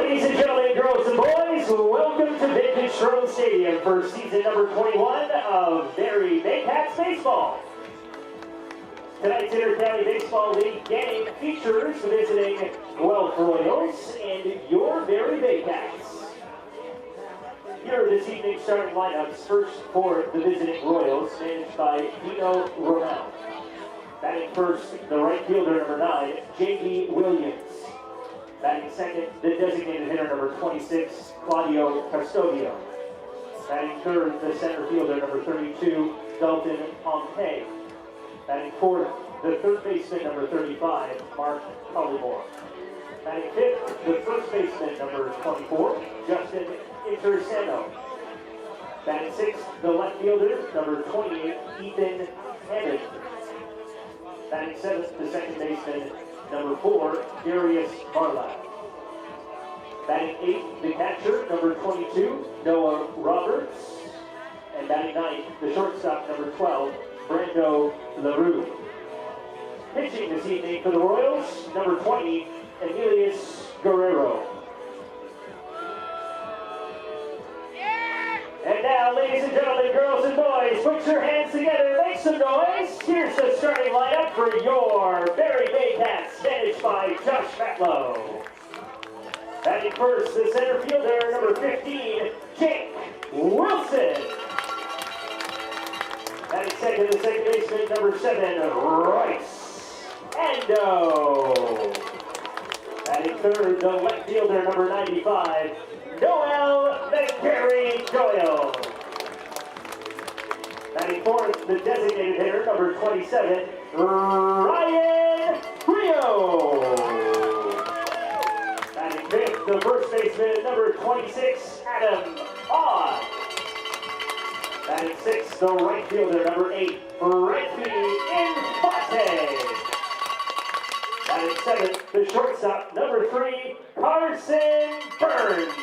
Ladies and gentlemen, girls and boys, welcome to Vintage Throne Stadium for season number 21 of Barrie Baycats baseball. Tonight's Inter-County Baseball League game features visiting Guelph Royals and your Barrie Baycats. Here are this evening's starting lineups. First for the visiting Royals, managed by Dino Romel. Batting first, the right fielder, number 9, J.D. Williams. Batting second, the designated hitter, number 26, Claudio Custodio. Batting third, the center fielder, number 32, Dalton Pompey. Batting fourth, the third baseman, number 35, Mark Collibor. Batting fifth, the first baseman, number 24, Justin Intersano. Batting sixth, the left fielder, number 28, Ethan Hammond. Batting seventh, the second baseman, number 4, Darius Barlap. Batting eighth, the catcher, number 22, Noah Roberts. And batting ninth, the shortstop, number 12, Brando LaRue. Pitching this evening for the Royals, number 20, Emilius Guerrero. And now, ladies and gentlemen, girls and boys, put your hands together, make some noise. Here's the starting lineup for your Barrie Baycats, managed by Josh Matlow. Batting first, the center fielder, number 15, Jake Wilson. Batting second, the second baseman, number 7, Royce Ando. Batting third, the left fielder, number 95, Noel McGarry Doyle. Batting fourth, the designated hitter, number 27, Ryan Rio. Batting fifth, the first baseman, number 26, Adam Odd. Batting sixth, the right fielder, number 8, Frankie Infante. Batting seventh, the shortstop, number 3, Carson Burns.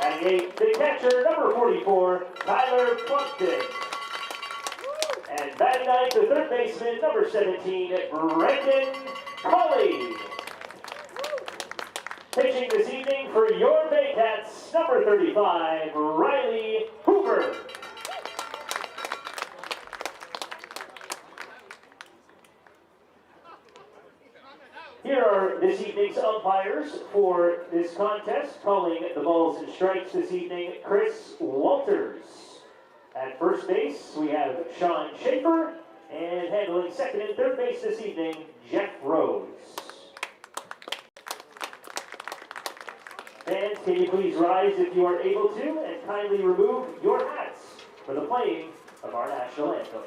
Batting eighth, the catcher, number 44, Tyler Plumpton. And batting ninth, the third baseman, number 17, Brendan Colley. Pitching this evening for your Baycats, number 35, Riley Hoover. Here are this evening's umpires for this contest. Calling the balls and strikes this evening, Chris Walters. At first base, we have Sean Schaefer, and handling second and third base this evening, Jeff Rose. Fans, can you please rise if you are able to, and kindly remove your hats for the playing of our national anthem.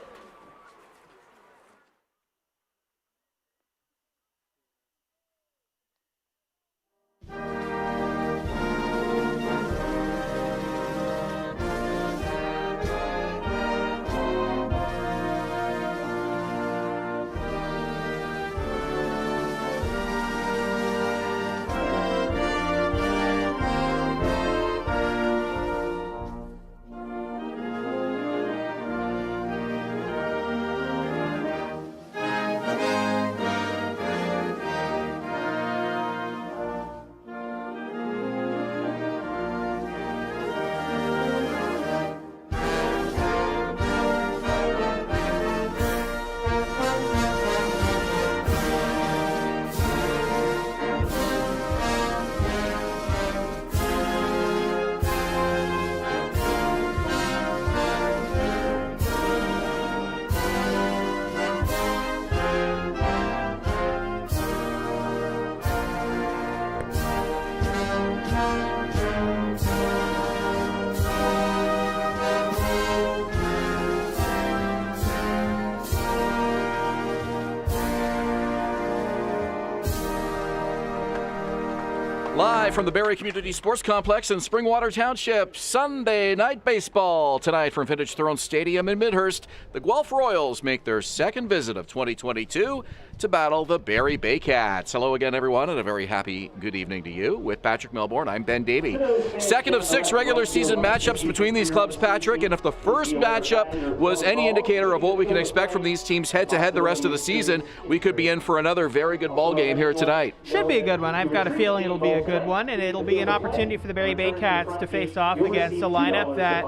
Live from the Barrie Community Sports Complex in Springwater Township, Sunday night baseball. Tonight from Vintage Throne Stadium in Midhurst, the Guelph Royals make their second visit of 2022 to battle the Barrie Baycats. Hello again, everyone, and a very happy good evening to you. With Patrick Melbourne, I'm Ben Davey. Second of 6 regular season matchups between these clubs, Patrick, and if the first matchup was any indicator of what we can expect from these teams head-to-head the rest of the season, we could be in for another very good ball game here tonight. Should be a good one. I've got a feeling it'll be a good one, and it'll be an opportunity for the Barrie Baycats to face off against a lineup that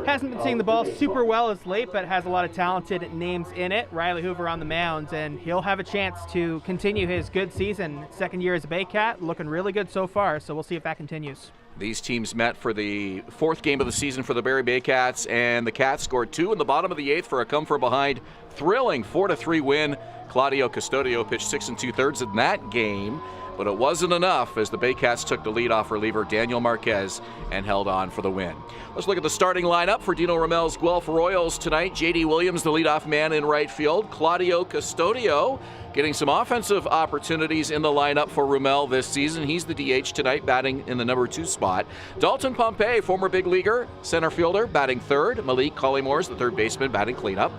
hasn't been seeing the ball super well as late, but has a lot of talented names in it. Riley Hoover on the mound, and he'll have a chance to continue his good season. Second year as a Baycat, looking really good so far, so we'll see if that continues. These teams met for the fourth game of the season for the Barrie Baycats, and the Cats scored 2 in the bottom of the 8th for a come-from-behind, thrilling 4-3 win. Claudio Custodio pitched 6 2/3 in that game, but it wasn't enough as the Baycats took the lead off reliever Daniel Marquez and held on for the win. Let's look at the starting lineup for Dino Ramel's Guelph Royals tonight. J.D. Williams, the leadoff man in right field. Claudio Custodio getting some offensive opportunities in the lineup for Ramel this season. He's the DH tonight, batting in the number 2 spot. Dalton Pompey, former big leaguer, center fielder, batting third. Malik Collymore is the third baseman, batting cleanup.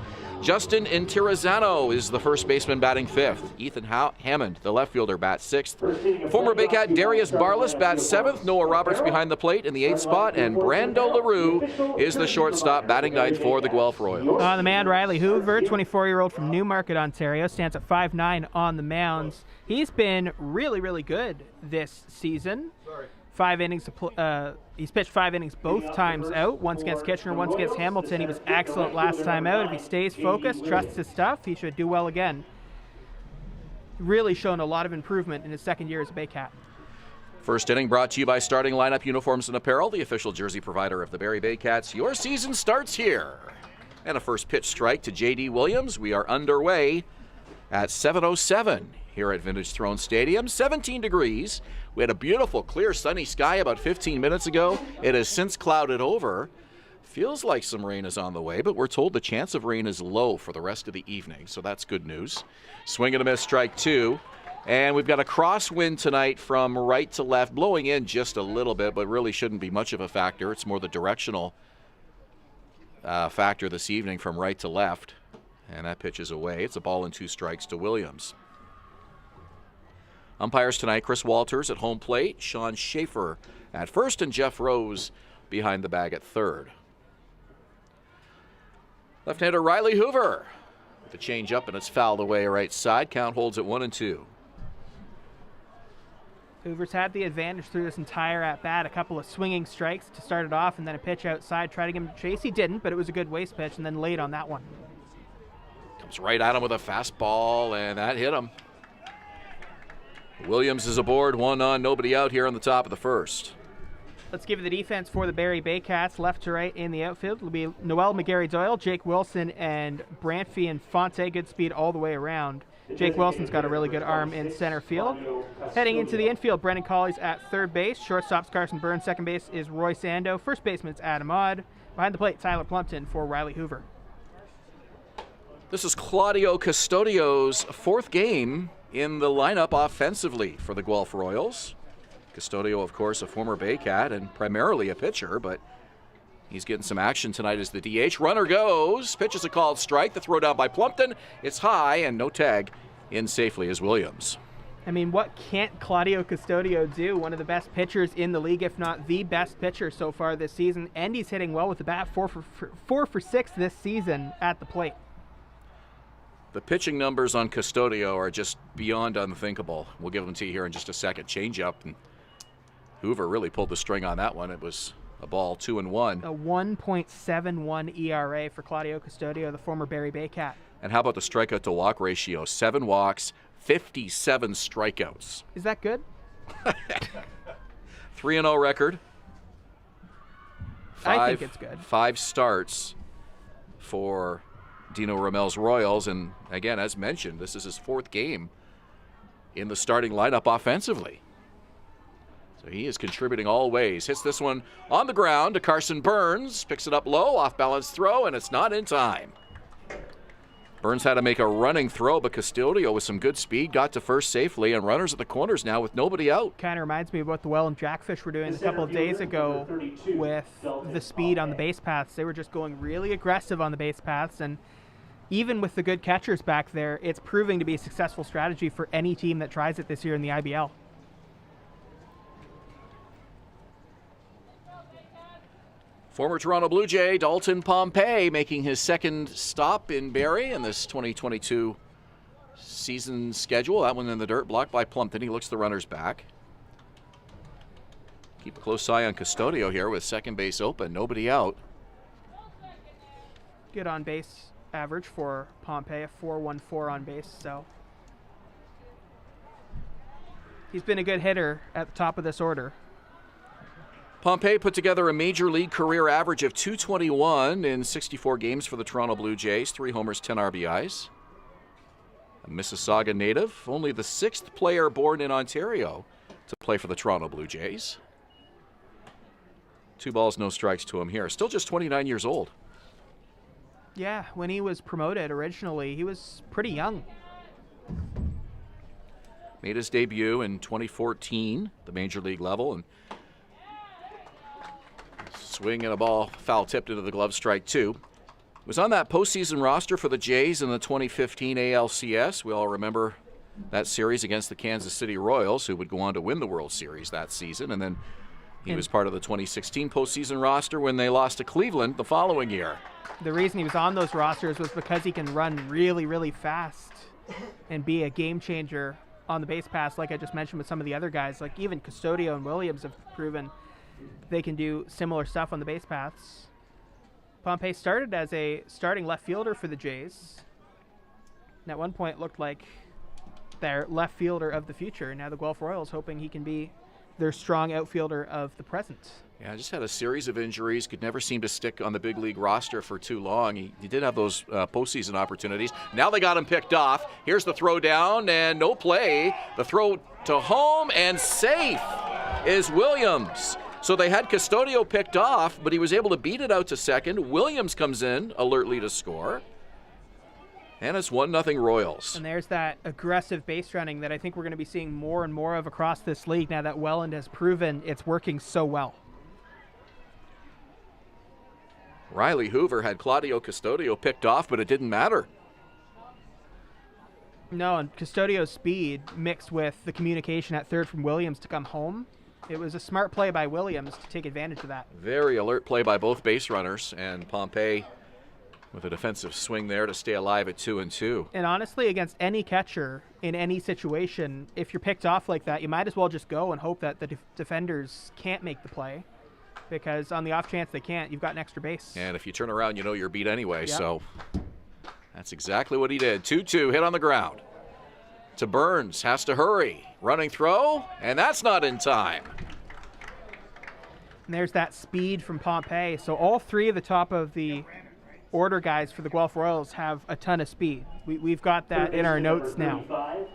Justin Intirazano is the first baseman, batting 5th. Ethan Hammond, the left fielder, bats 6th. Former Baycat Darius Barlis bats 7th. Noah Roberts behind the plate in the 8th spot. And Brando LaRue is the shortstop, batting 9th for the Guelph Royals. On the mound, Riley Hoover, 24-year-old from Newmarket, Ontario, stands at 5'9" on the mounds. He's been really, really good this season. 5 innings. He's pitched 5 innings both times out, once against Kitchener, once against Hamilton. He was excellent last time out. If he stays focused, trusts his stuff, he should do well again. Really shown a lot of improvement in his second year as a Baycat. First inning brought to you by Starting Lineup Uniforms and Apparel, the official jersey provider of the Barrie Baycats. Your season starts here. And a first pitch strike to J.D. Williams. We are underway at 7:07 here at Vintage Throne Stadium. 17 degrees. We had a beautiful, clear, sunny sky about 15 minutes ago. It has since clouded over. Feels like some rain is on the way, but we're told the chance of rain is low for the rest of the evening, so that's good news. Swing and a miss, strike 2. And we've got a crosswind tonight from right to left, blowing in just a little bit, but really shouldn't be much of a factor. It's more the directional factor this evening from right to left. And that pitch is away. It's a ball and 2 strikes to Williams. Umpires tonight, Chris Walters at home plate, Sean Schaefer at first, and Jeff Rose behind the bag at third. Left-hander Riley Hoover with the change up, and it's fouled away right side. Count holds at 1-2. Hoover's had the advantage through this entire at-bat. A couple of swinging strikes to start it off, and then a pitch outside. Tried to get him to chase. He didn't, but it was a good waste pitch, and then late on that one. Comes right at him with a fastball, and that hit him. Williams is aboard, 1 on, nobody out here on the top of the first. Let's give you the defense for the Barrie Baycats. Left to right in the outfield will be Noel McGarry-Doyle, Jake Wilson, and Brantfee and Fonte. Good speed all the way around. Jake Wilson's got a really good arm in center field. Heading into the infield, Brendan Colley's at third base. Shortstop's Carson Burns. Second base is Roy Sando. First baseman's Adam Odd. Behind the plate, Tyler Plumpton for Riley Hoover. This is Claudio Custodio's 4th game in the lineup offensively for the Guelph Royals. Custodio, of course, a former Baycat and primarily a pitcher, but he's getting some action tonight as the DH. Runner goes. Pitch is a called strike. The throw down by Plumpton. It's high and no tag. In safely is Williams. I mean, what can't Claudio Custodio do? One of the best pitchers in the league, if not the best pitcher so far this season. And he's hitting well with the bat, 4 for 6 this season at the plate. The pitching numbers on Custodio are just beyond unthinkable. We'll give them to you here in just a second. Change up, and Hoover really pulled the string on that one. It was a ball, 2-1. A 1.71 ERA for Claudio Custodio, the former Barrie Baycat. And how about the strikeout to walk ratio? 7 walks, 57 strikeouts. Is that good? 3-0 record. I think it's good. 5 starts for Dino Ramel's Royals, and again, as mentioned, this is his 4th game in the starting lineup offensively. So he is contributing all ways. Hits this one on the ground to Carson Burns, picks it up low, off-balance throw, and it's not in time. Burns had to make a running throw, but Custodio with some good speed got to first safely, and runners at the corners now with nobody out. Kind of reminds me of what the Well and Jackfish were doing a couple of days ago with the speed on the base paths. They were just going really aggressive on the base paths, and even with the good catchers back there, it's proving to be a successful strategy for any team that tries it this year in the IBL. Former Toronto Blue Jay Dalton Pompey making his 2nd stop in Barrie in this 2022 season schedule. That one in the dirt, blocked by Plumpton. He looks the runners back. Keep a close eye on Custodio here with second base open, nobody out. Good on base average for Pompey, a 4.14 on base, so he's been a good hitter at the top of this order. Pompey put together a major league career average of .221 in 64 games for the Toronto Blue Jays, 3 homers, 10 RBIs. A Mississauga native, only the 6th player born in Ontario to play for the Toronto Blue Jays. 2 balls, no strikes to him here. Still just 29 years old. Yeah, when he was promoted originally, he was pretty young. Made his debut in 2014, the major league level, and swing and a ball foul tipped into the glove, strike 2. Was on that postseason roster for the Jays in the 2015 ALCS. We all remember that series against the Kansas City Royals, who would go on to win the World Series that season. And then he was part of the 2016 postseason roster when they lost to Cleveland the following year. The reason he was on those rosters was because he can run really, really fast and be a game changer on the base pass, like I just mentioned with some of the other guys. Like even Custodio and Williams have proven they can do similar stuff on the base paths. Pompey started as a starting left fielder for the Jays. And at one point it looked like their left fielder of the future. Now the Guelph Royals hoping he can be their strong outfielder of the present. Yeah, just had a series of injuries, could never seem to stick on the big league roster for too long. He did have those postseason opportunities. Now they got him picked off. Here's the throw down and no play. The throw to home and safe is Williams. So they had Custodio picked off, but he was able to beat it out to second. Williams comes in alertly to score. And it's 1-0 Royals. And there's that aggressive base running that I think we're going to be seeing more and more of across this league now that Welland has proven it's working so well. Riley Hoover had Claudio Custodio picked off, but it didn't matter. No, and Custodio's speed mixed with the communication at third from Williams to come home. It was a smart play by Williams to take advantage of that. Very alert play by both base runners, and Pompey with a defensive swing there to stay alive at 2-2. And honestly, against any catcher in any situation, if you're picked off like that, you might as well just go and hope that the defenders can't make the play, because on the off chance they can't, you've got an extra base. And if you turn around, you know you're beat anyway, Yep. So that's exactly what he did. 2-2, hit on the ground. To Burns, has to hurry. Running throw, and that's not in time. And there's that speed from Pompey. So all three of the top of the order guys for the Guelph Royals have a ton of speed. We've got that in our notes now. I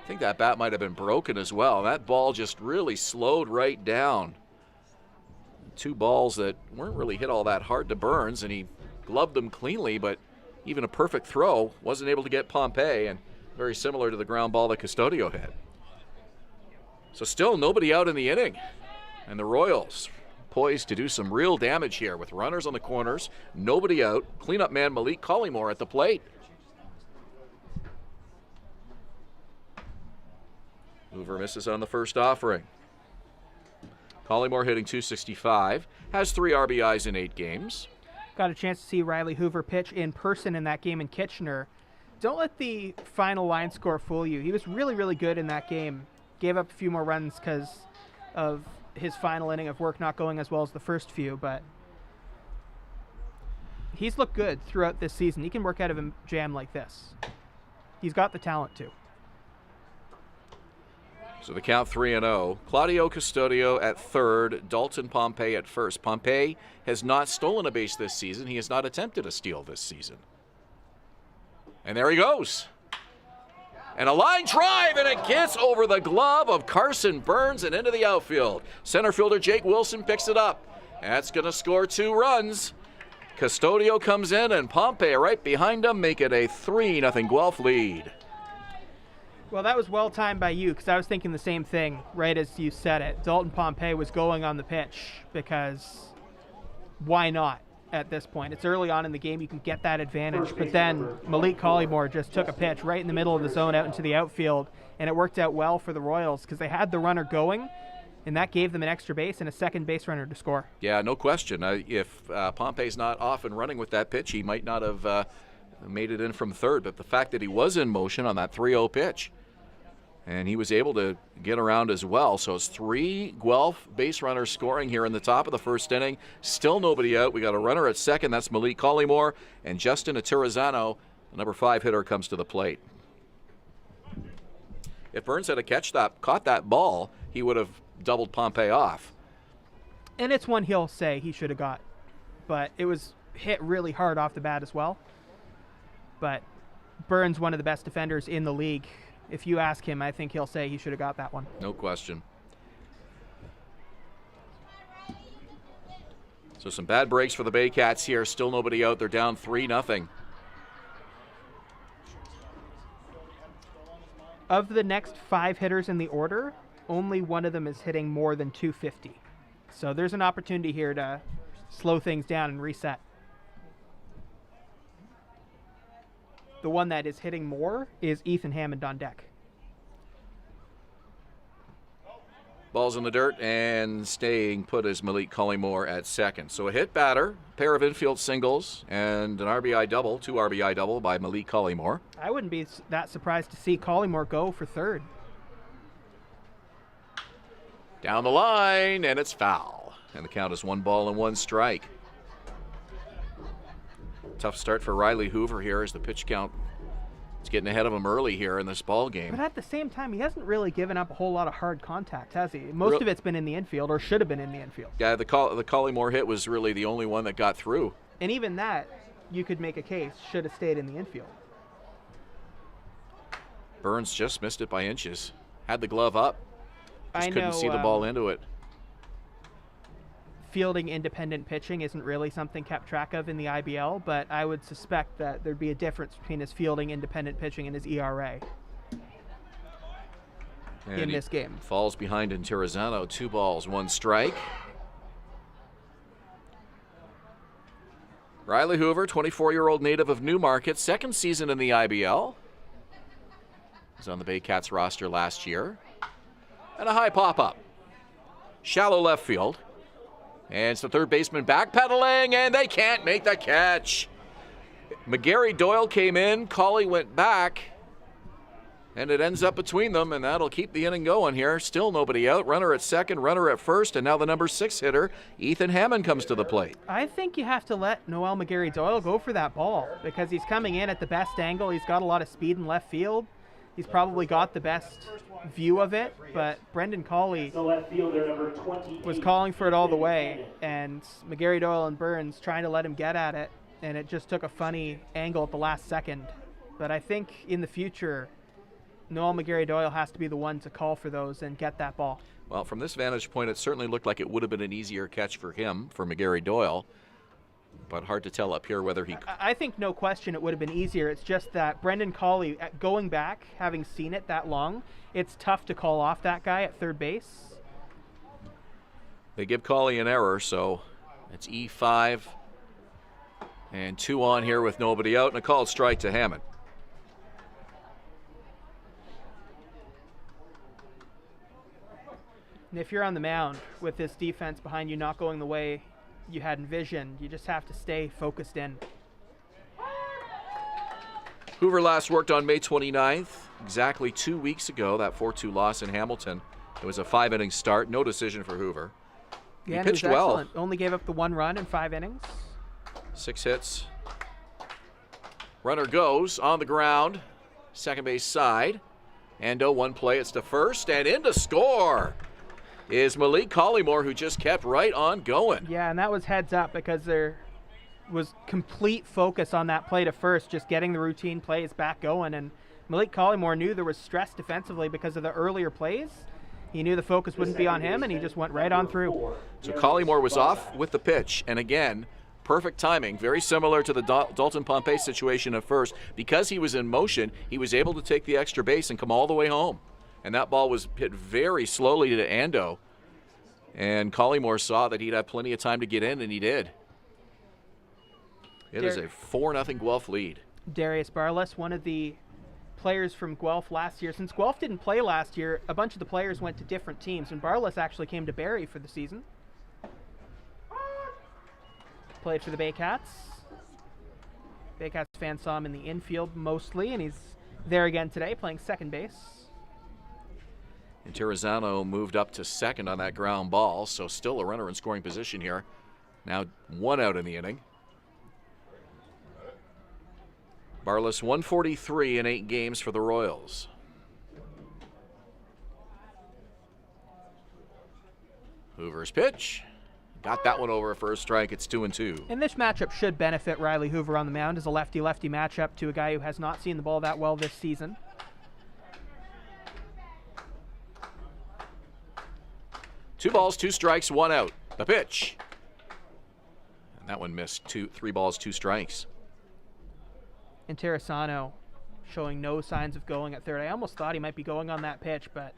think that bat might have been broken as well. That ball just really slowed right down. 2 balls that weren't really hit all that hard to Burns, and he gloved them cleanly, but even a perfect throw wasn't able to get Pompey, and very similar to the ground ball that Custodio hit. So still nobody out in the inning, and the Royals poised to do some real damage here with runners on the corners, nobody out, cleanup man Malik Collymore at the plate. Hoover misses on the first offering. Collymore hitting .265, has 3 RBIs in 8 games. Got a chance to see Riley Hoover pitch in person in that game in Kitchener. Don't let the final line score fool you. He was really, really good in that game. Gave up a few more runs because of his final inning of work not going as well as the first few, but he's looked good throughout this season. He can work out of a jam like this. He's got the talent too. So the count 3-0. Claudio Custodio at third, Dalton Pompey at first. Pompey has not stolen a base this season. He has not attempted a steal this season. And there he goes. And a line drive, and it gets over the glove of Carson Burns and into the outfield. Center fielder Jake Wilson picks it up. That's going to score 2 runs. Custodio comes in, and Pompey right behind him, make it a 3-0 Guelph lead. Well, that was well timed by you, because I was thinking the same thing right as you said it. Dalton Pompey was going on the pitch, because why not at this point? It's early on in the game, you can get that advantage, but then Malik Collymore just took a pitch right in the middle of the zone out into the outfield, and it worked out well for the Royals, because they had the runner going, and that gave them an extra base and a second base runner to score. Yeah, no question. If Pompey's not off and running with that pitch, he might not have made it in from third, but the fact that he was in motion on that 3-0 pitch And he was able to get around as well. So it's 3 Guelph base runners scoring here in the top of the first inning. Still nobody out. We got a runner at second. That's Malik Collymore. And Justin Atirizano, the number 5 hitter, comes to the plate. If Burns had caught that ball, he would have doubled Pompey off. And it's one he'll say he should have got. But it was hit really hard off the bat as well. But Burns, one of the best defenders in the league. If you ask him, I think he'll say he should have got that one. No question. So some bad breaks for the Baycats here. Still nobody out. They're down 3-0. Of the next 5 hitters in the order, only one of them is hitting more than 250. So there's an opportunity here to slow things down and reset. The one that is hitting more is Ethan Hammond on deck. Ball's in the dirt, and staying put is Malik Collymore at second. So a hit batter, pair of infield singles, and an RBI double, 2 RBI double by Malik Collymore. I wouldn't be that surprised to see Collymore go for third. Down the line, and it's foul. And the count is 1-1 strike. Tough start for Riley Hoover here as the pitch count is getting ahead of him early here in this ball game. But at the same time, he hasn't really given up a whole lot of hard contact, has he? Most of it's been in the infield, or should have been in the infield. Yeah, the Collymore hit was really the only one that got through. And even that, you could make a case, should have stayed in the infield. Burns just missed it by inches. Had the glove up. Just couldn't see the ball into it. Fielding independent pitching isn't really something kept track of in the IBL, but I would suspect that there'd be a difference between his fielding independent pitching and his ERA in this game. Falls behind in Atirizano, 2 balls, 1 strike. Riley Hoover, 24-year-old native of Newmarket, 2nd season in the IBL. Was on the Baycats roster last year. And a high pop-up. Shallow left field. And it's the third baseman backpedaling, and they can't make the catch. McGarry Doyle came in, Colley went back, and it ends up between them, and that'll keep the inning going here. Still nobody out. Runner at second, runner at first, and now the number 6 hitter, Ethan Hammond, comes to the plate. I think you have to let Noel McGarry Doyle go for that ball because he's coming in at the best angle. He's got a lot of speed in left field. He's probably got the best view of it, but Brendan Colley was calling for it all the way, and McGarry Doyle and Burns trying to let him get at it, and it just took a funny angle at the last second. But I think in the future, Noel McGarry Doyle has to be the one to call for those and get that ball. Well, from this vantage point, it certainly looked like it would have been an easier catch for him, for McGarry Doyle. But hard to tell up here whether he... I think no question it would have been easier. It's just that Brendan Colley, going back, having seen it that long, it's tough to call off that guy at third base. They give Colley an error, so it's E5. And 2 on here with nobody out, and a called strike to Hammond. And if you're on the mound with this defense behind you not going the way you had envisioned, you just have to stay focused in. Hoover last worked on May 29th, exactly 2 weeks ago, that 4-2 loss in Hamilton. It was a 5-inning start, no decision for Hoover. He pitched well. Excellent. Only gave up the 1 run in 5 innings. 6 hits. Runner goes on the ground, second base side. Ando, 1 play, it's to first, and in to score is Malik Collymore, who just kept right on going. Yeah, and that was heads up because there was complete focus on that play to first, just getting the routine plays back going. And Malik Collymore knew there was stress defensively because of the earlier plays. He knew the focus wouldn't be on him, and he just went right on through. So Collymore was off with the pitch, and again, perfect timing, very similar to the Dalton Pompey situation at first. Because he was in motion, he was able to take the extra base and come all the way home. And that ball was hit very slowly to Ando. And Collymore saw that he'd have plenty of time to get in, and he did. It is a 4-0 Guelph lead. Darius Barless, one of the players from Guelph last year. Since Guelph didn't play last year, a bunch of the players went to different teams, and Barless actually came to Barrie for the season. Played for the Baycats. Baycats fans saw him in the infield mostly, and he's there again today playing second base. And Terrazano moved up to second on that ground ball, so still a runner in scoring position here. Now 1 out in the inning. Barless 143 in 8 games for the Royals. Hoover's pitch. Got that one over for a strike. It's 2-2. And this matchup should benefit Riley Hoover on the mound as a lefty-lefty matchup to a guy who has not seen the ball that well this season. Two balls, 2 strikes, 1 out. The pitch. And that one missed. 3 balls, 2 strikes. And Terrazano showing no signs of going at third. I almost thought he might be going on that pitch, but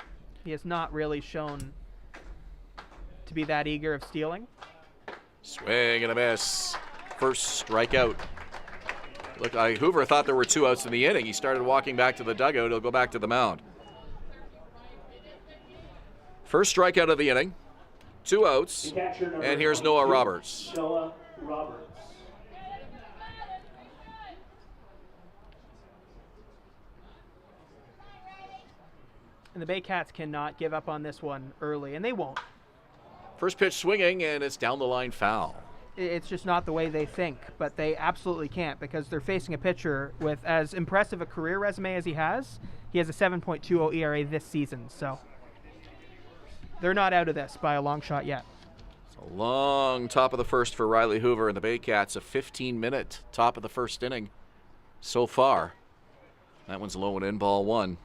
he has not really shown to be that eager of stealing. Swing and a miss. First strikeout. Look, Hoover thought there were 2 outs in the inning. He started walking back to the dugout. He'll go back to the mound. First strikeout of the inning. 2 outs. And here's Noah Roberts. Noah Roberts. And the Baycats cannot give up on this one early, and they won't. First pitch swinging, and it's down the line foul. It's just not the way they think, but they absolutely can't because they're facing a pitcher with as impressive a career resume as he has. He has a 7.20 ERA this season, so they're not out of this by a long shot yet. It's a long top of the first for Riley Hoover and the Baycats. A 15-minute top of the first inning so far. That one's low and in, ball 1.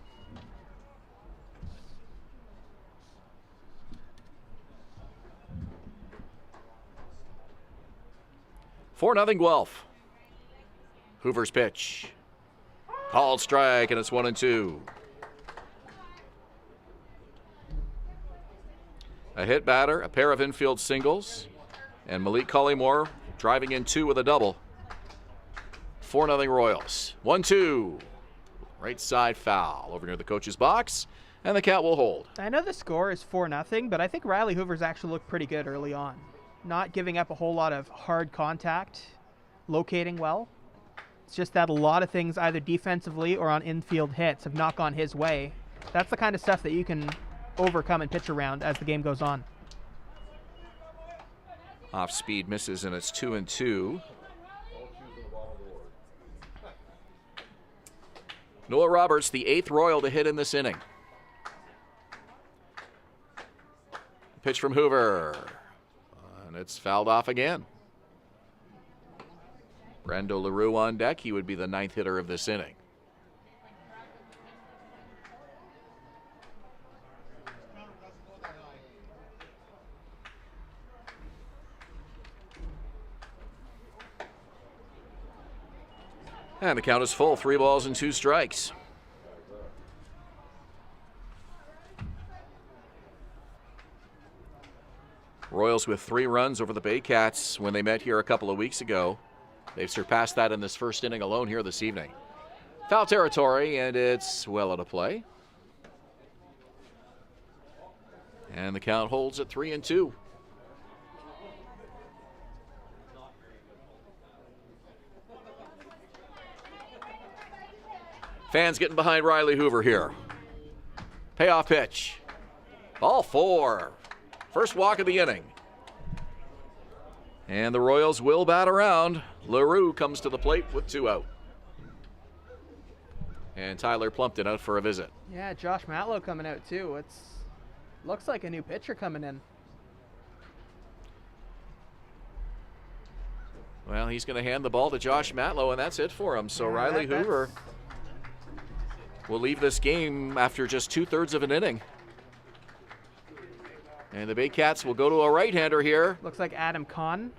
For 4-0 Guelph. Hoover's pitch. Called strike, and it's 1-2. A hit batter, a pair of infield singles, and Malik Collymore driving in 2 with a double. 4-0 Royals. 1-2. Right side foul over near the coach's box, and the count will hold. I know the score is 4-0, but I think Riley Hoover's actually looked pretty good early on. Not giving up a whole lot of hard contact, locating well. It's just that a lot of things either defensively or on infield hits have not gone his way. That's the kind of stuff that you can overcome and pitch around as the game goes on. Off speed misses, and it's 2-2. Noah Roberts, the 8th Royal to hit in this inning. Pitch from Hoover. And it's fouled off again. Brando LaRue on deck. He would be the 9th hitter of this inning. And the count is full. 3 balls and 2 strikes. Royals with 3 runs over the Baycats when they met here a couple of weeks ago. They've surpassed that in this first inning alone here this evening. Foul territory, and it's well out of play. And the count holds at 3-2. Fans getting behind Riley Hoover here. Payoff pitch. Ball 4. First walk of the inning. And the Royals will bat around. LaRue comes to the plate with 2 out. And Tyler Plumpton out for a visit. Yeah, Josh Matlow coming out too. Looks like a new pitcher coming in. Well, he's going to hand the ball to Josh Matlow, and that's it for him. So Yeah, Riley Hoover will leave this game after just 2/3 of an inning. And the Baycats will go to a right-hander here. Looks like Adam Kahn.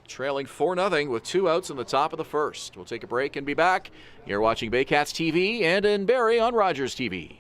Trailing 4-0 with 2 outs in the top of the first. We'll take a break and be back. You're watching Baycats TV and in Barrie on Rogers TV.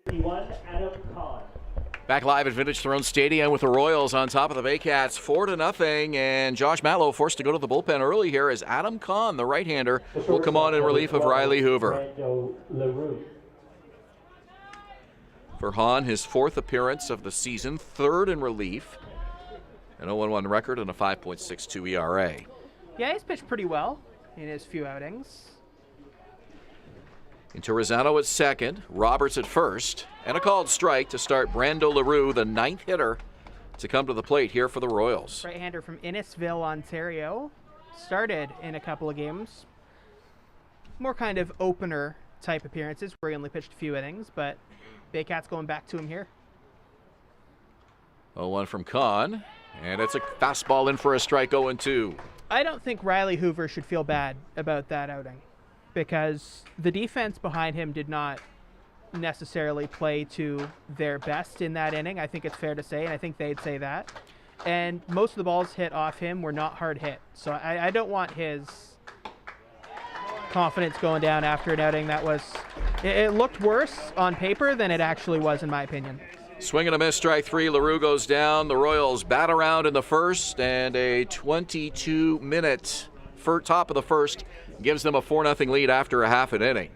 51, Adam Kahn. Back live at Vintage Throne Stadium with the Royals on top of the Baycats 4-0, and Josh Mallow forced to go to the bullpen early here as Adam Kahn, the right-hander, will come on in relief of Riley Hoover. For Hahn, his 4th appearance of the season, 3rd in relief, an 0-1 record and a 5.62 ERA. Yeah, he's pitched pretty well in his few outings. Into Rosano at second, Roberts at first, and a called strike to start Brando LaRue, the 9th hitter, to come to the plate here for the Royals. Right-hander from Innisville, Ontario. Started in a couple of games. More kind of opener type appearances where he only pitched a few innings, but Baycats going back to him here. 0-1 from Kahn, and it's a fastball in for a strike, 0-2. I don't think Riley Hoover should feel bad about that outing, because the defense behind him did not necessarily play to their best in that inning. I think it's fair to say, and I think they'd say that. And most of the balls hit off him were not hard hit. So I don't want his confidence going down after an outing that was, it looked worse on paper than it actually was, in my opinion. Swing and a miss, strike 3. LaRue goes down. The Royals bat around in the first, and a 22-minute top of the first gives them a 4-0 lead after a half an inning.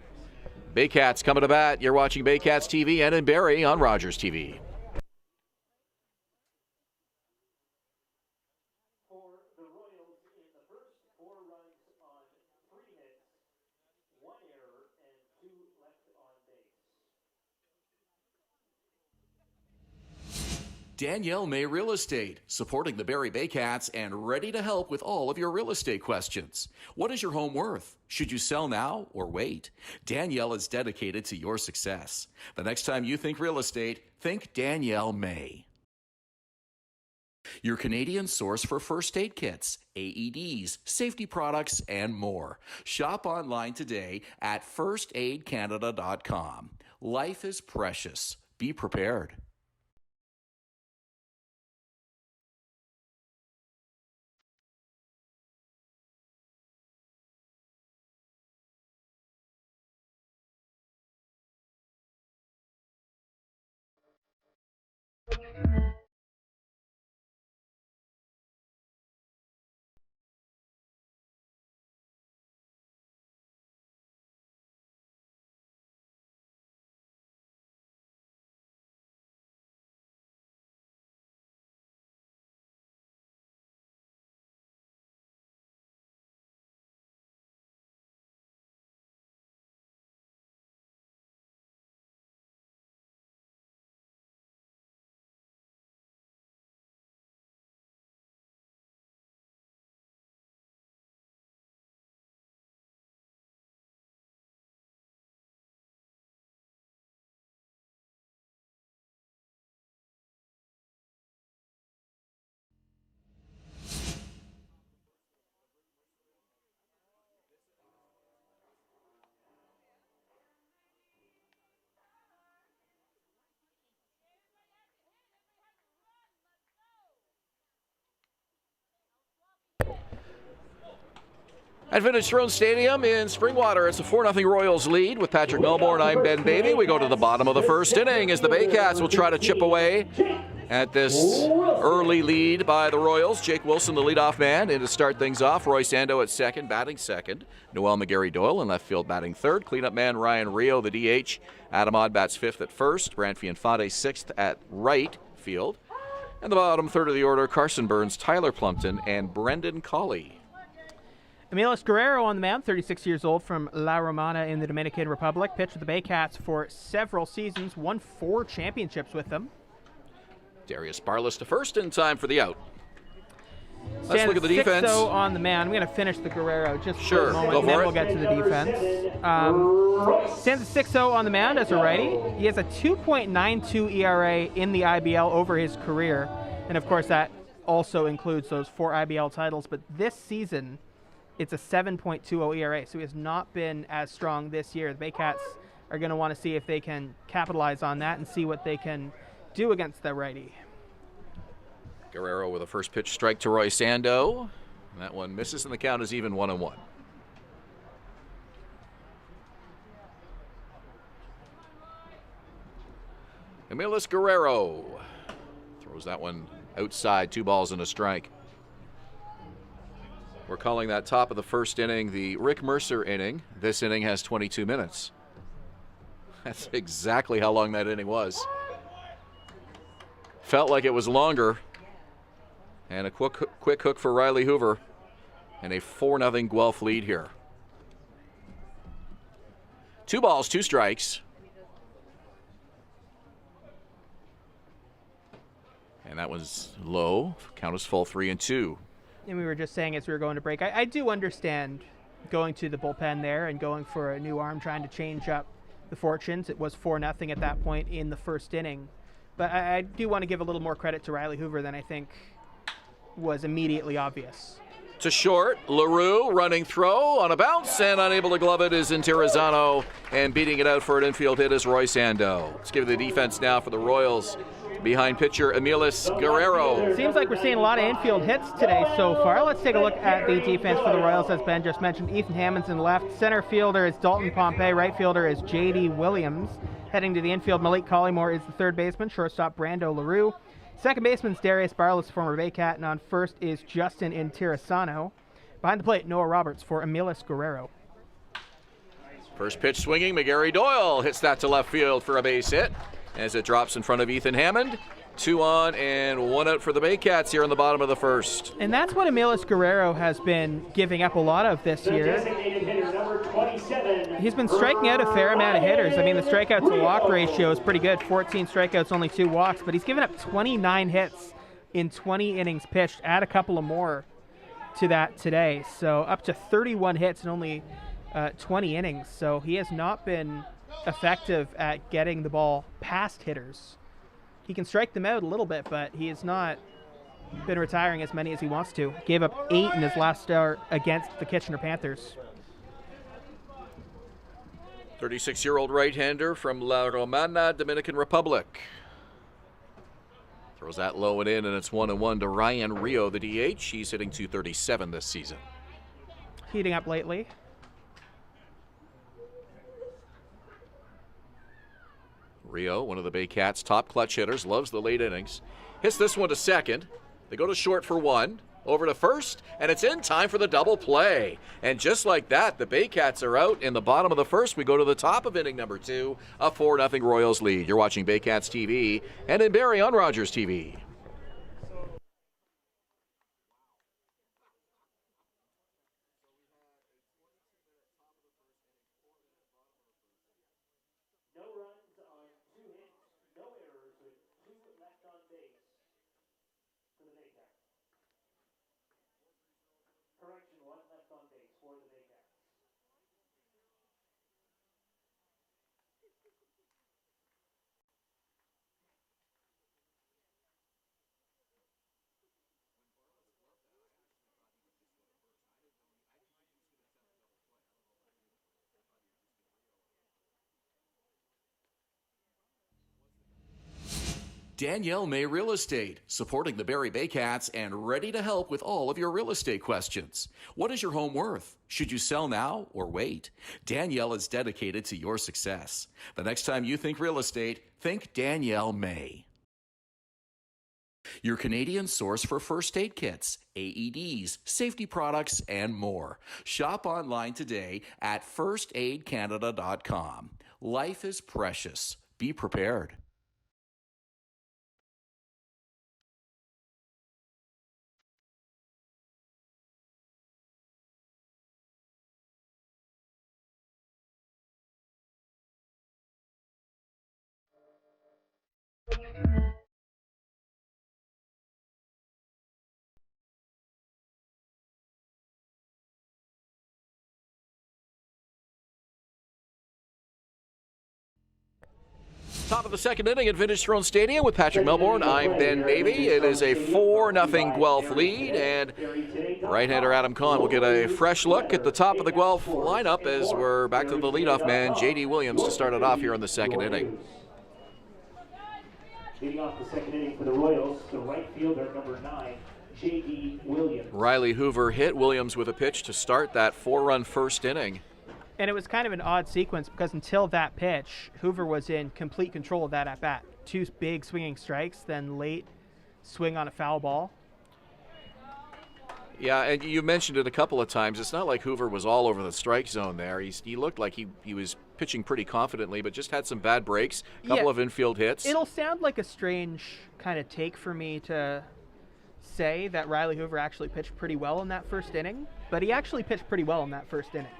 Baycats coming to bat. You're watching Baycats TV and in Barrie on Rogers TV. For the Royals in the first, 4 runs on 3 hits, 1 error, and 2 left on base. Danielle May Real Estate, supporting the Barrie Baycats and ready to help with all of your real estate questions. What is your home worth? Should you sell now or wait? Danielle is dedicated to your success. The next time you think real estate, think Danielle May. Your Canadian source for first aid kits, AEDs, safety products, and more. Shop online today at firstaidcanada.com. Life is precious. Be prepared. At Vintage Throne Stadium in Springwater, it's a 4-0 Royals lead with Patrick Melbourne. I'm Ben Baby. We go to the bottom of the first inning as the Baycats will try to chip away at this early lead by the Royals. Jake Wilson, the leadoff man, in to start things off. Roy Sando at second, batting second. Noel McGarry-Doyle in left field, batting third. Cleanup man Ryan Rio, the DH. Adam Odd bats fifth at first. Brantfy Infante sixth at right field. And the bottom third of the order, Carson Burns, Tyler Plumpton, and Brendan Colley. Emilis Guerrero on the mound, 36 years old, from La Romana in the Dominican Republic. Pitched with the Baycats for several seasons, won 4 championships with them. Darius Barless to first in time for the out. Let's look at the defense. 6-0 on the mound. I'm going to finish the Guerrero just sure, for a moment, go and then for we'll it. get to the defense. Stands at 6-0 on the mound as a righty. He has a 2.92 ERA in the IBL over his career. And, of course, that also includes those 4 IBL titles. But this season, it's a 7.20 ERA, so he has not been as strong this year. The Baycats are going to want to see if they can capitalize on that and see what they can do against the righty. Guerrero with a first pitch strike to Roy Sando. That one misses, and the count is even 1-1. Emilis Guerrero throws that one outside, 2 balls and a strike. We're calling that top of the first inning the Rick Mercer inning. This inning has 22 minutes. That's exactly how long that inning was. Felt like it was longer. And a quick hook for Riley Hoover. And a 4-0 Guelph lead here. 2 balls, 2 strikes. And that was low. Count is full, 3-2. And we were just saying as we were going to break, I do understand going to the bullpen there and going for a new arm, trying to change up the fortunes. It was 4-0 at that point in the first inning. But I do want to give a little more credit to Riley Hoover than I think was immediately obvious. To short, LaRue running throw on a bounce and unable to glove it is Intirizano, and beating it out for an infield hit is Roy Sando. Let's give the defense now for the Royals. Behind pitcher Emilis Guerrero. Seems like we're seeing a lot of infield hits today so far. Let's take a look at the defense for the Royals, as Ben just mentioned. Ethan Hammond's in left. Center fielder is Dalton Pompey. Right fielder is J.D. Williams. Heading to the infield, Malik Collymore is the third baseman. Shortstop, Brando LaRue. Second baseman's Darius Barless, former Baycat. And on first is Justin Intirizano. Behind the plate, Noah Roberts for Emilis Guerrero. First pitch swinging, McGarry Doyle hits that to left field for a base hit as it drops in front of Ethan Hammond. 2 on and 1 out for the Baycats here in the bottom of the first. And that's what Emilis Guerrero has been giving up a lot of this year. He's been striking out a fair amount of hitters. I mean, the strikeout to walk ratio is pretty good. 14 strikeouts, only 2 walks, but he's given up 29 hits in 20 innings pitched. Add a couple of more to that today. So up to 31 hits in only 20 innings. So he has not been effective at getting the ball past hitters. He can strike them out a little bit, but he has not been retiring as many as he wants to. Gave up 8 in his last start against the Kitchener Panthers. 36-year-old right-hander from La Romana, Dominican Republic. Throws that low and in, and it's 1-1 to Ryan Rio, the DH. He's hitting .237 this season. Heating up lately. Rio, one of the Baycats' top clutch hitters, loves the late innings. Hits this one to second. They go to short for 1. Over to first, and it's in time for the double play. And just like that, the Baycats are out in the bottom of the first. We go to the top of inning number 2, a 4-0 Royals lead. You're watching Baycats TV and in Barrie on Rogers TV. Correction, 1 left on base for the Baycats. Danielle May Real Estate, supporting the Barrie Baycats and ready to help with all of your real estate questions. What is your home worth? Should you sell now or wait? Danielle is dedicated to your success. The next time you think real estate, think Danielle May. Your Canadian source for first aid kits, AEDs, safety products, and more. Shop online today at firstaidcanada.com. Life is precious. Be prepared. Top of the second inning at Vintage Throne Stadium with Patrick Melbourne. I'm Ben Davey. It is a 4-0 Guelph lead, and right-hander Adam Kahn will get a fresh look at the top of the Guelph lineup as we're back to the leadoff man, J.D. Williams, to start it off here in the second inning. Leading off the second inning for the Royals, the right fielder, number 9, J.D. Williams. Riley Hoover hit Williams with a pitch to start that 4-run first inning. And it was kind of an odd sequence because until that pitch, Hoover was in complete control of that at-bat. 2 big swinging strikes, then late swing on a foul ball. Yeah, and you mentioned it a couple of times. It's not like Hoover was all over the strike zone there. He looked like he was pitching pretty confidently, but just had some bad breaks, a couple of infield hits. It'll sound like a strange kind of take for me to say that Riley Hoover actually pitched pretty well in that first inning, but he actually pitched pretty well in that first inning.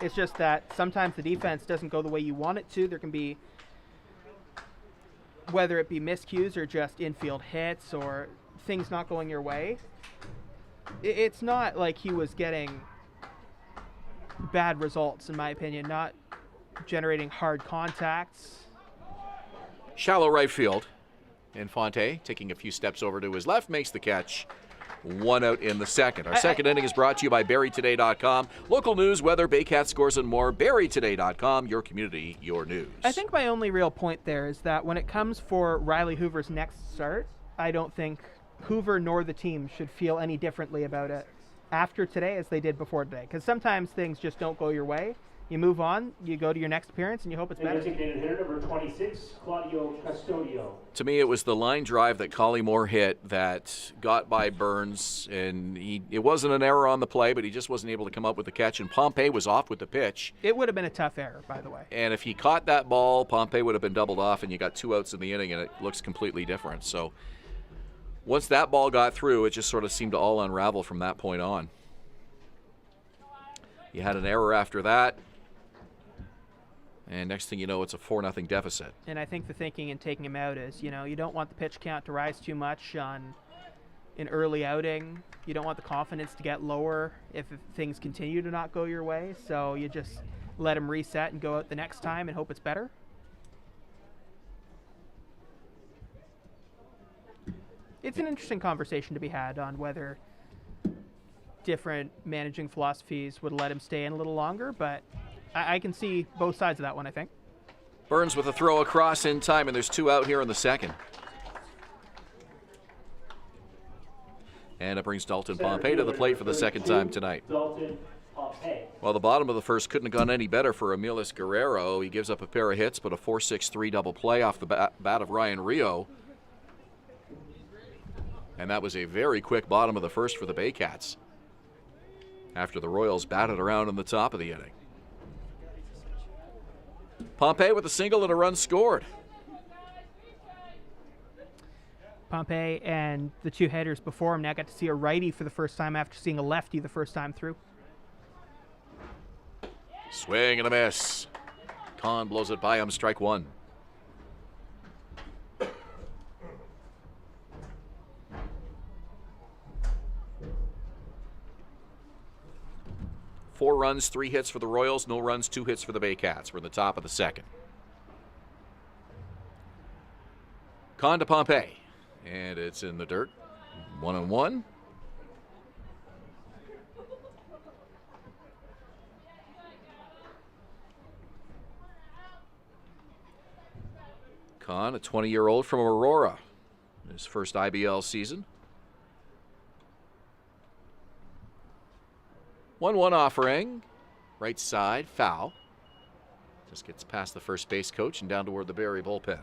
It's just that sometimes the defense doesn't go the way you want it to. There can be, whether it be miscues or just infield hits or things not going your way. It's not like he was getting bad results, in my opinion, not generating hard contacts. Shallow right field. And Fonte, taking a few steps over to his left, makes the catch. 1 out in the second. Our second inning is brought to you by BarrieToday.com. Local news, weather, Baycats scores, and more. BarrieToday.com, your community, your news. I think my only real point there is that when it comes for Riley Hoover's next start, I don't think Hoover nor the team should feel any differently about it after today as they did before today. Because sometimes things just don't go your way. You move on, you go to your next appearance, and you hope it's better. Designated hitter number 26, Claudio Custodio. To me, it was the line drive that Collymore hit that got by Burns, and it wasn't an error on the play, but he just wasn't able to come up with the catch, and Pompey was off with the pitch. It would have been a tough error, by the way. And if he caught that ball, Pompey would have been doubled off, and you got 2 outs in the inning, and it looks completely different. So once that ball got through, it just sort of seemed to all unravel from that point on. You had an error after that. And next thing you know, it's a 4-0 deficit. And I think the thinking in taking him out is, you don't want the pitch count to rise too much on an early outing. You don't want the confidence to get lower if things continue to not go your way. So you just let him reset and go out the next time and hope it's better. It's an interesting conversation to be had on whether different managing philosophies would let him stay in a little longer, but I can see both sides of that one, I think. Burns with a throw across in time, and there's 2 out here in the second. And it brings Dalton Pompey to the plate for the second time tonight. Well, the bottom of the first couldn't have gone any better for Emilis Guerrero. He gives up a pair of hits, but a 4-6-3 double play off the bat of Ryan Rio. And that was a very quick bottom of the first for the Baycats after the Royals batted around in the top of the inning. Pompey with a single and a run scored. Pompey and the 2 hitters before him now got to see a righty for the first time after seeing a lefty the first time through. Swing and a miss. Kahn blows it by him, strike 1. Four runs, 3 hits for the Royals, no runs, 2 hits for the Baycats. We're in the top of the second. Kahn to Pompey, and it's in the dirt. 1-1. Kahn, a 20-year-old from Aurora, his first IBL season. 1-1 offering, right side, foul. Just gets past the first base coach and down toward the Barrie bullpen.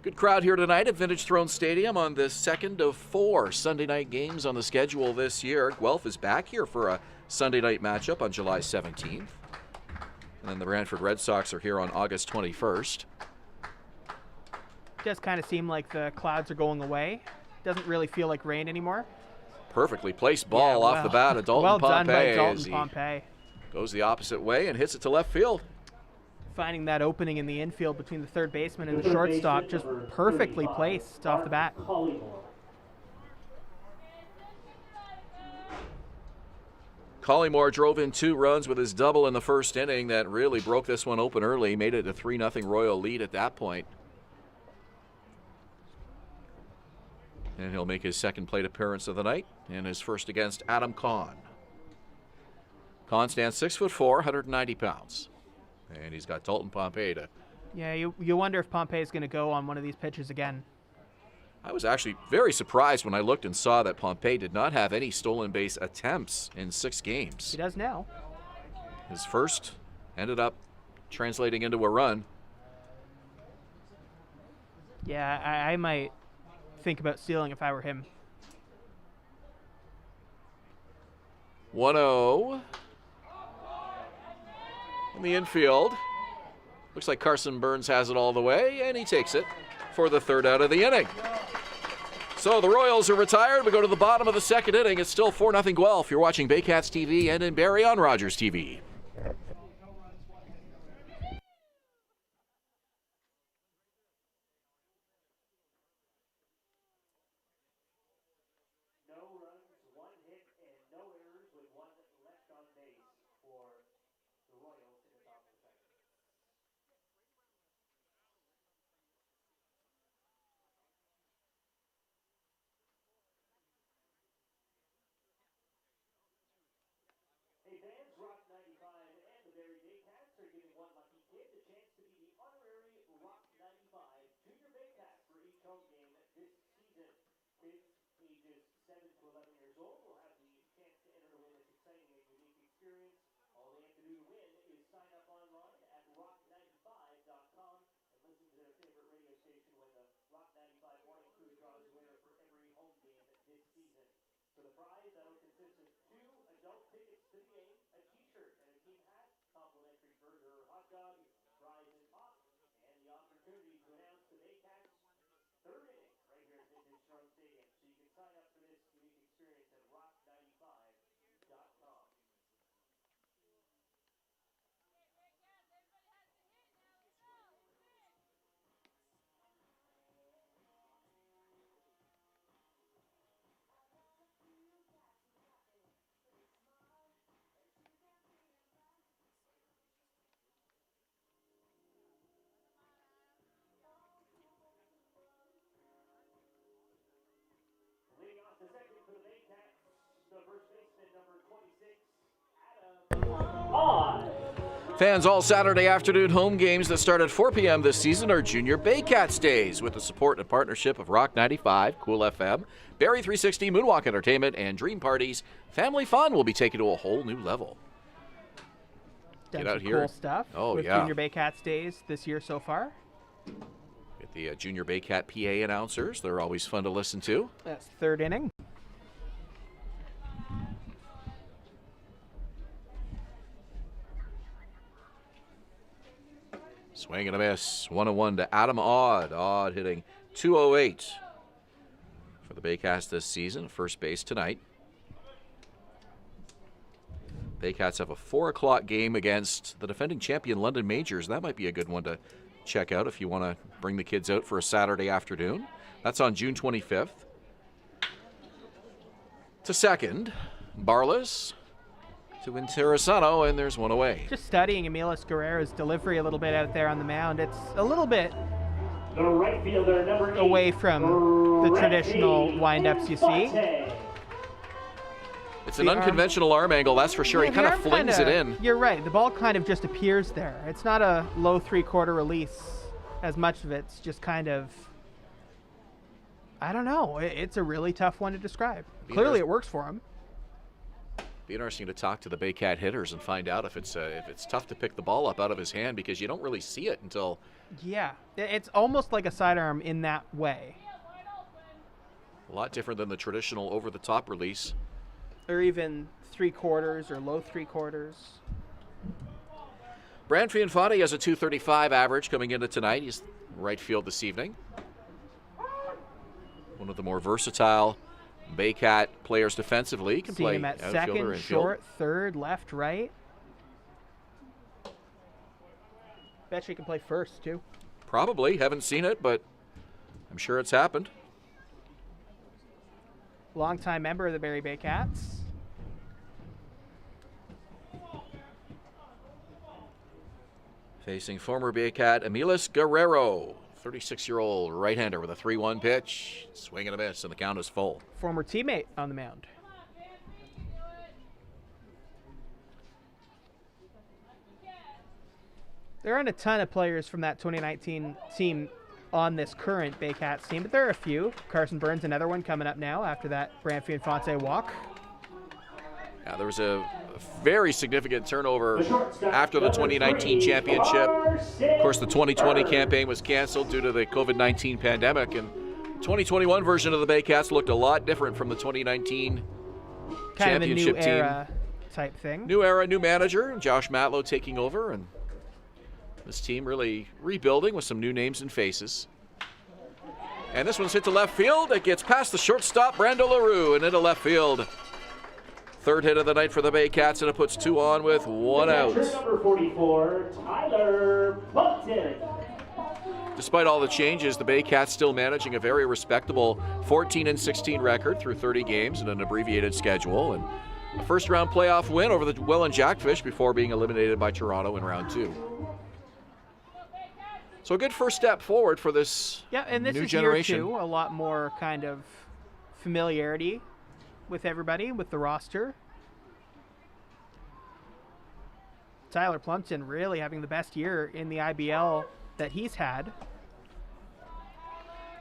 Good crowd here tonight at Vintage Throne Stadium on the second of 4 Sunday night games on the schedule this year. Guelph is back here for a Sunday night matchup on July 17th. And then the Brantford Red Sox are here on August 21st. Does kind of seem like the clouds are going away. Doesn't really feel like rain anymore. Perfectly placed ball off the bat of Dalton well Pompey. done by Dalton Pompey. Goes the opposite way and hits it to left field. Finding that opening in the infield between the third baseman and the shortstop, just perfectly placed off the bat. Collymore drove in 2 runs with his double in the first inning that really broke this one open early, made it a 3-0 Royal lead at that point. And he'll make his second plate appearance of the night and his first against Adam Kahn. Kahn stands 6'4", 190 pounds. And he's got Dalton Pompey to... Yeah, you wonder if Pompey is going to go on one of these pitches again. I was actually very surprised when I looked and saw that Pompey did not have any stolen base attempts in 6 games. He does now. His first ended up translating into a run. Yeah, I might think about stealing if I were him. 1-0 in the infield. Looks like Carson Burns has it all the way, and he takes it for the 3rd out of the inning. So the Royals are retired. We go to the bottom of the 2nd inning. It's still 4-0 Guelph. You're watching Baycats TV and in Barrie on Rogers TV. Rock 95 and the Barrie Baycats are giving one lucky kid the chance to be the honorary Rock 95 Junior Baycat for each home game this season. Kids ages 7 to 11 years old will have the chance to enter to win this exciting and unique experience. All they have to do to win is sign up online at rock95.com and listen to their favorite radio station when the Rock 95 morning crew draws a winner for every home game this season. For the prize, that'll consist of 2 adult tickets to the game, a t-shirt and a team hat, complimentary burger or hot dog, fries and pop, and the opportunity to announce the Baycats' 3rd inning right here at Vintage Strom Stadium. So you can sign up for this unique experience at rock95.com. The second for the Baycats, the first baseman, number 26, Adam Odd. Fans, all Saturday afternoon home games that start at 4 p.m. this season are Junior Baycats Days with the support and partnership of Rock 95, Cool FM, Barrie 360, Moonwalk Entertainment, and Dream Parties. Family fun will be taken to a whole new level. Done Get out some here. Cool stuff with yeah. Junior Baycats Days this year so far. Get the Junior Baycat PA announcers. They're always fun to listen to. That's 3rd inning. Swing and a miss. 1-1 to Adam Odd. Odd hitting .208 for the Baycats this season. First base tonight. Baycats have a 4 o'clock game against the defending champion London Majors. That might be a good one to check out if you want to bring the kids out for a Saturday afternoon. That's on June 25th. To second, Barless. To Interessano, and there's one away. Just studying Emilis Guerrero's delivery a little bit out there on the mound. It's a little bit The right fielder, number 8, away from the traditional windups you see. It's an unconventional arm angle, that's for sure. Yeah, he kind of the arm flings it in. You're right. The ball kind of just appears there. It's not a low 3/4 release as much of it's just kind of, I don't know. It's a really tough one to describe. Clearly it works for him. Be interesting to talk to the Baycat hitters and find out if it's tough to pick the ball up out of his hand because you don't really see it until. Yeah, it's almost like a sidearm in that way. A lot different than the traditional over-the-top release. Or even 3/4 or low 3/4. Brand Fianfani has a .235 average coming into tonight. He's right field this evening. One of the more versatile Baycat players defensively. Can See play him at outfielder, second, infield. short, third, left, right. Bet you can play first, too. Probably. Haven't seen it, but I'm sure it's happened. Longtime member of the Barrie Baycats. Facing former Baycat Emilis Guerrero, 36-year-old right-hander with a 3-1 pitch. Swing and a miss, and the count is full. Former teammate on the mound. There aren't a ton of players from that 2019 team on this current Baycats team, but there are a few. Carson Burns, another one coming up now after that Brantford Fonte walk. Yeah, there was a very significant turnover after the 2019 championship. Of course, the 2020 campaign was canceled due to the COVID-19 pandemic, and 2021 version of the Baycats looked a lot different from the 2019 Kind of a new championship team. era type thing. New era, new manager, and Josh Matlow taking over, and this team really rebuilding with some new names and faces. And this one's hit to left field. It gets past the shortstop, Brando LaRue, and into left field. Third hit of the night for the Baycats, and it puts 2 on with 1 out. Number 44, Tyler Plumpton. Despite all the changes, the Baycats still managing a very respectable 14-16 record through 30 games and an abbreviated schedule, and a first-round playoff win over the Welland Jackfish before being eliminated by Toronto in round 2. So a good first step forward for this and this new is generation. Year 2, a lot more kind of familiarity with everybody, with the roster. Tyler Plumpton really having the best year in the IBL that he's had.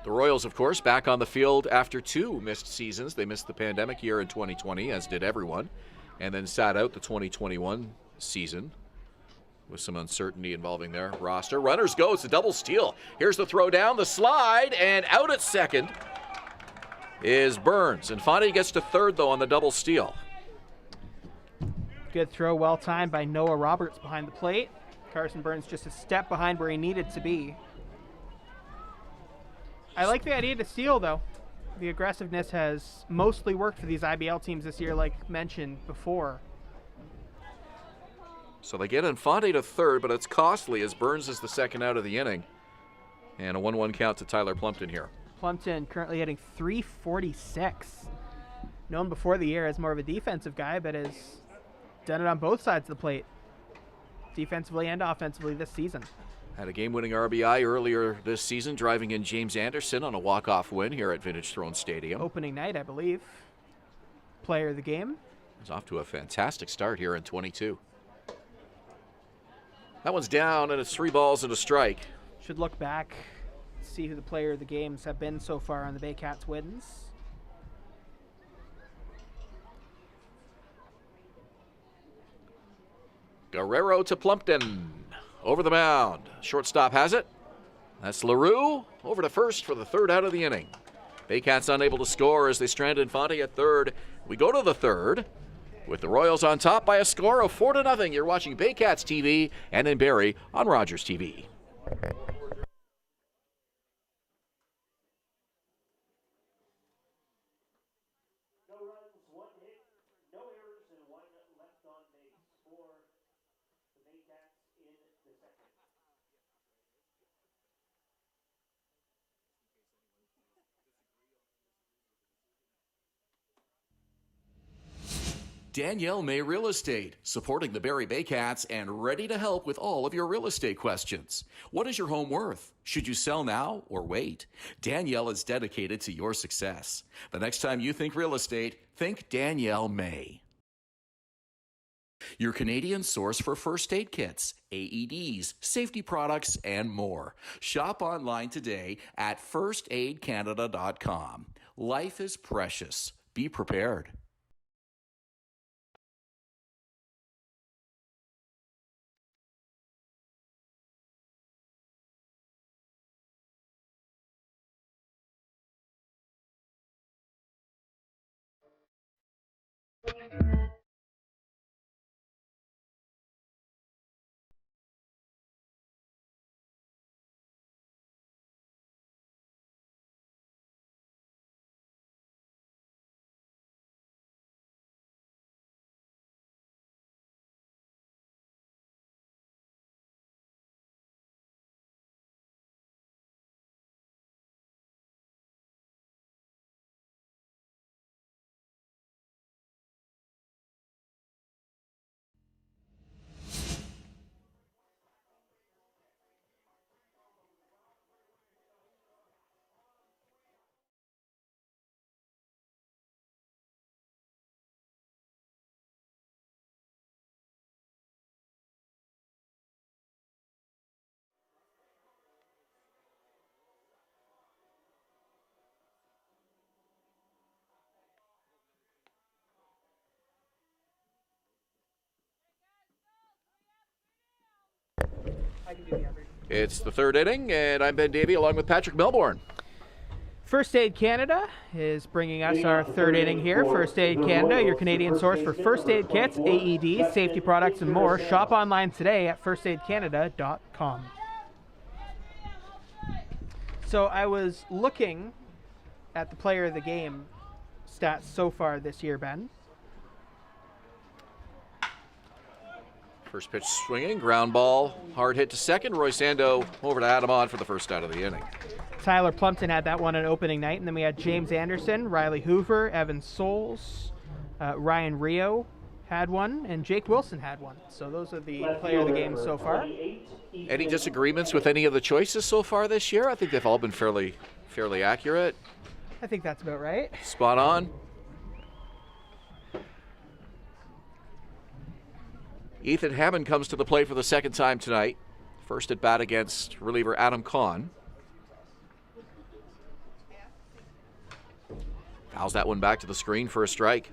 The Royals, of course, back on the field after 2 missed seasons. They missed the pandemic year in 2020, as did everyone, and then sat out the 2021 season with some uncertainty involving their roster. Runners go. It's a double steal. Here's the throw down, the slide, and out at second is Burns. And Fonte gets to third, though, on the double steal. Good throw, well timed by Noah Roberts behind the plate. Carson Burns just a step behind where he needed to be. I like the idea to steal, though. The aggressiveness has mostly worked for these IBL teams this year, like mentioned before. So they get Infante to third, but it's costly as Burns is the second out of the inning. And a 1-1 count to Tyler Plumpton here. Plumpton currently hitting .346. Known before the year as more of a defensive guy, but has done it on both sides of the plate, defensively and offensively this season. Had a game-winning RBI earlier this season, driving in James Anderson on a walk-off win here at Vintage Throne Stadium. Opening night, I believe. Player of the game. He's off to a fantastic start here in 22. That one's down, and it's 3 balls and a strike. Should look back, see who the player of the games have been so far on the Baycats wins. Guerrero to Plumpton. Over the mound. Shortstop has it. That's LaRue. Over to first for the third out of the inning. Baycats unable to score as they strand Infante at third. We go to the third with the Royals on top by a score of 4-0. You're watching Baycats TV and in Barrie on Rogers TV. Danielle May Real Estate, supporting the Barrie Baycats and ready to help with all of your real estate questions. What is your home worth? Should you sell now or wait? Danielle is dedicated to your success. The next time you think real estate, think Danielle May. Your Canadian source for first aid kits, AEDs, safety products, and more. Shop online today at firstaidcanada.com. Life is precious. Be prepared. It's the third inning, and I'm Ben Davey along with Patrick Melbourne. First Aid Canada is bringing us our third inning here. First Aid Canada, your Canadian source for first aid kits, AEDs, safety products, and more. Shop online today at firstaidcanada.com. So I was looking at the player of the game stats so far this year, Ben. First pitch swinging, ground ball, hard hit to second. Roy Sando over to Adam on for the first out of the inning. Tyler Plumpton had that one on opening night, and then we had James Anderson, Riley Hoover, Evan Souls, Ryan Rio had one, and Jake Wilson had one. So those are the player of the game so far. Any disagreements with any of the choices so far this year? I think they've all been fairly accurate. I think that's about right. Spot on. Ethan Hammond comes to the plate for the second time tonight. First at bat against reliever Adam Kahn. Fouls that one back to the screen for a strike.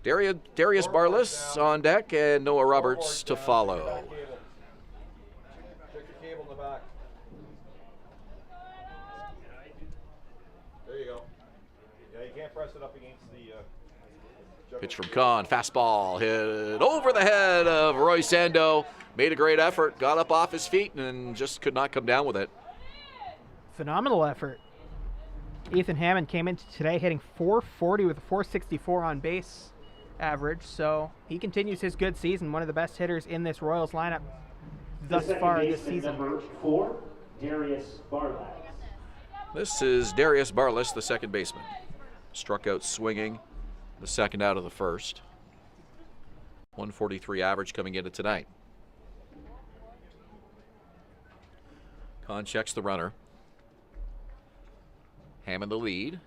Darius Barlis on deck and Noah Roberts to follow. Check the cable in the back. There you go. Yeah, you can't press it up against the... Pitch from Kahn, fastball hit over the head of Roy Sando. Made a great effort, got up off his feet, and just could not come down with it. Phenomenal effort. Ethan Hammond came into today hitting .440 with a .464 on base average, so he continues his good season. One of the best hitters in this Royals lineup thus far this season. Number 4, Darius Barlis. This is Darius Barlis, the second baseman. Struck out swinging the second out of the first. 143 average coming into tonight. Kahn checks the runner. Hammond the lead.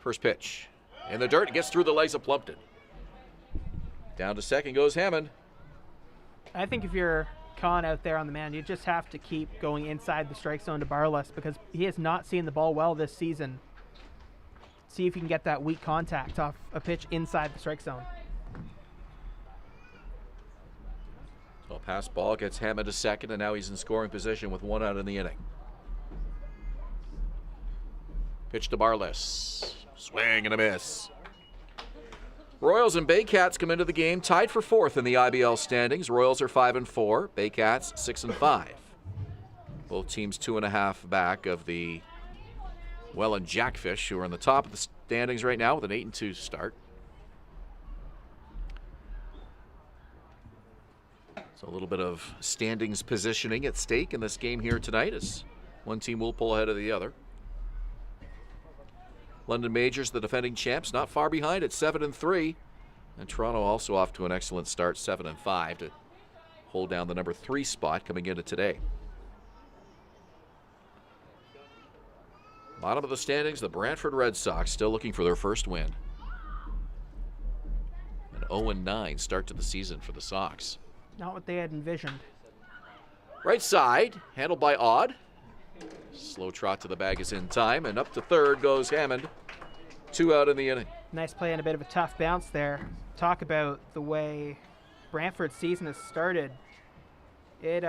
First pitch. In the dirt, it gets through the legs of Plumpton. Down to second goes Hammond. I think if you're Kahn out there on the mound, you just have to keep going inside the strike zone to Barlis because he has not seen the ball well this season. See if you can get that weak contact off a pitch inside the strike zone. So pass ball gets Hammond to second, and now he's in scoring position with one out in the inning. Pitch to Barlis. Swing and a miss. Royals and Baycats come into the game tied for fourth in the IBL standings. Royals are 5-4, Baycats 6-5. Both teams 2.5 back of the Welland Jackfish, who are on the top of the standings right now with an 8-2 start. So a little bit of standings positioning at stake in this game here tonight as one team will pull ahead of the other. London Majors, the defending champs, not far behind at 7-3. And Toronto also off to an excellent start, 7-5, to hold down the number 3 spot coming into today. Bottom of the standings, the Brantford Red Sox still looking for their first win. An 0-9 start to the season for the Sox. Not what they had envisioned. Right side, handled by Odd. Slow trot to the bag is in time, and up to third goes Hammond. 2 out in the inning. Nice play and a bit of a tough bounce there. Talk about the way Brantford's season has started. It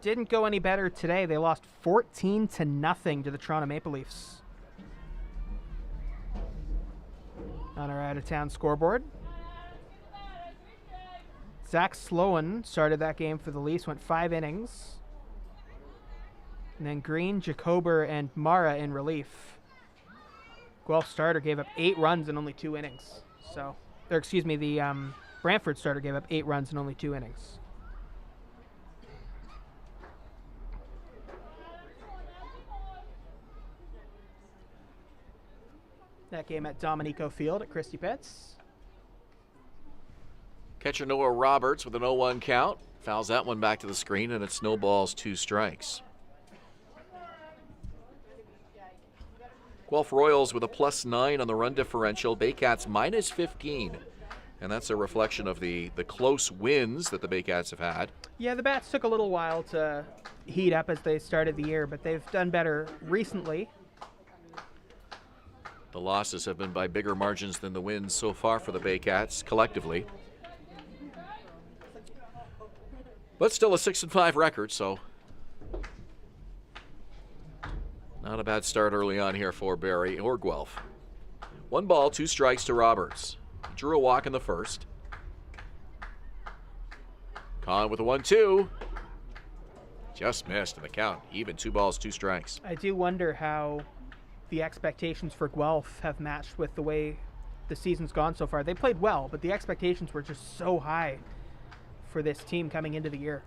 didn't go any better today. They lost 14-0 to the Toronto Maple Leafs. On our out-of-town scoreboard. Zach Sloan started that game for the Leafs, went 5 innings. And then Green, Jacober, and Mara in relief. Guelph starter gave up 8 runs in only 2 innings. So, or excuse me, the Brantford starter gave up 8 runs in only 2 innings. That game at Dominico Field at Christie Pitts. Catcher Noah Roberts with an 0-1 count. Fouls that one back to the screen, and it snowballs 2 strikes. Guelph Royals with a +9 on the run differential. Baycats -15. And that's a reflection of the close wins that the Baycats have had. Yeah, the Bats took a little while to heat up as they started the year, but they've done better recently. The losses have been by bigger margins than the wins so far for the Baycats collectively. But still a 6-5 record, so not a bad start early on here for Barrie or Guelph. 1 ball, 2 strikes to Roberts. Drew a walk in the first. Kahn with a 1-2. Just missed in the count. Even 2 balls, 2 strikes. I do wonder how the expectations for Guelph have matched with the way the season's gone so far. They played well, but the expectations were just so high for this team coming into the year.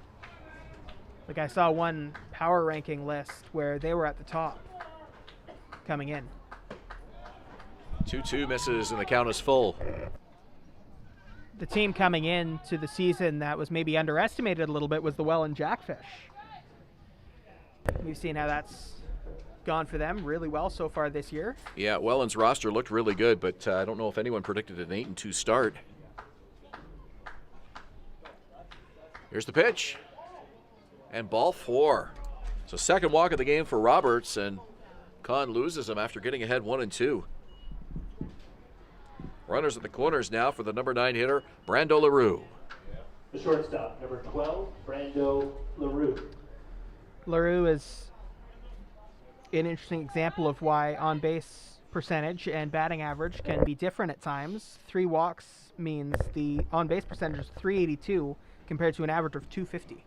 Like, I saw one power ranking list where they were at the top coming in. 2-2 misses and the count is full. The team coming into the season that was maybe underestimated a little bit was the Welland Jackfish. We've seen how that's gone for them really well so far this year. Yeah, Welland's roster looked really good, but I don't know if anyone predicted an 8-2 start. Here's the pitch. And ball 4. So second walk of the game for Roberts, and Kahn loses him after getting ahead 1-2. Runners at the corners now for the number 9 hitter, Brando LaRue. The shortstop, number 12, Brando LaRue. LaRue is an interesting example of why on-base percentage and batting average can be different at times. 3 walks means the on-base percentage is 382 compared to an average of 250.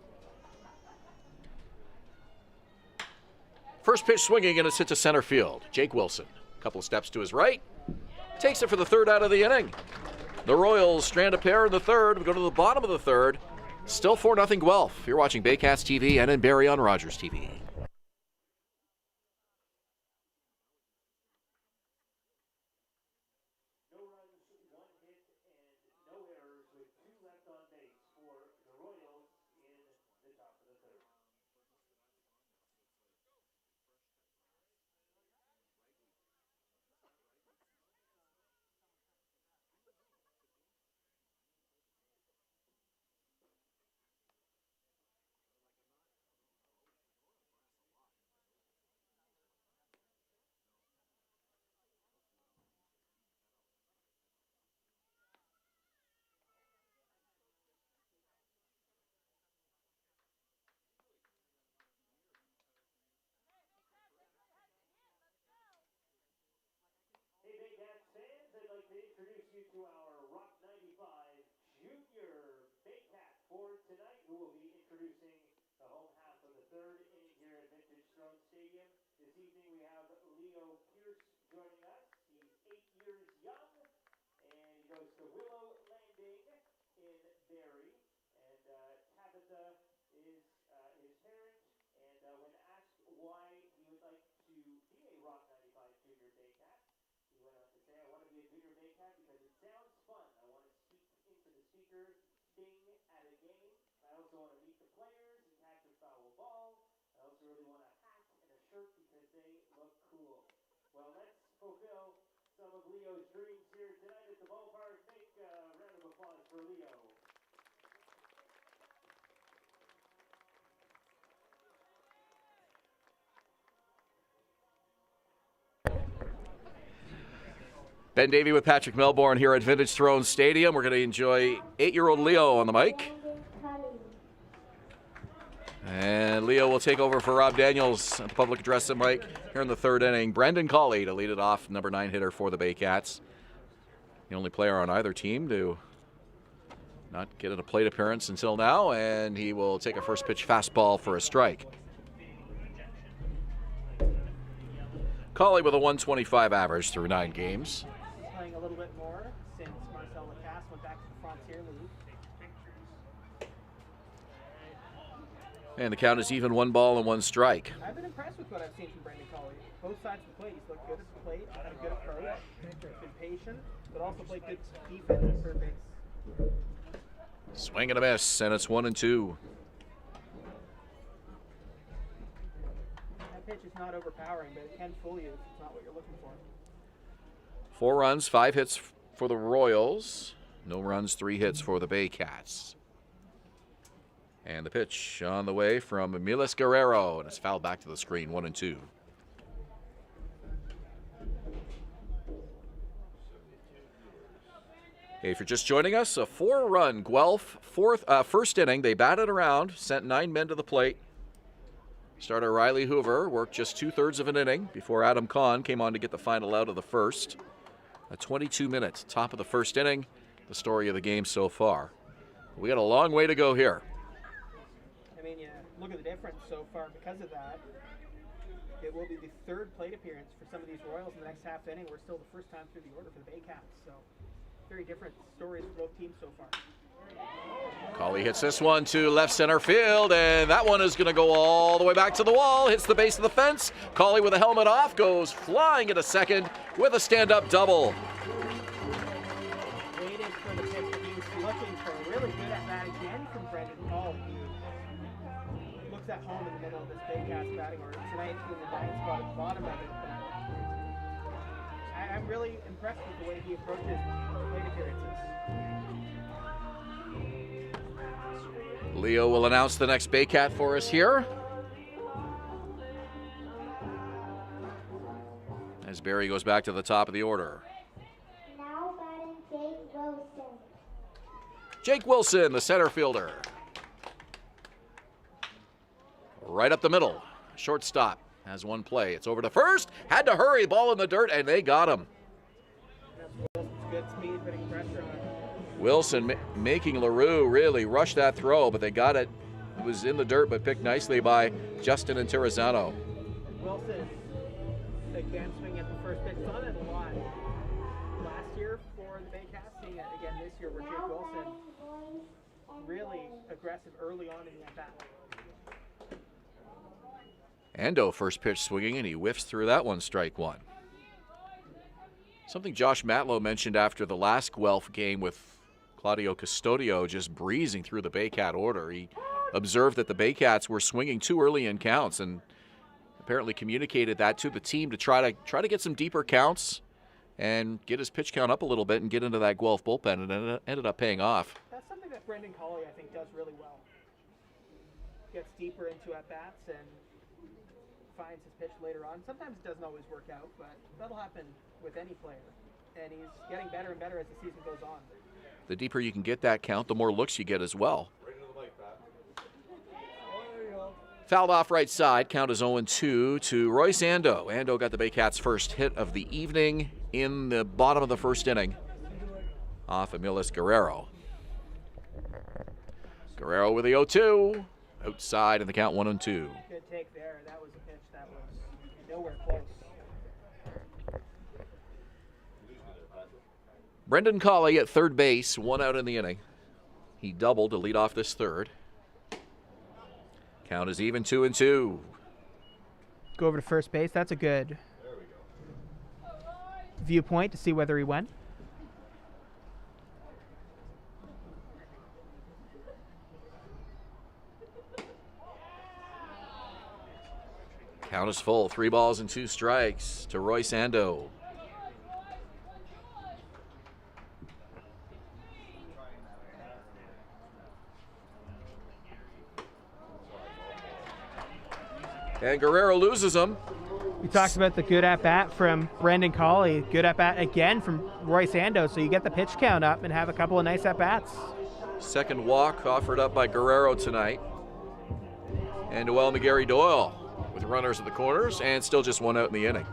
First pitch swinging, and it's hit to center field. Jake Wilson, a couple of steps to his right, takes it for the 3rd out of the inning. The Royals strand a pair in the 3rd. We go to the bottom of the 3rd. Still 4-0 Guelph. You're watching Baycats TV and in Barrie on Rogers TV. Hey, Baycats fans, I'd like to introduce you to our Rock 95 Junior Baycat for tonight, who will be introducing the home half of the 3rd inning here at Vintage Throne Stadium. This evening we have Leo Pierce joining us. He's 8 years young, and he goes to Willow Landing in Barrie. And Tabitha is his parent, and when asked why he would like to be a Rock 95 Junior Baycat, he went on to say, I want to be a Junior Baycat because it sounds fun. I want to speak into the speaker, sing at a game. I also want to meet the players and catch a foul ball. I also really want a hat and a shirt because they look cool. Well, let's fulfill some of Leo's dreams here tonight at the ballpark. Make a round of applause for Leo. Ben Davey with Patrick Melbourne here at Vintage Throne Stadium. We're going to enjoy 8-year-old Leo on the mic. And Leo will take over for Rob Daniels at the public address and mic here in the 3rd inning. Brendan Colley to lead it off, number 9 hitter for the Baycats. The only player on either team to not get a plate appearance until now, and he will take a first pitch fastball for a strike. Colley with a 125 average through 9 games. Playing a little bit more since Marcel Lacasse went back to the Frontier League. And the count is even, 1 ball and 1 strike. I've been impressed with what I've seen from Brendan Colley. Both sides of the plate, he's looked good at the plate, had a good approach, been patient, but also played good defense at third base. Swing and a miss, and it's 1-2. That pitch is not overpowering, but it can fool you if it's not what you're looking for. 4 runs, 5 hits for the Royals. No runs, 3 hits for the Baycats. And the pitch on the way from Miles Guerrero, and it's fouled back to the screen, 1-2. If you're just joining us, a 4-run Guelph first inning. They batted around, sent 9 men to the plate. Starter Riley Hoover worked just 2/3 of an inning before Adam Kahn came on to get the final out of the first. A 22-minute top of the first inning, the story of the game so far. We got a long way to go here. I mean, look at the difference so far because of that. It will be the 3rd plate appearance for some of these Royals in the next half inning. We're still the first time through the order for the Baycats, so very different stories for both teams so far. Colley hits this one to left center field, and that one is going to go all the way back to the wall, hits the base of the fence. Colley with a helmet off goes flying into second with a stand-up double. Waited for the pitch that he was looking for. Really good at that again from Brendan Colley. Looks at home in the middle of this Baycats batting order. Tonight in the 9th spot at the bottom of it. I'm really impressed with the way he approaches plate appearances. Leo will announce the next Baycat for us here. As Barrie goes back to the top of the order. Now batting Jake Wilson. Jake Wilson, the center fielder. Right up the middle. Shortstop has one play. It's over to first. Had to hurry. Ball in the dirt, and they got him. Good speed, putting pressure on. Wilson making LaRue really rush that throw, but they got it. It was in the dirt, but picked nicely by Justin and Terrazano. Wilson, again, swinging at the first pitch. Saw that a lot last year for the Baycats. Seeing it again this year where Jake Wilson really aggressive early on in the at-bat. Ando first pitch swinging, and he whiffs through that one, strike one. Something Josh Matlow mentioned after the last Guelph game with Claudio Custodio just breezing through the Baycat order. He observed that the Baycats were swinging too early in counts and apparently communicated that to the team to try to get some deeper counts and get his pitch count up a little bit and get into that Guelph bullpen, and it ended up paying off. That's something that Brendan Colley, I think, does really well. Gets deeper into at-bats and finds his pitch later on. Sometimes it doesn't always work out, but that'll happen with any player. And he's getting better and better as the season goes on. The deeper you can get that count, the more looks you get as well. Right into the mic, Pat. Fouled off right side. Count is 0-2 to Royce Ando. Ando got the Baycats' first hit of the evening in the bottom of the first inning off Emilis Guerrero. Guerrero with the 0-2. Outside in the count 1-2. Good take there. That was a pitch that was nowhere close. Brendan Colley at third base, 1 out in the inning. He doubled to lead off this third. Count is even 2-2. Go over to first base. That's a good viewpoint to see whether he went. Count is full. 3 balls and 2 strikes to Royce Ando. And Guerrero loses him. We talked about the good at-bat from Brendan Colley. Good at-bat again from Royce Ando. So you get the pitch count up and have a couple of nice at-bats. Second walk offered up by Guerrero tonight. And Noel McGarry Doyle with runners at the corners and still just 1 out in the inning.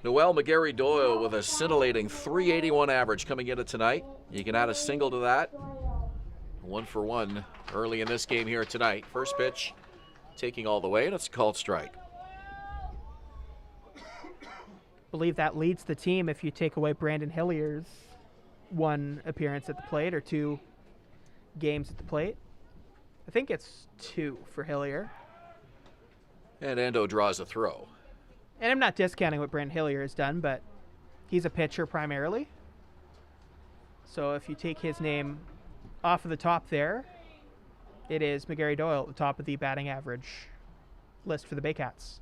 Noel McGarry Doyle with a scintillating .381 average coming into tonight. You can add a single to that. 1 for 1 early in this game here tonight. First pitch taking all the way, and it's a called strike. Believe that leads the team if you take away Brandon Hillier's 1 appearance at the plate or 2 games at the plate. I think it's 2 for Hillier. And Ando draws a throw. And I'm not discounting what Brandon Hillier has done, but he's a pitcher primarily. So if you take his name off of the top there, it is McGarry Doyle at the top of the batting average list for the Baycats.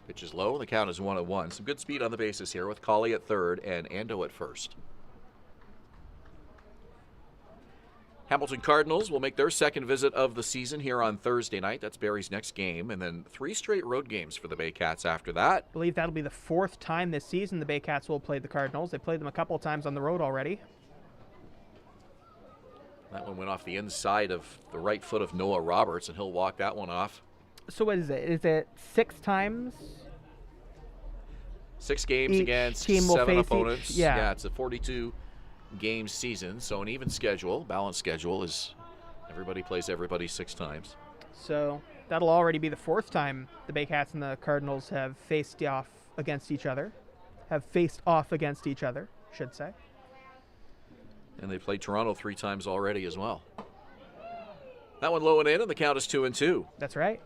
Pitch is low. The count is 1-1. Some good speed on the bases here with Colley at third and Ando at first. Hamilton Cardinals will make their second visit of the season here on Thursday night. That's Barrie's next game, and then 3 straight road games for the Baycats after that. I believe that'll be the 4th time this season the Baycats will play the Cardinals. They played them a couple of times on the road already. That one went off the inside of the right foot of Noah Roberts, and he'll walk that one off. So what is it? Is it 6 times? 6 games Each against team will 7 face opponents. each- yeah. It's a 42-game season, so an even schedule, balanced schedule is everybody plays everybody 6 times. So that'll already be the 4th time the Baycats and the Cardinals have faced off against each other. Should say. And they played Toronto 3 times already as well. That one low and in, and the count is 2-2. That's right.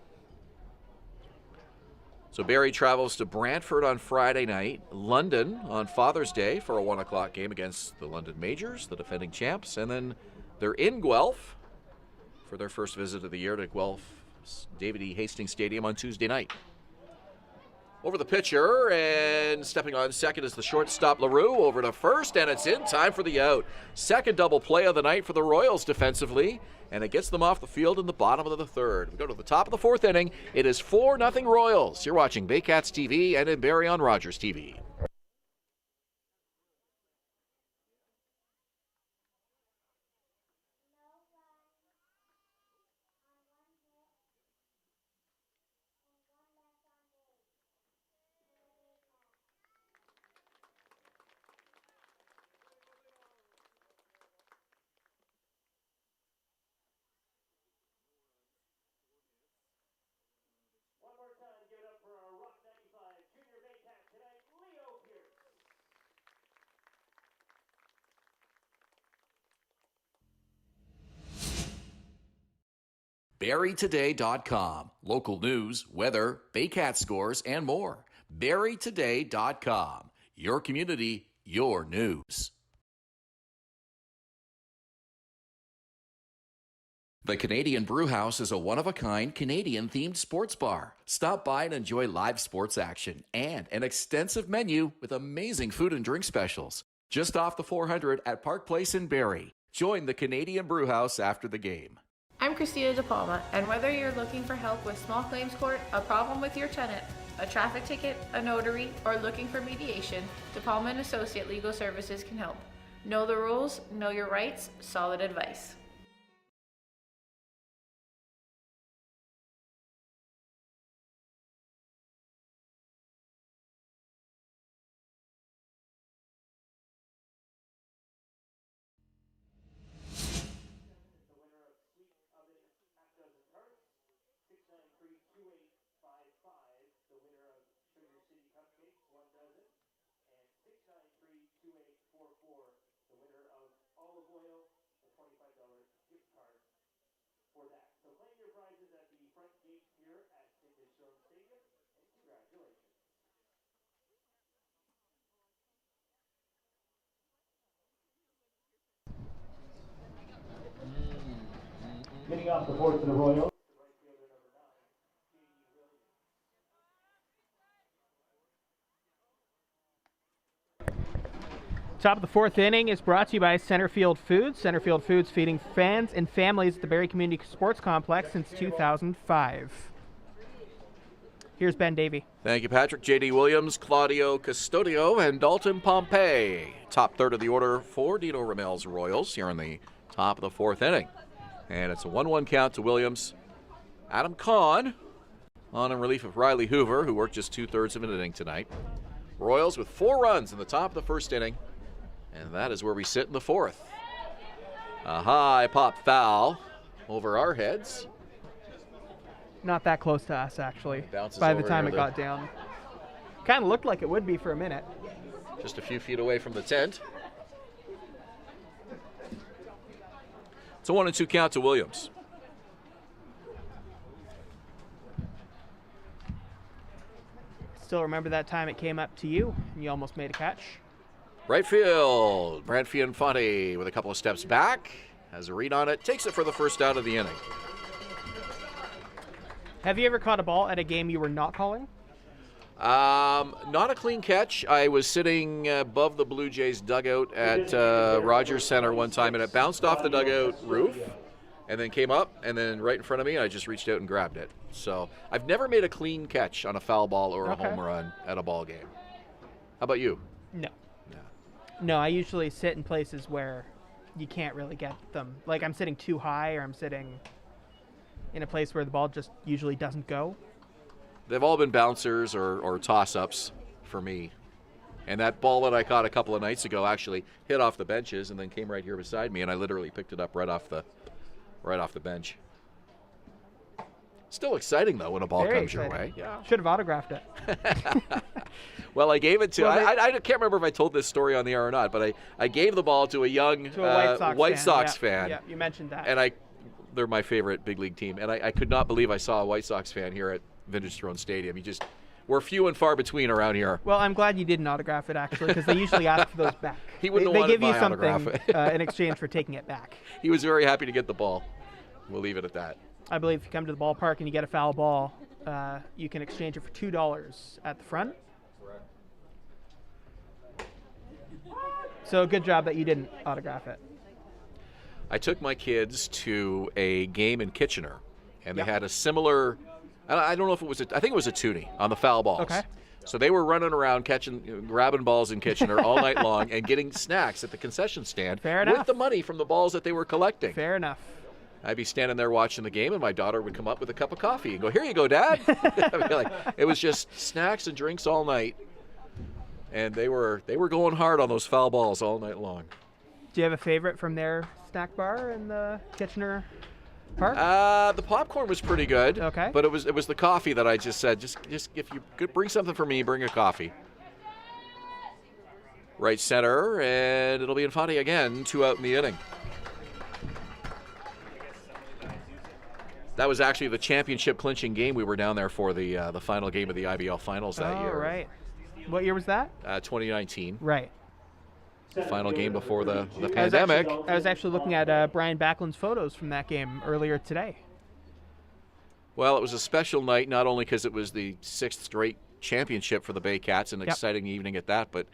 So Barrie travels to Brantford on Friday night, London on Father's Day for a 1 o'clock game against the London Majors, the defending champs, and then they're in Guelph for their first visit of the year to Guelph's David E. Hastings Stadium on Tuesday night. Over the pitcher, and stepping on second is the shortstop LaRue. Over to first, and it's in time for the out. Second double play of the night for the Royals defensively, and it gets them off the field in the bottom of the 3rd. We go to the top of the 4th inning. It is 4-0 Royals. You're watching Baycats TV and in Barrie on Rogers TV. One more time, give it up for our Rock 95 Junior Baycat tonight, Leo Pierce. BarrieToday.com. Local news, weather, Baycat scores, and more. BarrieToday.com. Your community, your news. The Canadian Brewhouse is a one-of-a-kind Canadian-themed sports bar. Stop by and enjoy live sports action and an extensive menu with amazing food and drink specials. Just off the 400 at Park Place in Barrie. Join the Canadian Brewhouse after the game. I'm Christina De Palma, and whether you're looking for help with small claims court, a problem with your tenant, a traffic ticket, a notary, or looking for mediation, De Palma & Associate Legal Services can help. Know the rules, know your rights, solid advice. The winner of olive oil, a $25 gift card for that. So claim your prizes at the front gate here at Vintage Throne Stadium, and congratulations. Getting off the board for the Royals. Top of the 4th inning is brought to you by Centerfield Foods. Centerfield Foods feeding fans and families at the Barrie Community Sports Complex since 2005. Here's Ben Davey. Thank you, Patrick. J.D. Williams, Claudio Custodio, and Dalton Pompey. Top third of the order for Dino Ramel's Royals here in the top of the 4th inning. And it's a 1-1 count to Williams. Adam Kahn on in relief of Riley Hoover, who worked just 2/3 of an inning tonight. Royals with 4 runs in the top of the 1st inning. And that is where we sit in the 4th. A high pop foul over our heads. Not that close to us, actually, Bounces by the over time near it got down. Kind of looked like it would be for a minute. Just a few feet away from the tent. It's a 1-2 count to Williams. Still remember that time it came up to you and you almost made a catch? Right field, Brant Fianfonte with a couple of steps back, has a read on it, takes it for the first out of the inning. Have you ever caught a ball at a game you were not calling? Not a clean catch. I was sitting above the Blue Jays dugout at Rogers Center one time, and it bounced off the dugout roof and then came up and then right in front of me, and I just reached out and grabbed it. So I've never made a clean catch on a foul ball or a home run at a ball game. How about you? No. No, I usually sit in places where you can't really get them. Like I'm sitting too high, or I'm sitting in a place where the ball just usually doesn't go. They've all been bouncers or toss-ups for me. And that ball that I caught a couple of nights ago actually hit off the benches and then came right here beside me, and I literally picked it up right off the bench. Still exciting, though, when a ball Very comes exciting. your way. Yeah. Should have autographed it. Well, I gave it to, Well, I can't remember if I told this story on the air or not, but I gave the ball to a young White Sox fan. Yeah, you mentioned that. And they're my favorite big league team. And I could not believe I saw a White Sox fan here at Vintage Throne Stadium. We're few and far between around here. Well, I'm glad you didn't autograph it, actually, because they usually ask for those back. He wouldn't they have give wanted you my something autograph. in exchange for taking it back. He was very happy to get the ball. We'll leave it at that. I believe if you come to the ballpark and you get a foul ball, you can exchange it for $2 at the front. So good job that you didn't autograph it. I took my kids to a game in Kitchener, and they had a similar, I don't know if it was, I think it was a toonie on the foul balls. Okay. So they were running around grabbing balls in Kitchener all night long and getting snacks at the concession stand Fair with enough. the money from the balls that they were collecting. Fair enough. I'd be standing there watching the game, and my daughter would come up with a cup of coffee and go, "Here you go, Dad." I mean, it was just snacks and drinks all night, and they were going hard on those foul balls all night long. Do you have a favorite from their snack bar in the Kitchener Park? The popcorn was pretty good. Okay. But it was the coffee that I just said, just if you could bring something for me, bring a coffee. Right center, and it'll be Infante again, 2 out in the inning. That was actually the championship clinching game. We were down there for the final game of the IBL Finals that year. Oh, right. What year was that? 2019. Right. Final game before the pandemic. I was actually looking at Brian Backlund's photos from that game earlier today. Well, it was a special night, not only because it was the 6th straight championship for the Baycats, an exciting evening at that, but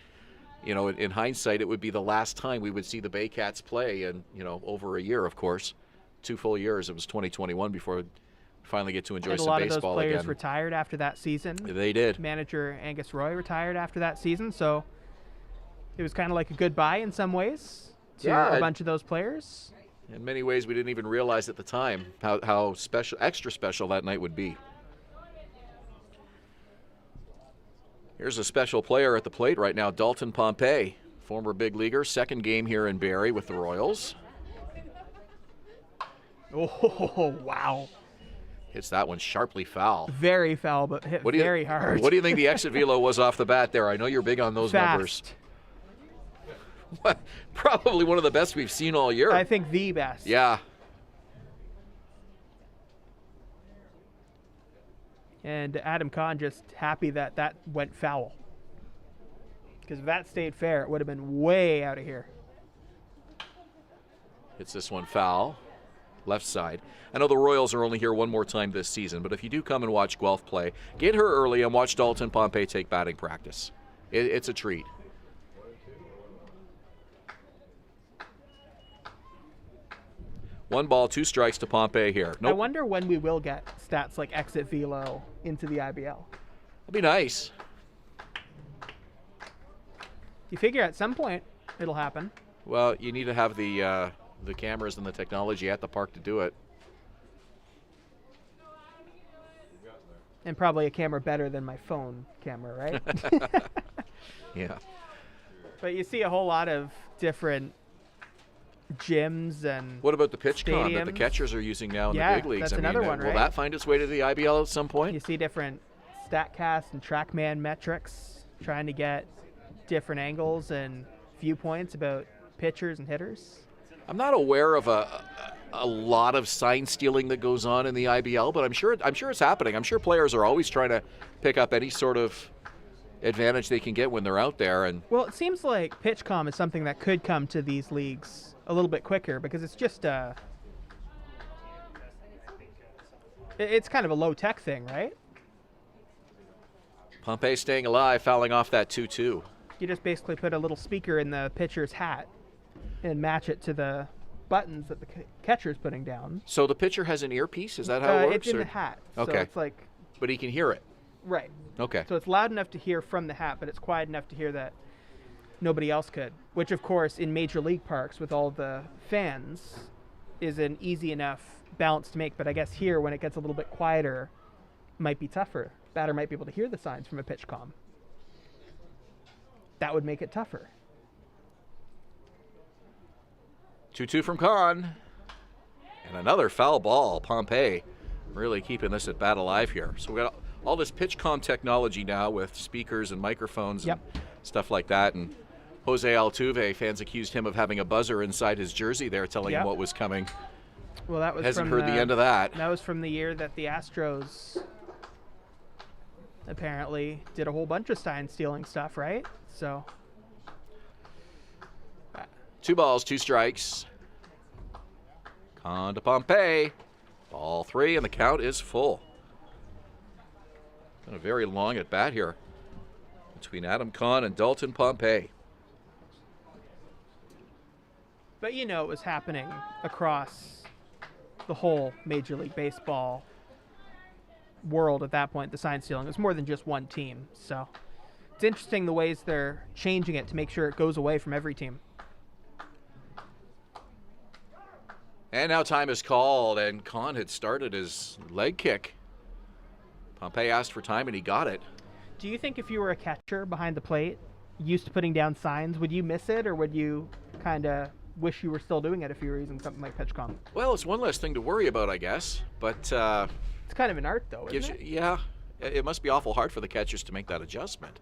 in hindsight, it would be the last time we would see the Baycats play in over a year, of course. 2 full years. It was 2021 before we finally get to enjoy some baseball again. A lot of those players retired after that season. They did. Manager Angus Roy retired after that season, so it was kind of like a goodbye in some ways to a bunch of those players. In many ways, we didn't even realize at the time how special, extra special that night would be. Here's a special player at the plate right now, Dalton Pompey, former big leaguer, 2nd game here in Barrie with the Royals. Oh, wow. Hits that one sharply foul. Very foul, but hit very hard. What do you think the exit velo was off the bat there? I know you're big on those numbers. Probably one of the best we've seen all year. I think the best. Yeah. And Adam Kahn just happy that went foul. Because if that stayed fair, it would have been way out of here. Hits this one foul. Left side. I know the Royals are only here one more time this season, but if you do come and watch Guelph play, get here early and watch Dalton Pompey take batting practice. It's a treat. One ball, 2 strikes to Pompey here. Nope. I wonder when we will get stats like exit velo into the IBL. That'd be nice. You figure at some point it'll happen. Well, you need to have the cameras and the technology at the park to do it. And probably a camera better than my phone camera, right? Yeah. But you see a whole lot of different gyms and what about the pitch con that the stadiums? catchers are using now in the big leagues? That's another one, will right? that find its way to the IBL at some point? You see different StatCast and TrackMan metrics trying to get different angles and viewpoints about pitchers and hitters. I'm not aware of a lot of sign stealing that goes on in the IBL, but I'm sure it's happening. I'm sure players are always trying to pick up any sort of advantage they can get when they're out there. And well, it seems like PitchCom is something that could come to these leagues a little bit quicker because it's just it's kind of a low tech thing, right? Pompey staying alive, fouling off that 2-2. You just basically put a little speaker in the pitcher's hat and match it to the buttons that the catcher's putting down. So the pitcher has an earpiece? Is that how it works? It's in the hat. Okay. So it's like... But he can hear it? Right. Okay. So it's loud enough to hear from the hat, but it's quiet enough to hear that nobody else could. Which, of course, in major league parks with all the fans is an easy enough balance to make. But I guess here, when it gets a little bit quieter, might be tougher. Batter might be able to hear the signs from a pitch comm. That would make it tougher. 2-2 from Kahn. And another foul ball. Pompey really keeping this at bat alive here. So we got all this pitch comm technology now with speakers and microphones and stuff like that. And Jose Altuve, fans accused him of having a buzzer inside his jersey there telling him what was coming. Well, that was Hasn't from heard the end of that. That was from the year that the Astros apparently did a whole bunch of sign stealing stuff, right? So 2 balls, 2 strikes. Kahn to Pompey. Ball 3, and the count is full. Been a very long at bat here between Adam Kahn and Dalton Pompey. But you know it was happening across the whole Major League Baseball world at that point, the sign stealing. It was more than just one team. So it's interesting the ways they're changing it to make sure it goes away from every team. And now time is called, and Kahn had started his leg kick. Pompey asked for time, and he got it. Do you think if you were a catcher behind the plate, used to putting down signs, would you miss it, or would you kind of wish you were still doing it if you were using something like PitchCom? Well, it's one less thing to worry about, I guess. But it's kind of an art, though, isn't it? Yeah, it must be awful hard for the catchers to make that adjustment.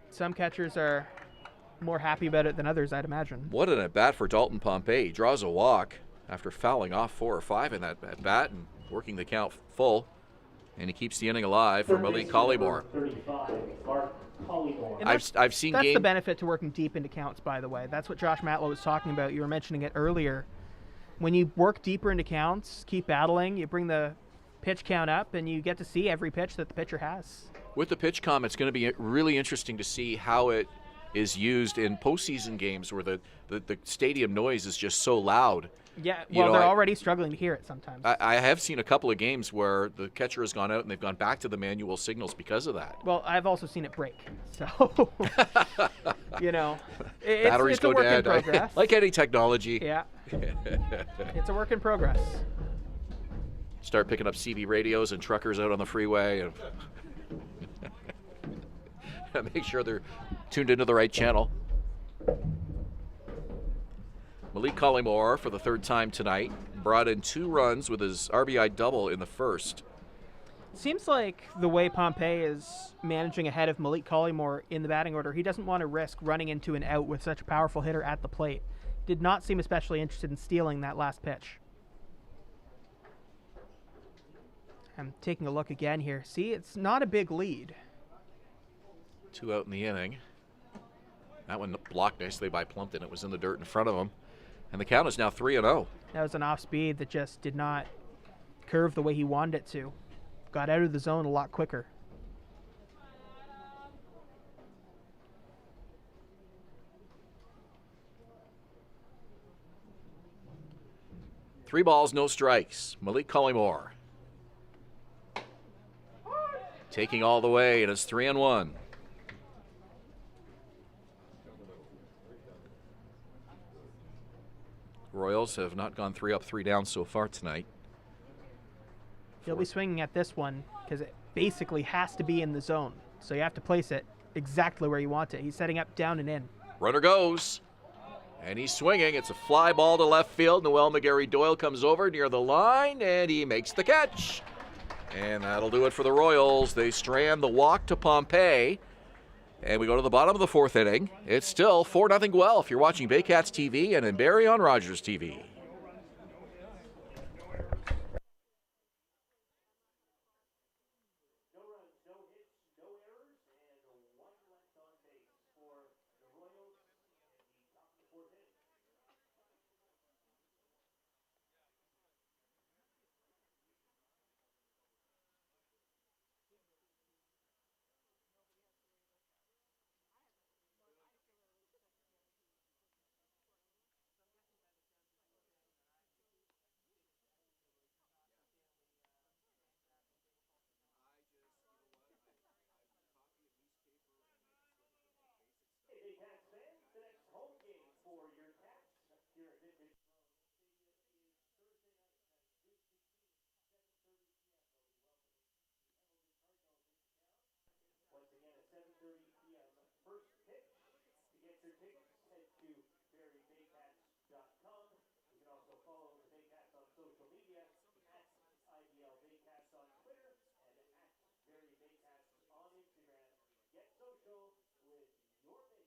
Some catchers are more happy about it than others, I'd imagine. What an at-bat for Dalton Pompey. He draws a walk after fouling off 4 or 5 in that at-bat and working the count full. And he keeps the inning alive for Malik Collymore. 35, Mark Collymore. I've seen that's the benefit to working deep into counts, by the way. That's what Josh Matlow was talking about. You were mentioning it earlier. When you work deeper into counts, keep battling, you bring the pitch count up, and you get to see every pitch that the pitcher has. With the pitch comm, it's going to be really interesting to see how it is used in postseason games where the stadium noise is just so loud. Yeah, well, they're already struggling to hear it sometimes. I have seen a couple of games where the catcher has gone out and they've gone back to the manual signals because of that. Well, I've also seen it break. So, you know, batteries it's a go work dead. in progress. Like any technology. Yeah. It's a work in progress. Start picking up CB radios and truckers out on the freeway and make sure they're tuned into the right channel. Malik Collymore, for the 3rd time tonight, brought in 2 runs with his RBI double in the first. Seems like the way Pompey is managing ahead of Malik Collymore in the batting order, he doesn't want to risk running into an out with such a powerful hitter at the plate. Did not seem especially interested in stealing that last pitch. I'm taking a look again here. See, it's not a big lead. 2 out in the inning. That one blocked nicely by Plumpton. It was in the dirt in front of him. And the count is now 3-0. That was an off speed that just did not curve the way he wanted it to. Got out of the zone a lot quicker. Three balls, no strikes. Malik Collymore taking all the way, and it's 3-1. Royals have not gone 3 up, 3 down so far tonight. He'll be swinging at this one because it basically has to be in the zone. So you have to place it exactly where you want it. He's setting up, down, and in. Runner goes. And he's swinging. It's a fly ball to left field. Noel McGarry-Doyle comes over near the line, and he makes the catch. And that'll do it for the Royals. They strand the walk to Pompey. And we go to the bottom of the 4th inning. It's still 4-0 Guelph. You're watching Baycats TV and in Barrie on Rogers TV. your tickets, head to barriebaycats.com. You can also follow the Baycats on social media at IBL Baycats on Twitter and at Barrie Baycats on Instagram. Get social with your Baycats.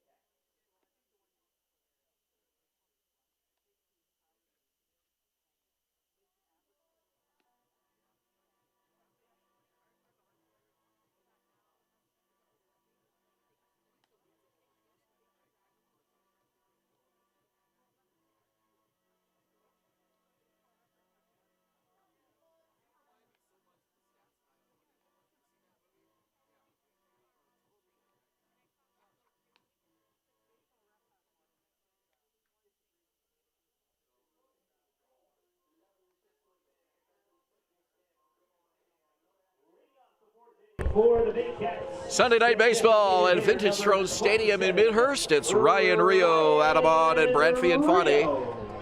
For the Baycats. Sunday night baseball at Vintage Throne Stadium in Midhurst. It's Ryan Rio, Adamon, and Brantfee Infante.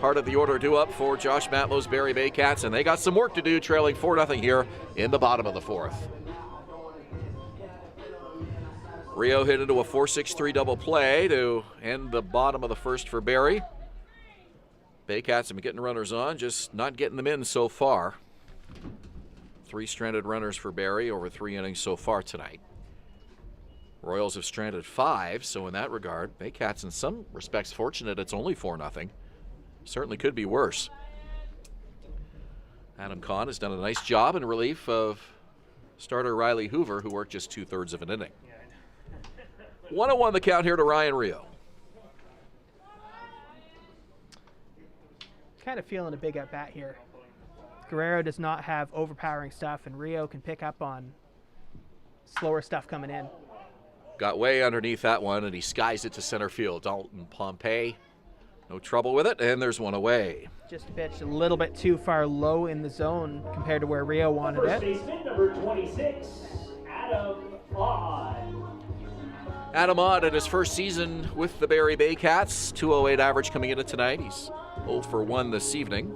Part of the order due up for Josh Matlow's Barrie Baycats, and they got some work to do, trailing 4-0 here in the bottom of the fourth. Rio hit into a 4-6-3 double play to end the bottom of the first for Barrie. Baycats have been getting runners on, just not getting them in so far. 3 stranded runners for Barrie over 3 innings so far tonight. Royals have stranded 5, so in that regard, Baycats in some respects fortunate it's only 4-0. Certainly could be worse. Adam Kahn has done a nice job in relief of starter Riley Hoover, who worked just 2/3 of an inning. 1-1 the count here to Ryan Rio. Kind of feeling a big at bat here. Guerrero does not have overpowering stuff, and Rio can pick up on slower stuff coming in. Got way underneath that one, and he skies it to center field. Dalton Pompey, no trouble with it, and there's one away. Just pitched a little bit too far low in the zone compared to where Rio wanted First it. baseman, number 26, Adam Odd. Adam Odd in his first season with the Barrie Baycats, 208 average coming into tonight. He's 0 for 1 this evening.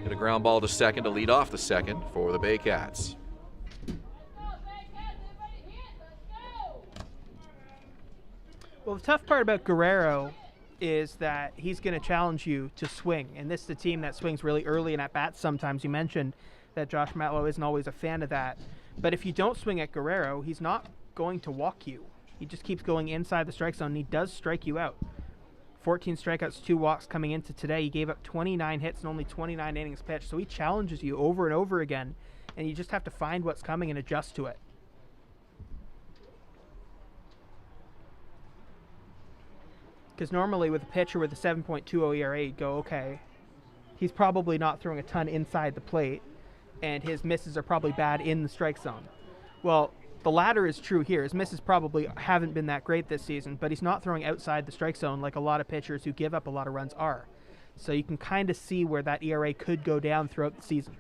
Hit a ground ball to second to lead off the second for the Baycats. Well, the tough part about Guerrero is that he's going to challenge you to swing, and this is a team that swings really early and at bats sometimes. You mentioned that Josh Matlow isn't always a fan of that, but if you don't swing at Guerrero, he's not going to walk you. He just keeps going inside the strike zone, and he does strike you out. 14 strikeouts, 2 walks coming into today. He gave up 29 hits and only 29 innings pitched, so he challenges you over and over again, and you just have to find what's coming and adjust to it. Because normally with a pitcher with a 7.20 ERA, you'd go, okay, he's probably not throwing a ton inside the plate, and his misses are probably bad in the strike zone. Well, the latter is true here. His misses probably haven't been that great this season, but he's not throwing outside the strike zone like a lot of pitchers who give up a lot of runs are. So you can kind of see where that ERA could go down throughout the season.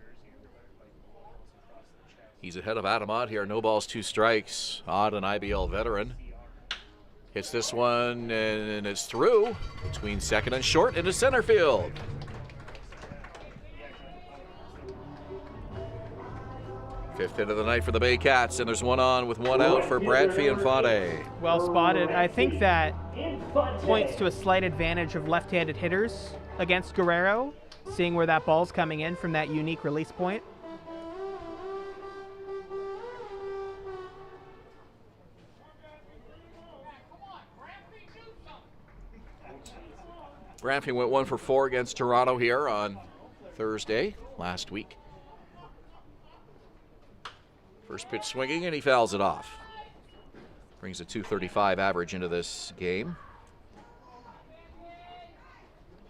He's ahead of Adam Odd here. No balls, 2 strikes. Odd, an IBL veteran. Hits this one, and it's through between second and short into center field. Fifth hit of the night for the Baycats, and there's one on with 1 out for Brantfee Infante. Well spotted. I think that points to a slight advantage of left-handed hitters against Guerrero, seeing where that ball's coming in from that unique release point. Brantfee went 1 for 4 against Toronto here on Thursday last week. First pitch swinging, and he fouls it off. Brings a .235 average into this game.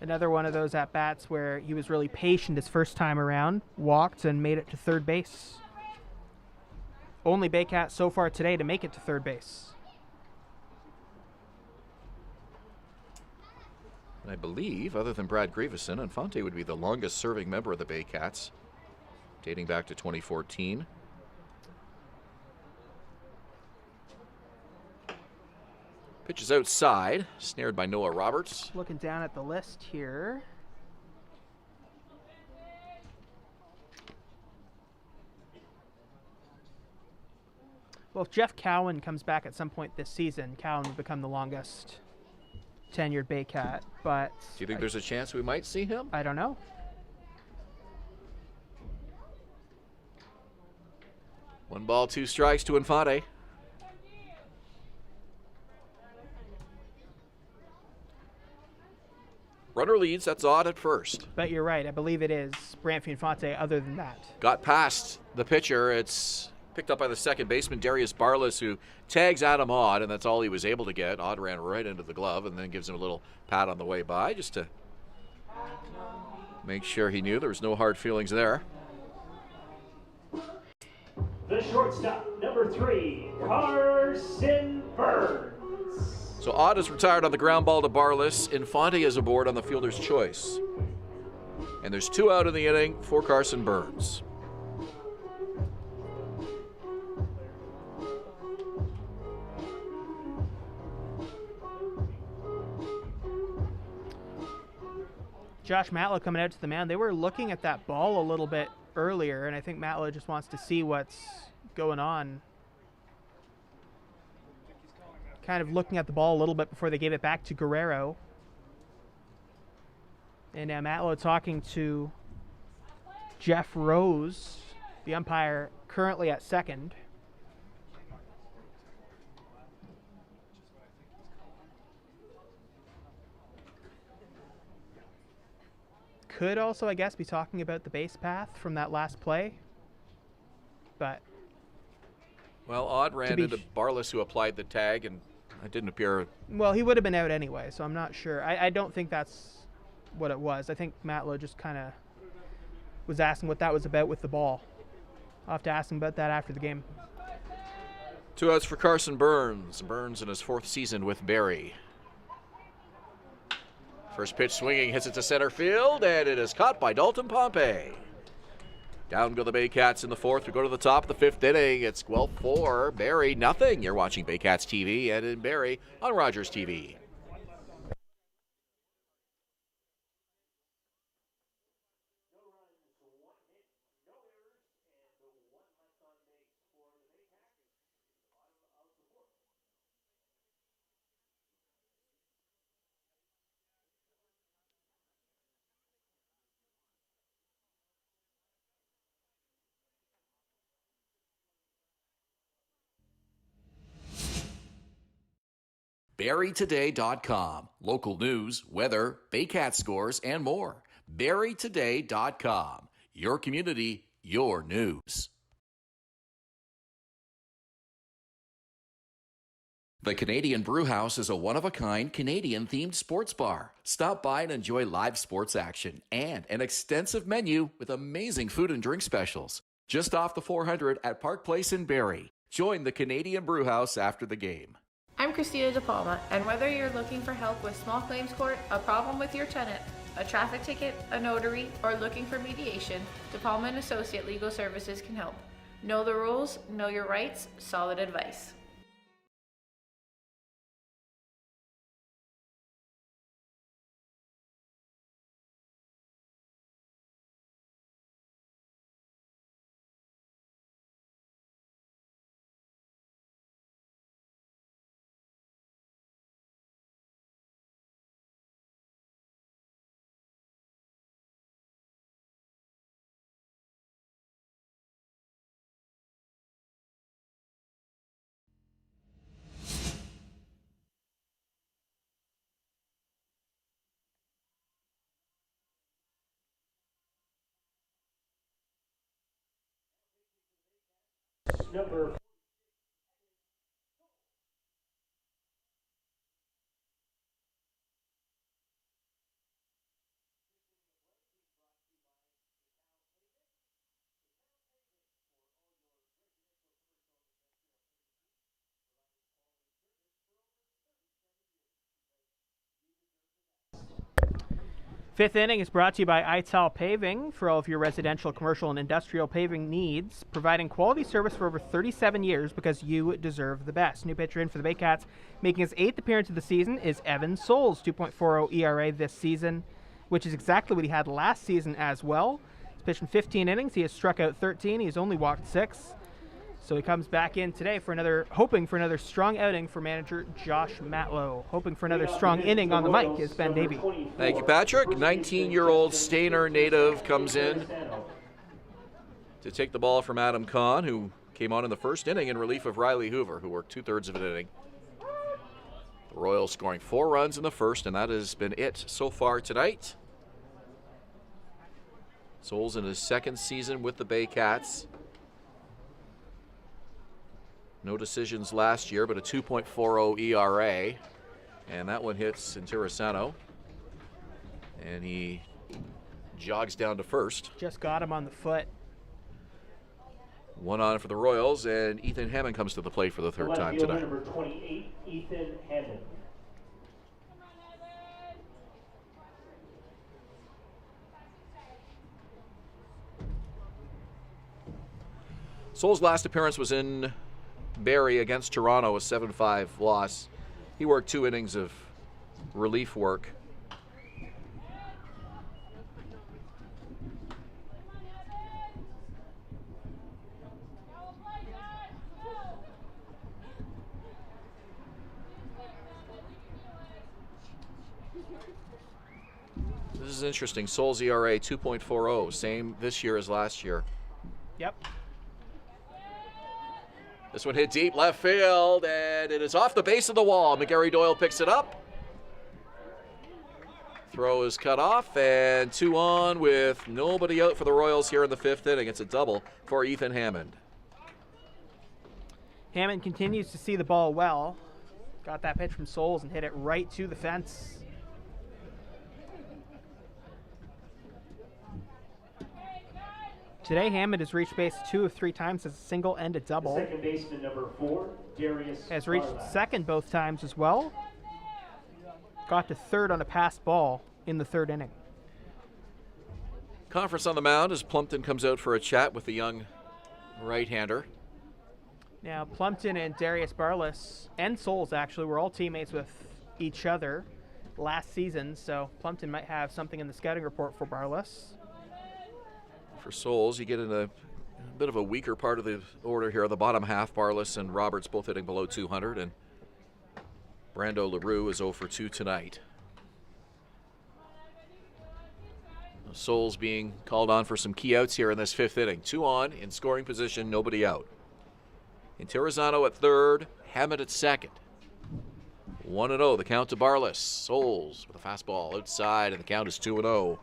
Another one of those at-bats where he was really patient his first time around, walked and made it to third base. Only Baycat so far today to make it to third base. And I believe, other than Brad Grieveson, Infante would be the longest-serving member of the Baycats, dating back to 2014. Pitch is outside, snared by Noah Roberts. Looking down at the list here. Well, if Jeff Cowan comes back at some point this season, Cowan would become the longest tenured Baycat, but Do you think there's a chance we might see him? I don't know. 1 ball, 2 strikes to Infante. Runner leads, that's odd at first. But you're right, I believe it is Brantford Infante other than that. Got past the pitcher. It's picked up by the second baseman, Darius Barless, who tags Adam Odd, and that's all he was able to get. Odd ran right into the glove and then gives him a little pat on the way by just to make sure he knew there was no hard feelings there. The shortstop, number 3, Carson Burns. So Odd is retired on the ground ball to Barless. Infante is aboard on the fielder's choice. And there's 2 out in the inning for Carson Burns. Josh Matlow coming out to the mound. They were looking at that ball a little bit earlier, and I think Matlow just wants to see what's going on. Kind of looking at the ball a little bit before they gave it back to Guerrero. And now Matlow talking to Jeff Rose, the umpire currently at second. Could also, I guess, be talking about the base path from that last play. But Well, Odd ran into Barless, who applied the tag, and it didn't appear. Well, he would have been out anyway, so I'm not sure. I don't think that's what it was. I think Matlow just kind of was asking what that was about with the ball. I'll have to ask him about that after the game. 2 outs for Carson Burns. Burns in his 4th season with Barrie. First pitch swinging, hits it to center field, and it is caught by Dalton Pompey. Down go the Baycats in the 4th. We go to the top of the 5th inning. It's Guelph 4, Barrie nothing. You're watching Baycats TV and in Barrie on Rogers TV. BarrieToday.com. Local news, weather, Baycat scores, and more. BarrieToday.com. Your community, your news. The Canadian Brewhouse is a one-of-a-kind Canadian-themed sports bar. Stop by and enjoy live sports action and an extensive menu with amazing food and drink specials. Just off the 400 at Park Place in Barrie. Join the Canadian Brewhouse after the game. I'm Christina De Palma, and whether you're looking for help with small claims court, a problem with your tenant, a traffic ticket, a notary, or looking for mediation, De Palma & Associate Legal Services can help. Know the rules, know your rights, solid advice. Number Fifth inning is brought to you by Ital Paving for all of your residential, commercial, and industrial paving needs, providing quality service for over 37 years because you deserve the best. New pitcher in for the Baycats, making his 8th appearance of the season, is Evan Souls, 2.40 ERA this season, which is exactly what he had last season as well. He's pitched in 15 innings. He has struck out 13. He's only walked 6. So he comes back in today hoping for another strong outing for manager Josh Matlow. Hoping for another strong inning on the mic is Ben Davey. Thank you, Patrick. 19-year-old Stayner native comes in to take the ball from Adam Kahn, who came on in the first inning in relief of Riley Hoover, who worked 2/3 of an inning. The Royals scoring 4 runs in the first, and that has been it so far tonight. Souls in his second season with the Baycats. No decisions last year, but a 2.40 ERA. And that one hits Interessano. And he jogs down to first. Just got him on the foot. 1 on for the Royals, and Ethan Hammond comes to the plate for the third time tonight. Number 28, Ethan Hammond. Souls' last appearance was in Barrie against Toronto, a 7-5 loss. He worked 2 innings of relief work. This is interesting. Souls ERA 2.40, same this year as last year. Yep. This one hit deep left field, and it is off the base of the wall. McGarry Doyle picks it up. Throw is cut off, and 2 on with nobody out for the Royals here in the 5th inning. It's a double for Ethan Hammond. Hammond continues to see the ball well. Got that pitch from Souls and hit it right to the fence. Today, Hammond has reached base 2 of 3 times as a single and a double. Second baseman number 4, Darius Has reached Barlach. second both times as well. Got to third on a passed ball in the 3rd inning. Conference on the mound as Plumpton comes out for a chat with the young right-hander. Now, Plumpton and Darius Barlas, and Souls actually, were all teammates with each other last season, so Plumpton might have something in the scouting report for Barlas. For Souls, you get in a bit of a weaker part of the order here. The bottom half, Barlas and Roberts both hitting below 200, and Brando LaRue is 0 for 2 tonight. Souls being called on for some key outs here in this 5th inning. 2 on, in scoring position, nobody out. Interessano at third, Hammond at second. 1-0, the count to Barlas. Souls with a fastball outside, and the count is 2-0.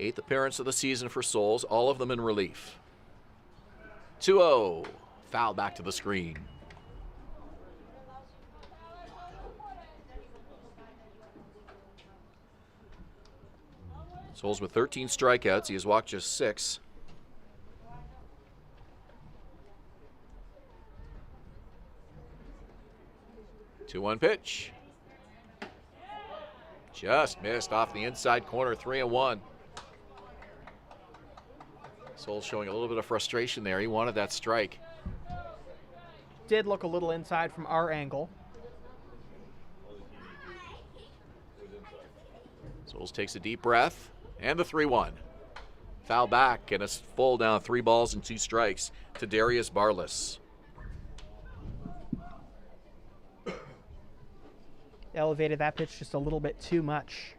Eighth appearance of the season for Souls, all of them in relief. 2-0, foul back to the screen. Souls with 13 strikeouts. He has walked just 6. Two-one pitch. Just missed off the inside corner, 3-1. Souls showing a little bit of frustration there. He wanted that strike. Did look a little inside from our angle. Souls takes a deep breath, and the 3-1. Foul back, and a full down 3 balls and 2 strikes to Darius Barlas. Elevated that pitch just a little bit too much.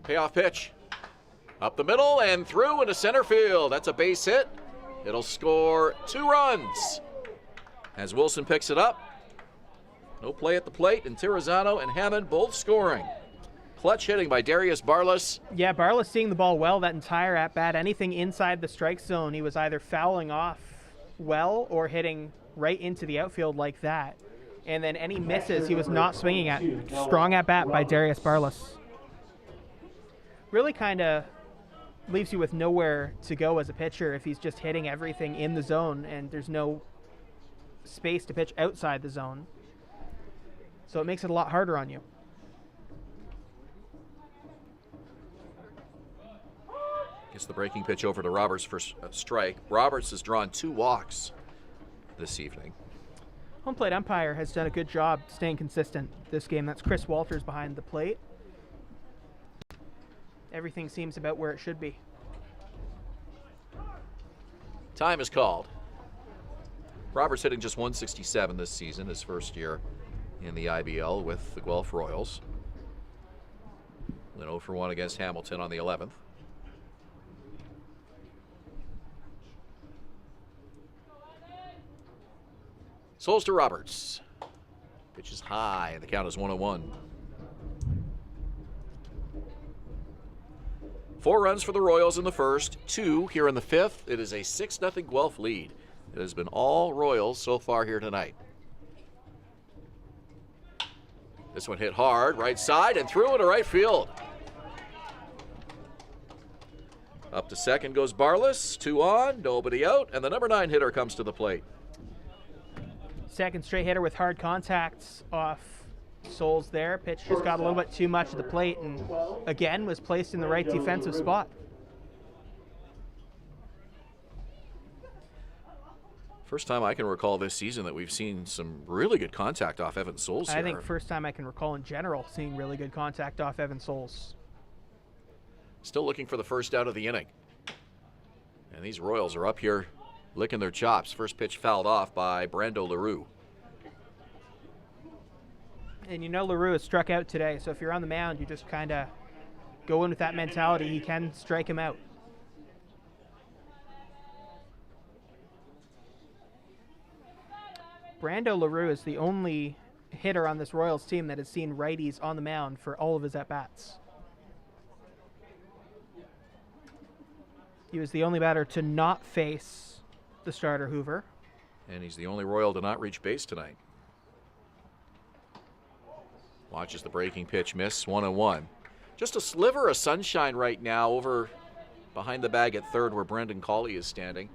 Payoff pitch. Up the middle and through into center field. That's a base hit. It'll score 2 runs. As Wilson picks it up. No play at the plate, and Tirizano and Hammond both scoring. Clutch hitting by Darius Barlas. Yeah, Barlas seeing the ball well that entire at-bat. Anything inside the strike zone, he was either fouling off well or hitting right into the outfield like that. And then any misses he was not swinging at. Strong at-bat by Darius Barlas. Really kind of leaves you with nowhere to go as a pitcher if he's just hitting everything in the zone and there's no space to pitch outside the zone. So it makes it a lot harder on you. Gets the breaking pitch over to Roberts for a strike. Roberts has drawn 2 walks this evening. Home plate umpire has done a good job staying consistent this game. That's Chris Walters behind the plate. Everything seems about where it should be. Time is called. Roberts hitting just 167 this season, his first year in the IBL with the Guelph Royals. Went 0 for 1 against Hamilton on the 11th. Souls to Roberts. Pitch is high, and the count is 1-1. 4 runs for the Royals in the first, 2 here in the 5th. It is a 6-0 Guelph lead. It has been all Royals so far here tonight. This one hit hard, right side, and through into right field. Up to second goes Barless, 2 on, nobody out, and the number 9 hitter comes to the plate. Second straight hitter with hard contacts off Souls there. Pitch just got a little bit too much of the plate and again was placed in the right defensive spot. First time I can recall this season that we've seen some really good contact off Evan Souls here. I think first time I can recall in general seeing really good contact off Evan Souls. Still looking for the first out of the inning. And these Royals are up here licking their chops. First pitch fouled off by Brando LaRue. And you know LaRue has struck out today, so if you're on the mound, you just kind of go in with that mentality. He can strike him out. Brando LaRue is the only hitter on this Royals team that has seen righties on the mound for all of his at-bats. He was the only batter to not face the starter Hoover. And he's the only Royal to not reach base tonight. Watches the breaking pitch miss, 1-1. Just a sliver of sunshine right now over behind the bag at third where Brendan Cawley is standing.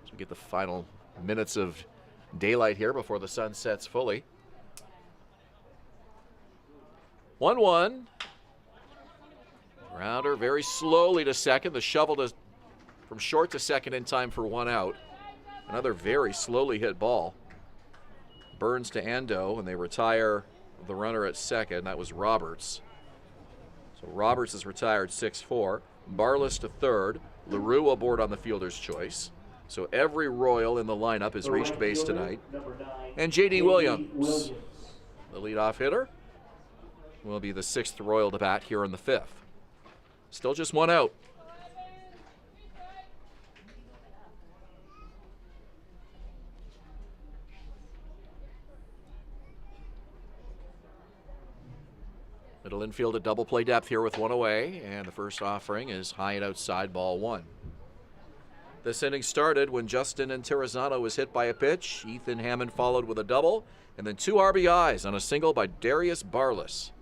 So we get the final minutes of daylight here before the sun sets fully. 1-1. Grounder very slowly to second. The shovel from short to second in time for 1 out. Another very slowly hit ball. Burns to Ando, and they retire the runner at second. That was Roberts. So Roberts is retired 6-4. Barless to third. LaRue aboard on the fielder's choice. So every Royal in the lineup has reached base tonight. And J.D. Williams, the leadoff hitter, will be the 6th Royal to bat here in the 5th. Still just 1 out. Middle infield at double play depth here with 1 away, and the first offering is high and outside, ball 1. This inning started when Justin Antirazano was hit by a pitch. Ethan Hammond followed with a double, and then 2 RBIs on a single by Darius Barless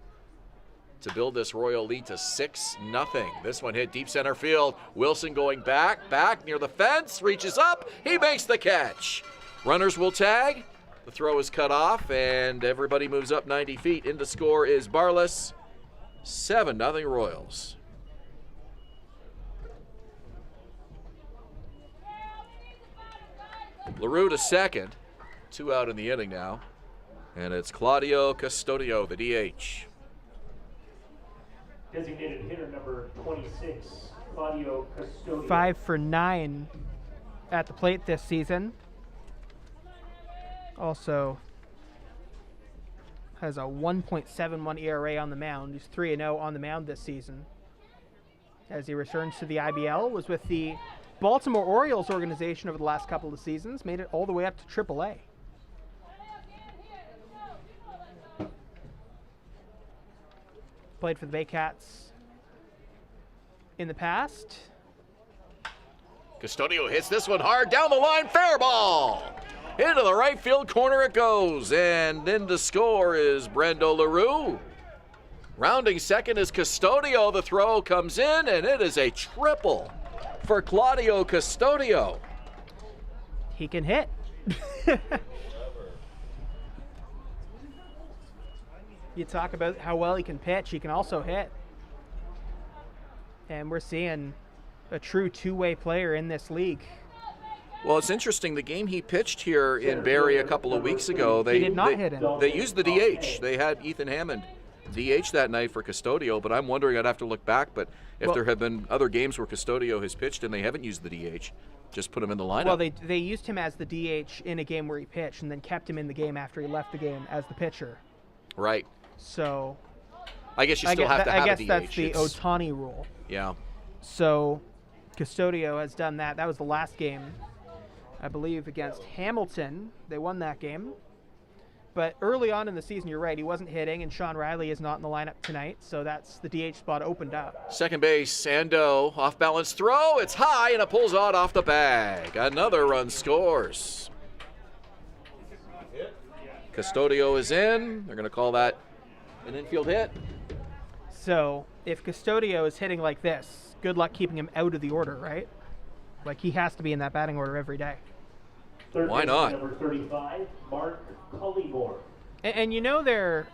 to build this Royal lead to 6-0. This one hit deep center field. Wilson going back near the fence, reaches up, he makes the catch. Runners will tag. The throw is cut off, and everybody moves up 90 feet. In to score is Barless. 7-0 Royals. LaRue to second. 2 out in the inning now. And it's Claudio Custodio, the DH. Designated hitter number 26, Claudio Custodio. 5 for 9 at the plate this season. Also has a 1.71 ERA on the mound. He's 3-0 on the mound this season. As he returns to the IBL, was with the Baltimore Orioles organization over the last couple of seasons, made it all the way up to AAA. Played for the Baycats in the past. Custodio hits this one hard down the line, fair ball. Into the right field corner it goes, and in to score is Brando LaRue. Rounding second is Custodio. The throw comes in, and it is a triple for Claudio Custodio. He can hit. You talk about how well he can pitch, he can also hit. And we're seeing a true two-way player in this league. Well, it's interesting. The game he pitched here in Barrie a couple of weeks ago, He did not hit him. They used the DH. They had Ethan Hammond DH that night for Custodio, but I'm wondering, I'd have to look back, but if there have been other games where Custodio has pitched and they haven't used the DH, just put him in the lineup. Well, they used him as the DH in a game where he pitched and then kept him in the game after he left the game as the pitcher. Right. So I guess you still have to have a DH. I guess that's the Ohtani rule. Yeah. So Custodio has done that. That was the last game, I believe, against Hamilton. They won that game. But early on in the season, you're right, he wasn't hitting, and Sean Riley is not in the lineup tonight, so that's the DH spot opened up. Second base, Sando, off-balance throw. It's high, and it pulls out off the bag. Another run scores. Custodio is in. They're going to call that an infield hit. So if Custodio is hitting like this, good luck keeping him out of the order, right? Like, he has to be in that batting order every day. Why not? Number 35, Mark Cullymore. And you know they're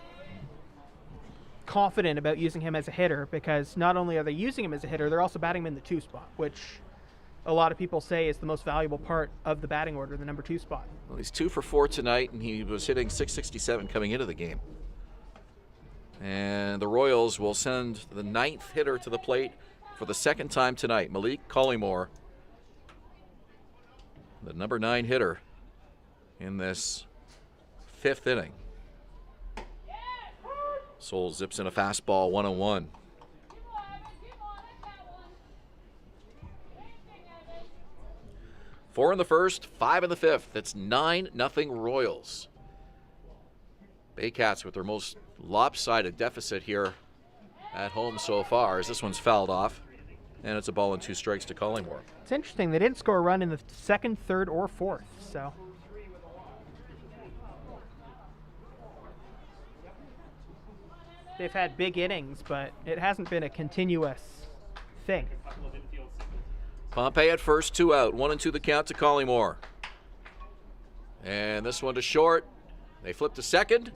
confident about using him as a hitter because not only are they using him as a hitter, they're also batting him in the 2 spot, which a lot of people say is the most valuable part of the batting order, the number 2 spot. Well, he's 2 for 4 tonight, and he was hitting .667 coming into the game. And the Royals will send the 9th hitter to the plate for the second time tonight, Malik Cullymore, the number 9 hitter in this 5th inning. Soul zips in a fastball, 1-1. Four in the first, 5 in the 5th. That's 9-0 Royals. Baycats with their most lopsided deficit here at home so far, as this one's fouled off, and it's a ball and 2 strikes to Cullymore. It's interesting, they didn't score a run in the 2nd, 3rd, or 4th, so. They've had big innings, but it hasn't been a continuous thing. Pompey at first, 2 out, 1-2 the count to Cullymore. And this one to short. They flip to second.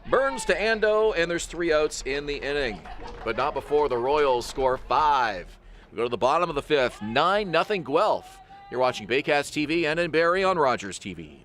Burns to Ando, and there's 3 outs in the inning. But not before the Royals score 5. We go to the bottom of the 5th, 9-0 Guelph. You're watching Baycats TV and in Barrie on Rogers TV.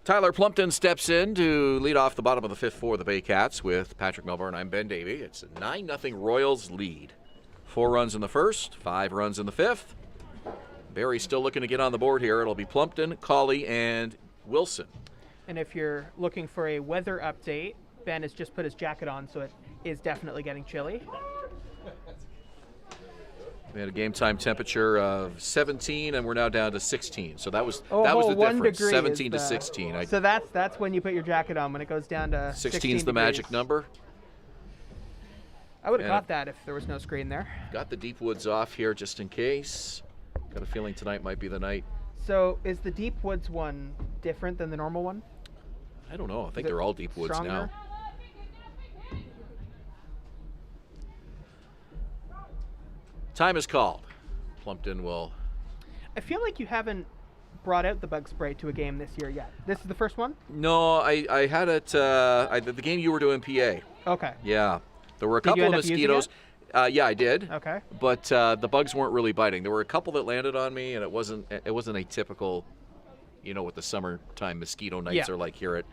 Tyler Plumpton steps in to lead off the bottom of the 5th for the Baycats with Patrick Melbourne. I'm Ben Davey. It's a 9-0 Royals lead. 4 runs in the first, 5 runs in the 5th. Barrie's still looking to get on the board here. It'll be Plumpton, Colley, and Wilson. And if you're looking for a weather update, Ben has just put his jacket on, so it is definitely getting chilly. We had a game time temperature of 17, and we're now down to 16. So that was the 1 difference, degree 17 to is the- 16. So that's when you put your jacket on, when it goes down to 16 is the degrees. magic number. I would have And- caught that if there was no screen there. Got the deep woods off here just in case. Got a feeling tonight might be the night. So is the deep woods one different than the normal one? I don't know. I think Is it they're all deep woods stronger? now. Time is called. Plumpton will. I feel like you haven't brought out the bug spray to a game this year yet. This is the first one? No, I had it. The game you were doing PA. Okay. Yeah, there were a Did you couple of end up using mosquitoes. Yeah, I did. Okay. But the bugs weren't really biting. There were a couple that landed on me, and it wasn't a typical, what the summertime mosquito nights Yeah. are like here at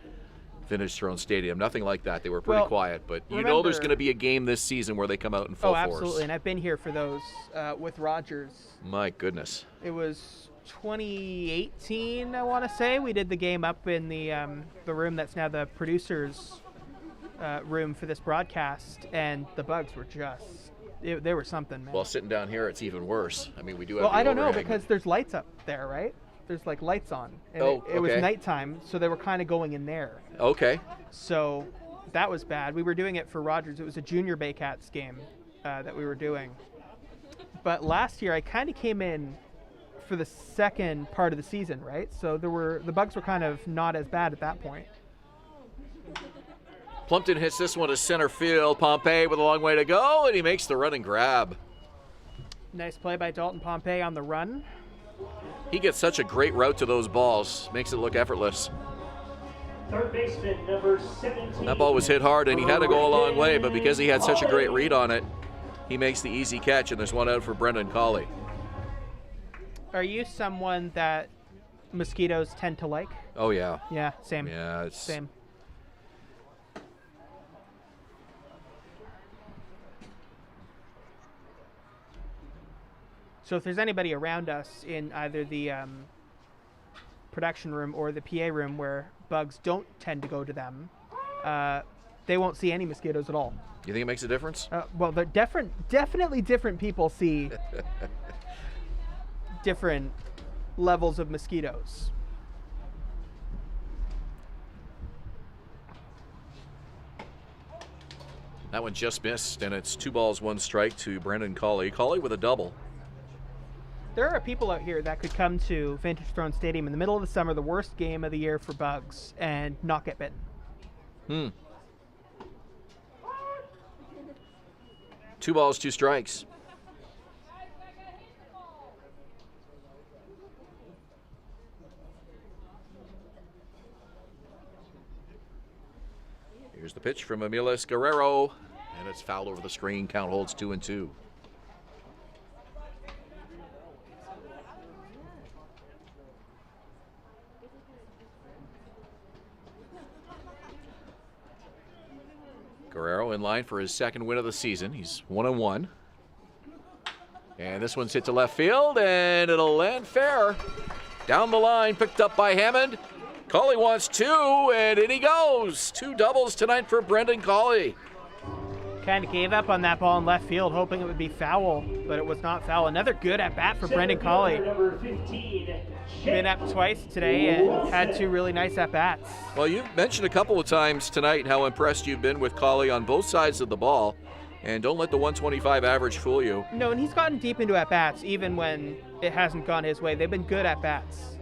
Vintage Throne Stadium. Nothing like that. They were pretty Well, quiet. But there's remember- going to be a game this season where they come out in full Oh, force. absolutely. And I've been here for those with Rogers. My goodness. It was 2018, I want to say. We did the game up in the room that's now the producers' room for this broadcast, and the bugs were they were something, man. Well, sitting down here, it's even worse. I mean, we do have. Well, the I don't know, overhang. because there's lights up there, right? There's like lights on. And Oh, it was okay. nighttime, so they were kind of going in there. Okay. So that was bad. We were doing it for Rogers. It was a junior Baycats game that we were doing. But last year, I kind of came in for the second part of the season, right? So the bugs were kind of not as bad at that point. Plumpton hits this one to center field. Pompey with a long way to go, and he makes the running grab. Nice play by Dalton Pompey on the run. He gets such a great route to those balls. Makes it look effortless. Third baseman number 17. That ball was hit hard, and he had to go a long way, but because he had such a great read on it, he makes the easy catch, and there's one out for Brendan Colley. Are you someone that mosquitoes tend to like? Oh, yeah. Yeah, same. Yeah, it's... Same. So if there's anybody around us in either the production room or the PA room where bugs don't tend to go to them, they won't see any mosquitoes at all. You think it makes a difference? Well, they're definitely different people see different levels of mosquitoes. That one just missed, and it's 2 balls, 1 strike to Brendan Colley. Colley with a double. There are people out here that could come to Vintage Throne Stadium in the middle of the summer, the worst game of the year for bugs, and not get bitten. 2 balls, 2 strikes. Here's the pitch from Emilis Guerrero, and it's fouled over the screen. Count holds 2-2. Guerrero in line for his second win of the season. He's 1-1. And this one's hit to left field, and it'll land fair. Down the line, picked up by Hammond. Colley wants 2, and in he goes. 2 doubles tonight for Brendan Colley. Kind of gave up on that ball in left field, hoping it would be foul, but it was not foul. Another good at-bat for Brendan Colley. Number 15. Been up twice today and had 2 really nice at-bats. Well, you've mentioned a couple of times tonight how impressed you've been with Colley on both sides of the ball. And don't let the 125 average fool you. No, and he's gotten deep into at-bats, even when it hasn't gone his way. They've been good at-bats.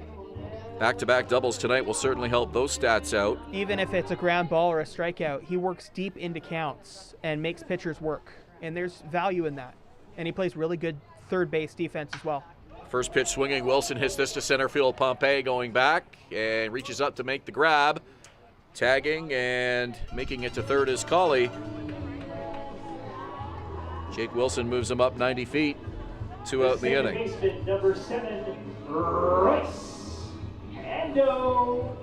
Back-to-back doubles tonight will certainly help those stats out. Even if it's a ground ball or a strikeout, he works deep into counts and makes pitchers work. And there's value in that. And he plays really good third base defense as well. First pitch swinging, Wilson hits this to center field. Pompey going back and reaches up to make the grab. Tagging and making it to third is Colley. Jake Wilson moves him up 90 feet. 2 out in the inning. Baseman number 7, Bryce Ando.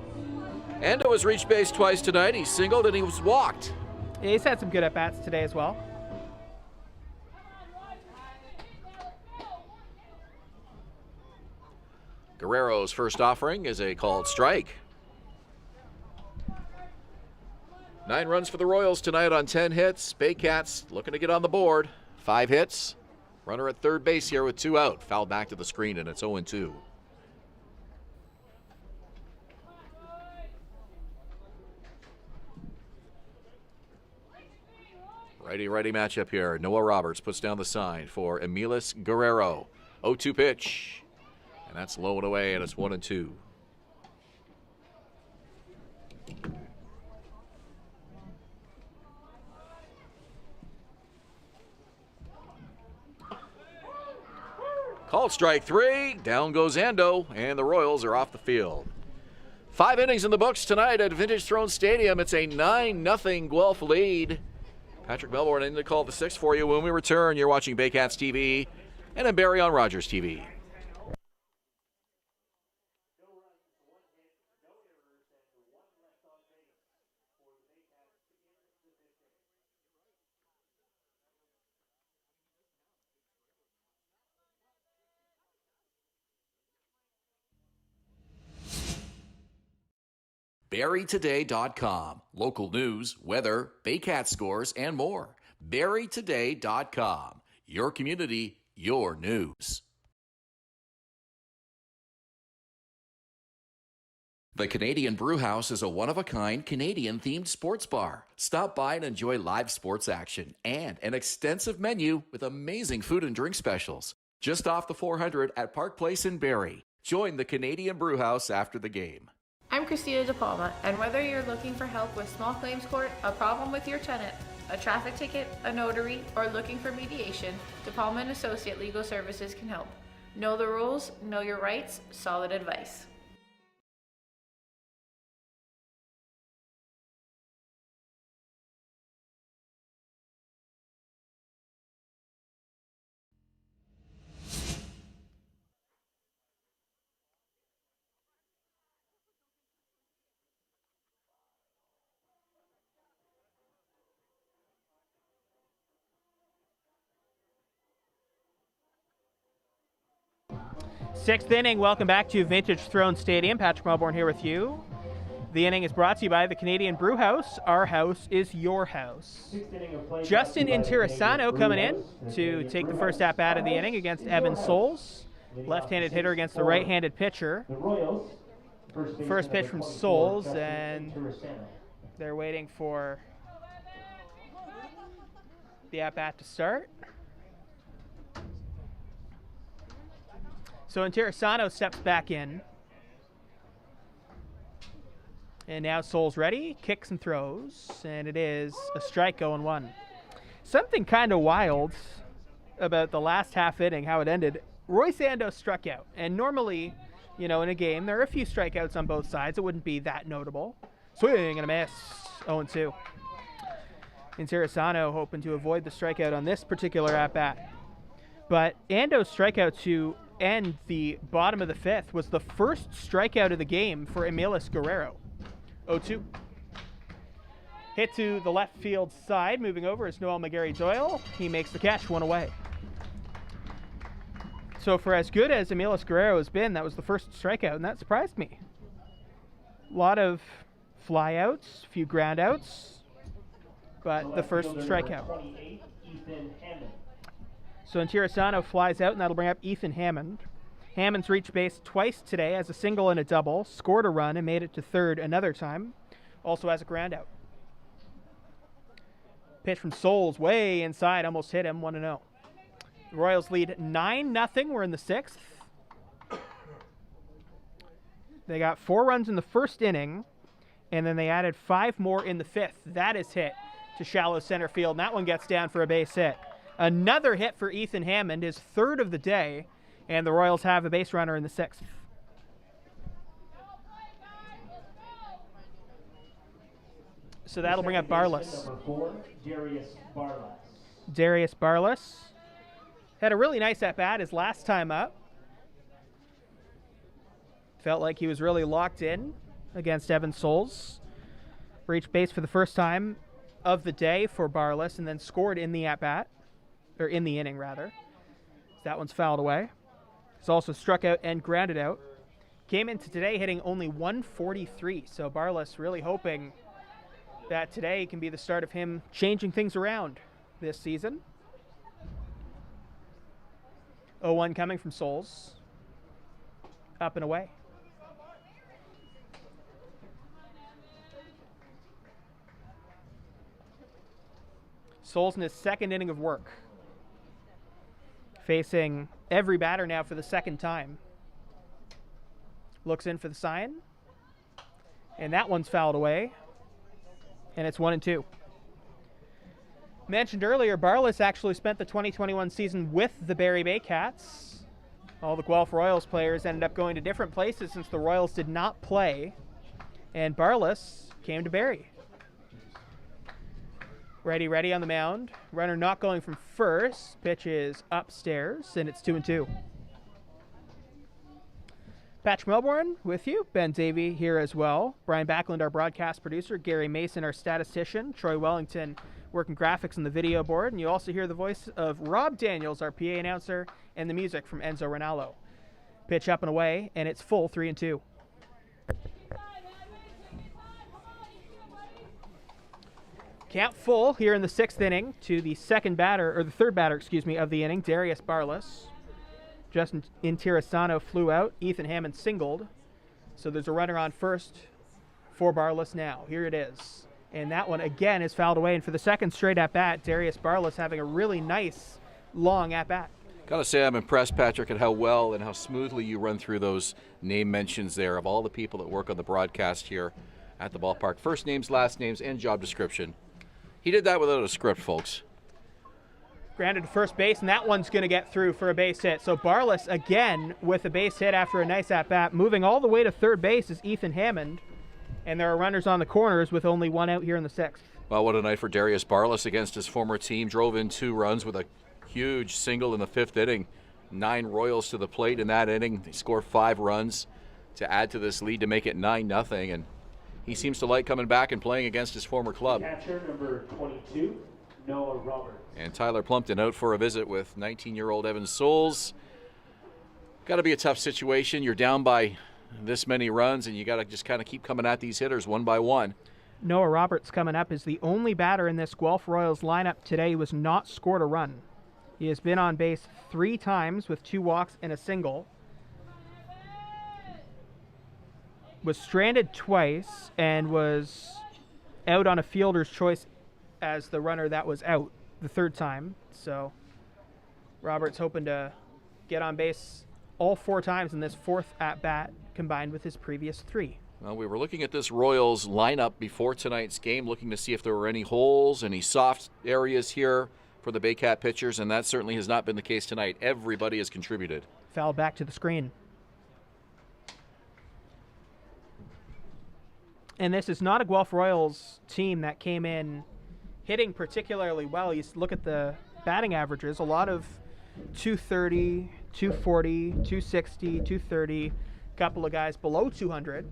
Ando has reached base twice tonight. He singled and he was walked. Yeah, he's had some good at-bats today as well. Guerrero's first offering is a called strike. 9 runs for the Royals tonight on 10 hits. Baycats looking to get on the board. 5 hits. Runner at third base here with 2 out. Foul back to the screen, and it's 0-2. Righty-righty matchup here. Noah Roberts puts down the sign for Emilis Guerrero. 0-2 pitch. And that's low and away, and it's 1-2. Called strike 3. Down goes Ando, and the Royals are off the field. 5 innings in the books tonight at Vintage Throne Stadium. It's a 9-0 Guelph lead. Patrick Melbourne in to call the 6th for you. When we return, you're watching Baycats TV and I'm Barrie on Rogers TV. BarrieToday.com. Local news, weather, Baycat scores, and more. BarrieToday.com. Your community, your news. The Canadian Brewhouse is a one-of-a-kind Canadian-themed sports bar. Stop by and enjoy live sports action and an extensive menu with amazing food and drink specials. Just off the 400 at Park Place in Barrie. Join the Canadian Brewhouse after the game. I'm Christina De Palma, and whether you're looking for help with small claims court, a problem with your tenant, a traffic ticket, a notary, or looking for mediation, De Palma & Associate Legal Services can help. Know the rules, know your rights, solid advice. Sixth inning, welcome back to Vintage Throne Stadium. Patrick Melbourne here with you. The inning is brought to you by the Canadian Brewhouse. Our house is your house. Justin Interessano coming in to take the first at-bat of the inning against Evan Souls. Left-handed hitter against the right-handed pitcher. First pitch from Souls, and they're waiting for the at-bat to start. So Interessano steps back in. And now Souls ready, kicks and throws, and it is a strike 0-1. Something kind of wild about the last half inning, how it ended. Royce Ando struck out, and normally, you know, in a game, there are a few strikeouts on both sides. It wouldn't be that notable. Swing and a miss, 0-2. Interessano hoping to avoid the strikeout on this particular at-bat. But Ando's strikeout to end the bottom of the 5th was the first strikeout of the game for Emilis Guerrero. 0-2. Hit to the left field side. Moving over is Noel McGarry-Doyle. He makes the catch, 1 away. So for as good as Emilis Guerrero has been, that was the first strikeout, and that surprised me. A lot of flyouts, a few groundouts, but the first strikeout. So Interessano flies out, and that'll bring up Ethan Hammond. Hammond's reached base twice today as a single and a double, scored a run and made it to third another time, also has a groundout. Pitch from Souls way inside, almost hit him, 1-0. The Royals lead 9-0, we're in the 6th. They got 4 runs in the first inning, and then they added 5 more in the 5th. That is hit to shallow center field, and that one gets down for a base hit. Another hit for Ethan Hammond, his 3rd of the day, and the Royals have a base runner in the 6th. So that'll bring up Barlas. Darius Barlas had a really nice at-bat his last time up. Felt like he was really locked in against Evan Souls. Reached base for the first time of the day for Barlas and then scored in the at-bat. Or in the inning, rather. That one's fouled away. He's also struck out and grounded out. came into today hitting only 143. So Barlis really hoping that today can be the start of him changing things around this season. 0-1 coming from Souls. Up and away. Souls in his second inning of work. Facing every batter now for the second time. Looks in for the sign. And that one's fouled away. And it's 1-2. Mentioned earlier, Barlis actually spent the 2021 season with the Barrie Baycats. All the Guelph Royals players ended up going to different places since the Royals did not play. And Barlis came to Barrie. Ready on the mound. Runner not going from first. Pitch is upstairs, and it's 2-2. Patrick Melbourne with you. Ben Davey here as well. Brian Backlund, our broadcast producer. Gary Mason, our statistician. Troy Wellington working graphics on the video board. And you also hear the voice of Rob Daniels, our PA announcer, and the music from Enzo Rinaldo. Pitch up and away, and it's full 3-2. Count full here in the sixth inning to the third batter, of the inning, Darius Barlis. Justin Intirasano flew out. Ethan Hammond singled. So there's a runner on first for Barlis now. Here it is. And that one again is fouled away. And for the second straight at-bat, Darius Barlis having a really nice long at-bat. Gotta say I'm impressed, Patrick, at how well and how smoothly you run through those name mentions there of all the people that work on the broadcast here at the ballpark. First names, last names, and job description. He did that without a script, folks. Grounded to first base, and that one's going to get through for a base hit. So Barlis again with a base hit after a nice at-bat. Moving all the way to third base is Ethan Hammond. And there are runners on the corners with only one out here in the sixth. Well, what a night for Darius Barlis against his former team. Drove in 2 runs with a huge single in the 5th inning. 9 Royals to the plate in that inning. They score 5 runs to add to this lead to make it 9-0. And he seems to like coming back and playing against his former club. Catcher number 22, Noah Roberts. And Tyler Plumpton out for a visit with 19-year-old Evan Souls. Got to be a tough situation. You're down by this many runs, and you got to just kind of keep coming at these hitters one by one. Noah Roberts coming up is the only batter in this Guelph Royals lineup today who has not scored a run. He has been on base 3 times with 2 walks and a single. Was stranded twice and was out on a fielder's choice as the runner that was out the 3rd time. So Roberts hoping to get on base all 4 times in this 4th at-bat combined with his previous 3. Well, we were looking at this Royals lineup before tonight's game, looking to see if there were any holes, any soft areas here for the Baycat pitchers, and that certainly has not been the case tonight. Everybody has contributed. Foul back to the screen. And this is not a Guelph Royals team that came in hitting particularly well. You look at the batting averages, a lot of 230, 240, 260, 230, a couple of guys below 200.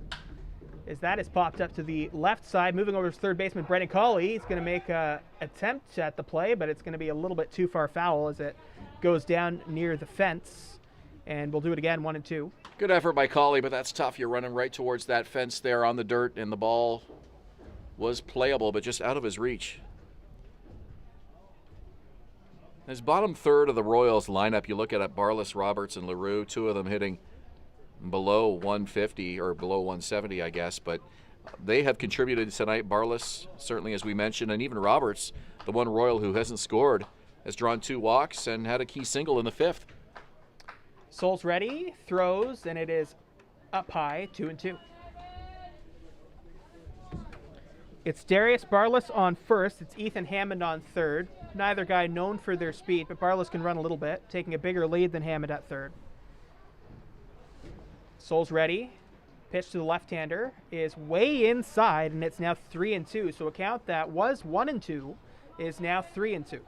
As that is popped up to the left side, moving over to third baseman Brendan Colley. He's going to make an attempt at the play, but it's going to be a little bit too far foul as it goes down near the fence. And we'll do it again, 1-2. Good effort by Colley, but that's tough. You're running right towards that fence there on the dirt, and the ball was playable, but just out of his reach. His bottom third of the Royals lineup, you look at Barlis, Roberts, and LaRue, 2 of them hitting below 150 or below 170, I guess, but they have contributed tonight. Barlis, certainly, as we mentioned, and even Roberts, the one Royal who hasn't scored, has drawn 2 walks and had a key single in the 5th. Souls ready, throws, and it is up high, 2-2. It's Darius Barlis on first. It's Ethan Hammond on third. Neither guy known for their speed, but Barlis can run a little bit, taking a bigger lead than Hammond at third. Souls ready. Pitch to the left-hander is way inside, and it's now 3-2. So a count that was 1-2 is now 3-2.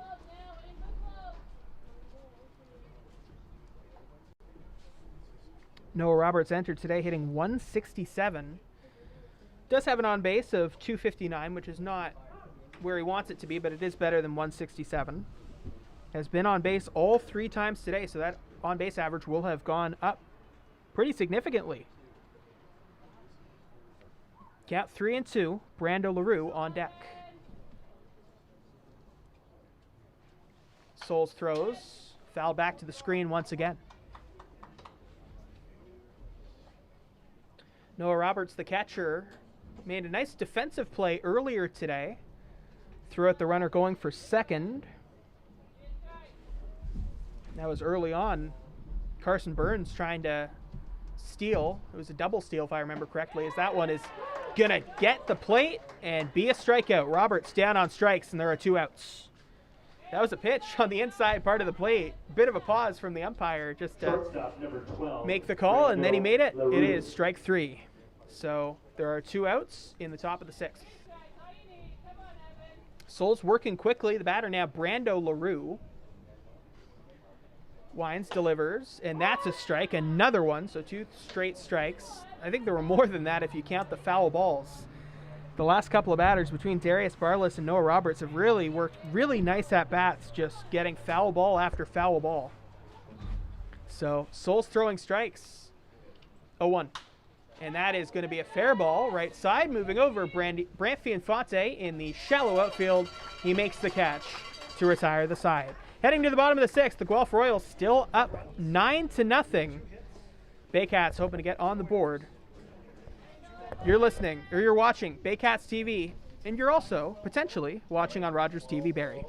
Noah Roberts entered today hitting 167. Does have an on base of 259, which is not where he wants it to be, but it is better than 167. Has been on base all 3 times today, so that on base average will have gone up pretty significantly Count 3-2. Brando LaRue on deck. Souls throws. Foul back to the screen once again. Noah Roberts, the catcher, made a nice defensive play earlier today. Threw out the runner going for second. That was early on. Carson Burns trying to steal. It was a double steal if I remember correctly, as that one is going to get the plate and be a strikeout. Roberts down on strikes, and there are 2 outs. That was a pitch on the inside part of the plate. Bit of a pause from the umpire just to make the call, and then he made it. It is strike 3. So there are 2 outs in the top of the 6th. Souls working quickly. The batter now, Brando LaRue. Wines delivers, and that's a strike. Another one, so 2 straight strikes. I think there were more than that if you count the foul balls. The last couple of batters between Darius Barless and Noah Roberts have really worked really nice at bats, just getting foul ball after foul ball. So Souls throwing strikes. 0-1. And that is going to be a fair ball. Right side, moving over. Brantfy Infante in the shallow outfield. He makes the catch to retire the side. Heading to the bottom of the 6th, the Guelph Royals still up 9-0. Baycats hoping to get on the board. You're listening, or you're watching Baycats TV, and you're also potentially watching on Rogers TV Barrie.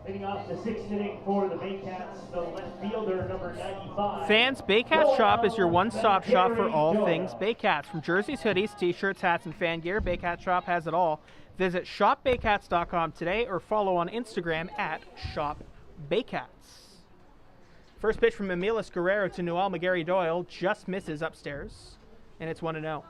Leading off the 6th inning for the Baycats, the left fielder, number 95. Fans, Baycats Shop is your one-stop shop for all things Baycats. From jerseys, hoodies, t-shirts, hats, and fan gear, Baycats Shop has it all. Visit shopbaycats.com today or follow on Instagram at shopbaycats. First pitch from Emilis Guerrero to Noel McGarry Doyle just misses upstairs, and it's 1-0.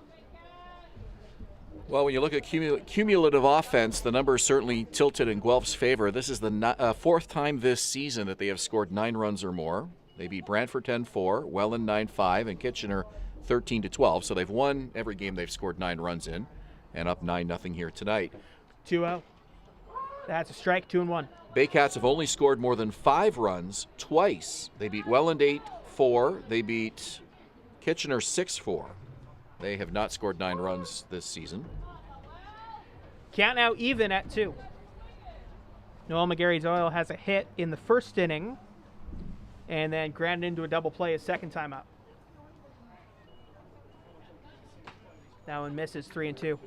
Well, when you look at cumulative offense, the numbers certainly tilted in Guelph's favor. This is the 4th time this season that they have scored 9 runs or more. They beat Brantford 10-4, Welland 9-5, and Kitchener 13-12. So they've won every game they've scored 9 runs in, and up 9-0 here tonight. 2-0. That's a strike, 2-1. Baycats have only scored more than 5 runs twice. They beat Welland 8-4. They beat Kitchener 6-4. They have not scored 9 runs this season. Count now even at 2. Noel McGarry Doyle has a hit in the first inning and then grounded into a double play his second time up. That one misses 3-2. So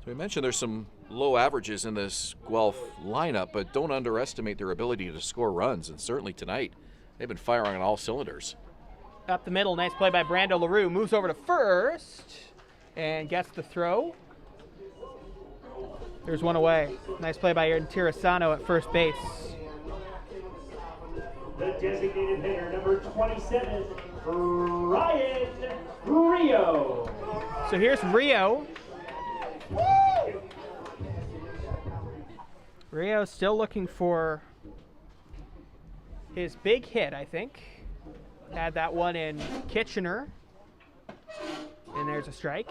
we mentioned there's some low averages in this Guelph lineup, but don't underestimate their ability to score runs, and certainly tonight they've been firing on all cylinders. Up the middle, nice play by Brando LaRue. Moves over to first and gets the throw. There's one away. Nice play by Tirasano at first base. The designated hitter, number 27, Ryan Rio. So here's Rio. Rio still looking for his big hit, I think. Had that one in Kitchener. And there's a strike.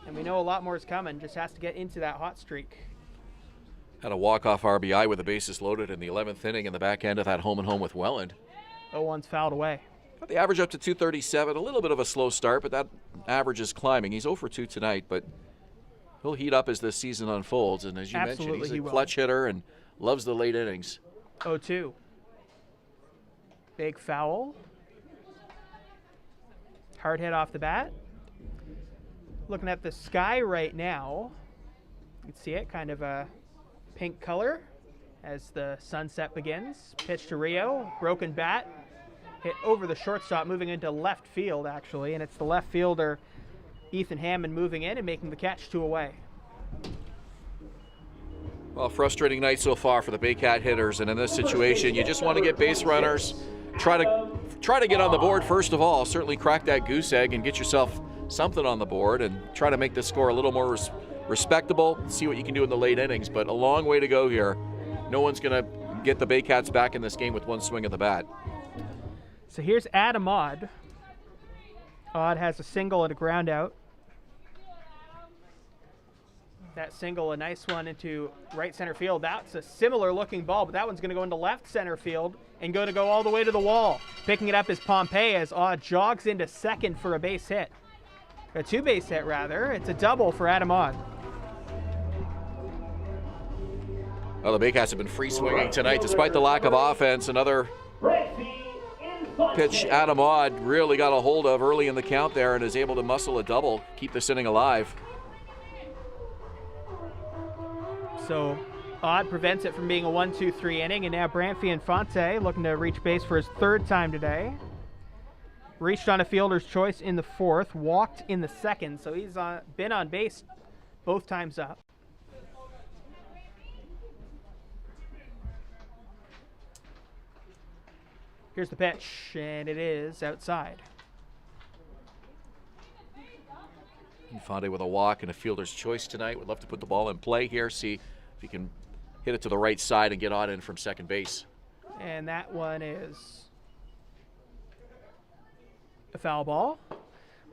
And we know a lot more is coming. Just has to get into that hot streak. Had a walk-off RBI with the bases loaded in the 11th inning in the back end of that home and home with Welland. 0-1's fouled away. Got the average up to 237. A little bit of a slow start, but that average is climbing. He's 0 for 2 tonight, but he'll heat up as this season unfolds. And as you mentioned, he's a clutch hitter and loves the late innings. 0-2. Big foul. Hard hit off the bat. Looking at the sky right now, you can see it, kind of a pink color as the sunset begins. Pitch to Rio, broken bat, hit over the shortstop, moving into left field actually, and it's the left fielder Ethan Hammond moving in and making the catch, 2 away. Well, frustrating night so far for the Baycat hitters, and in this situation, you just want to get base runners. Try to get on the board first of all. Certainly crack that goose egg and get yourself something on the board, and try to make the score a little more respectable. See what you can do in the late innings, but a long way to go here. No one's going to get the Baycats back in this game with one swing of the bat. So here's Adam Odd. Odd has a single and a ground out. That single, a nice one into right center field. That's a similar looking ball, but that one's going to go into left center field and going to go all the way to the wall. Picking it up is Pompey as Odd jogs into second for a base hit. A 2-base hit, rather. It's a double for Adam Odd. Well, the Baycats have been free swinging tonight despite the lack of offense. Another pitch Adam Odd really got a hold of early in the count there and is able to muscle a double, keep this inning alive. So Odd prevents it from being a 1-2-3 inning, and now Branfy Infante looking to reach base for his 3rd time today. Reached on a fielder's choice in the 4th, walked in the 2nd, so he's been on base both times up. Here's the pitch, and it is outside. Infante with a walk and a fielder's choice tonight. Would love to put the ball in play here, see if he can hit it to the right side and get Odd in from second base. And that one is a foul ball.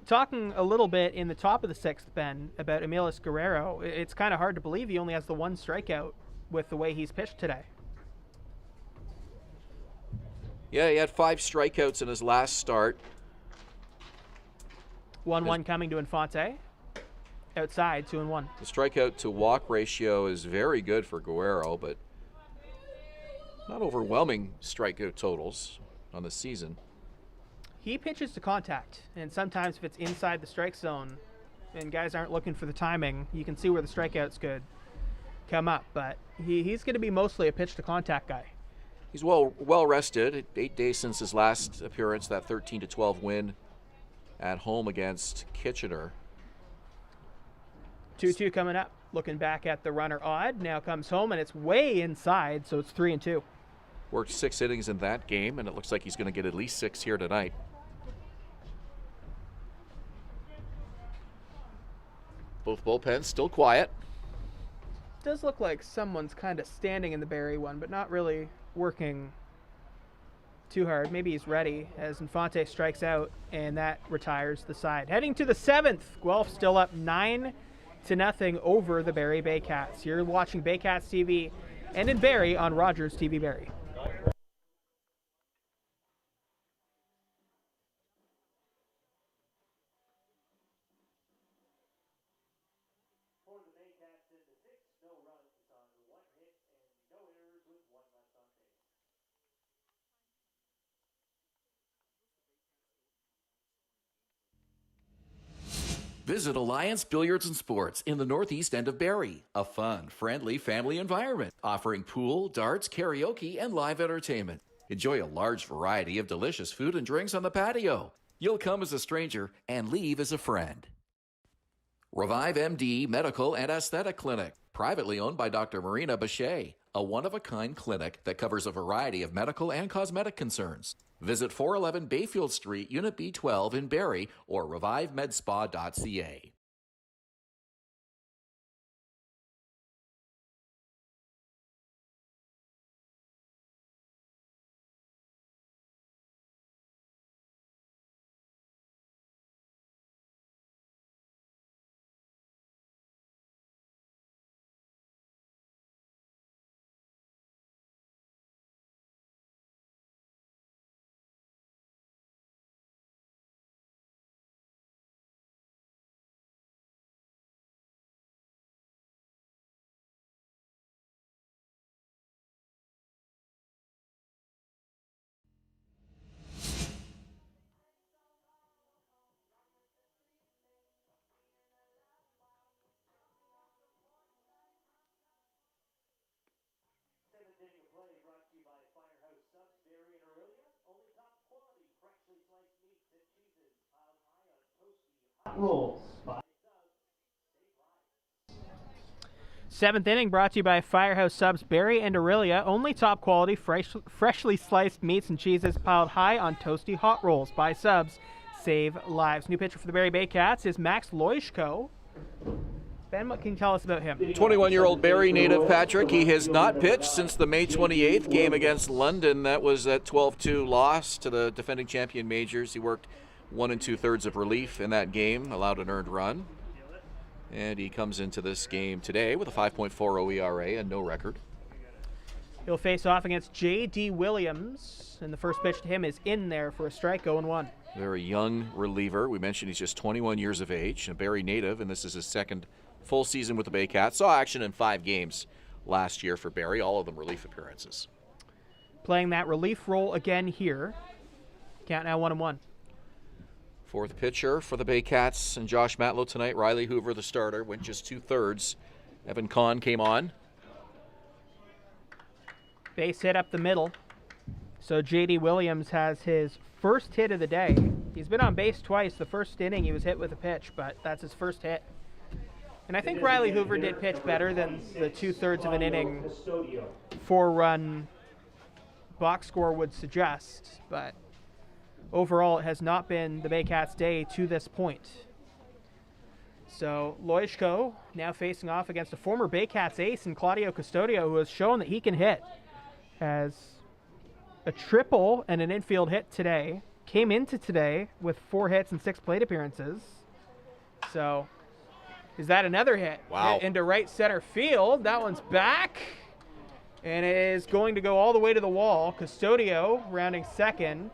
Talking a little bit in the top of the 6th, Ben, about Emilius Guerrero. It's kind of hard to believe he only has the 1 strikeout with the way he's pitched today. Yeah, he had 5 strikeouts in his last start. 1-1 coming to Infante. Outside, 2-1. The strikeout to walk ratio is very good for Guerrero, but not overwhelming strikeout totals on the season. He pitches to contact, and sometimes if it's inside the strike zone and guys aren't looking for the timing, you can see where the strikeouts could come up, but he's going to be mostly a pitch to contact guy. He's well rested. 8 days since his last appearance, that 13-12 win at home against Kitchener. 2-2 coming up. Looking back at the runner Odd. Now comes home, and it's way inside, so it's 3-2. Worked 6 innings in that game, and it looks like he's going to get at least 6 here tonight. Both bullpens still quiet. Does look like someone's kind of standing in the Barrie one, but not really working too hard. Maybe he's ready as Infante strikes out, and that retires the side. Heading to the 7th, Guelph still up 9-0 over the Barrie Baycats. You're watching Baycats TV and in Barrie on Rogers TV Barrie. Visit Alliance Billiards and Sports in the northeast end of Barrie. A fun, friendly family environment offering pool, darts, karaoke, and live entertainment. Enjoy a large variety of delicious food and drinks on the patio. You'll come as a stranger and leave as a friend. Revive MD Medical and Aesthetic Clinic, privately owned by Dr. Marina Bachet, a one-of-a-kind clinic that covers a variety of medical and cosmetic concerns. Visit 411 Bayfield Street, Unit B12 in Barrie or revivemedspa.ca. inning of play brought to you by Firehouse Subs, Barrie and Aurelia. Only top quality, freshly sliced meats and cheeses piled high on toasty hot rolls by Subs. Save lives. Seventh inning brought to you by Firehouse Subs, Barrie and Aurelia. Only top quality, freshly sliced meats and cheeses piled high on toasty hot rolls by Subs. Save lives. New pitcher for the Barrie Baycats is Max Loishko. Ben, what can you tell us about him? 21-year-old Barrie native Patrick. He has not pitched since the May 28th game against London. That was that 12-2 loss to the defending champion Majors. He worked 1 2/3 of relief in that game, allowed an earned run. And he comes into this game today with a 5.40 ERA and no record. He'll face off against J.D. Williams, and the first pitch to him is in there for a strike, 0-1. Very young reliever. We mentioned he's just 21 years of age, a Barrie native, and this is his second full season with the Baycats. Saw action in 5 games last year for Barrie, all of them relief appearances. Playing that relief role again here. Count now 1-1. Fourth pitcher for the Baycats and Josh Matlow tonight. Riley Hoover, the starter, went just 2/3. Evan Kahn came on. Base hit up the middle. So J.D. Williams has his first hit of the day. He's been on base twice. The first inning he was hit with a pitch, but that's his first hit. And I think Riley Hoover did pitch better than the 2/3 of an inning 4-run box score would suggest, but overall it has not been the Baycats' day to this point. So Loishko now facing off against a former Baycats ace in Claudio Custodio, who has shown that he can hit. Has a triple and an infield hit today. Came into today with 4 hits and 6 plate appearances. So is that another hit? Wow. Hit into right center field. That one's back. And it is going to go all the way to the wall. Custodio rounding second.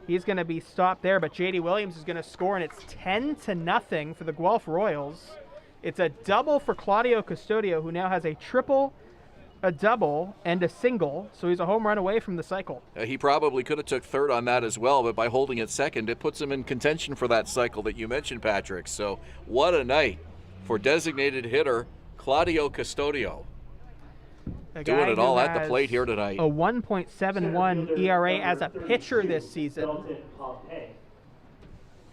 He's going to be stopped there, but J.D. Williams is going to score, and it's 10-0 for the Guelph Royals. It's a double for Claudio Custodio, who now has a triple, a double, and a single, so he's a home run away from the cycle. He probably could have took third on that as well, but by holding it second, it puts him in contention for that cycle that you mentioned, Patrick. So what a night for designated hitter Claudio Custodio. Doing it all at the plate here tonight. A 1.71 ERA as a pitcher this season.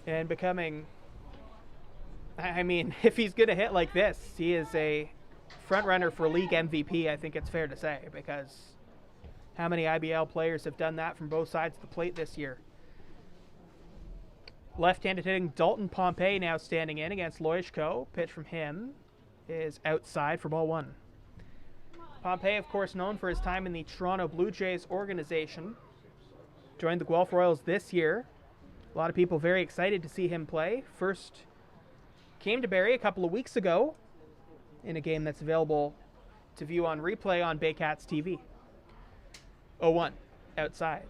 And becoming, I mean, if he's going to hit like this, he is a front runner for league MVP, I think it's fair to say, because how many IBL players have done that from both sides of the plate this year? Left-handed hitting Dalton Pompey now standing in against Loishko. Pitch from him is outside for ball 1. Pompey, of course, known for his time in the Toronto Blue Jays organization. Joined the Guelph Royals this year. A lot of people very excited to see him play. First came to Barrie a couple of weeks ago in a game that's available to view on replay on Baycats TV. 0-1, outside.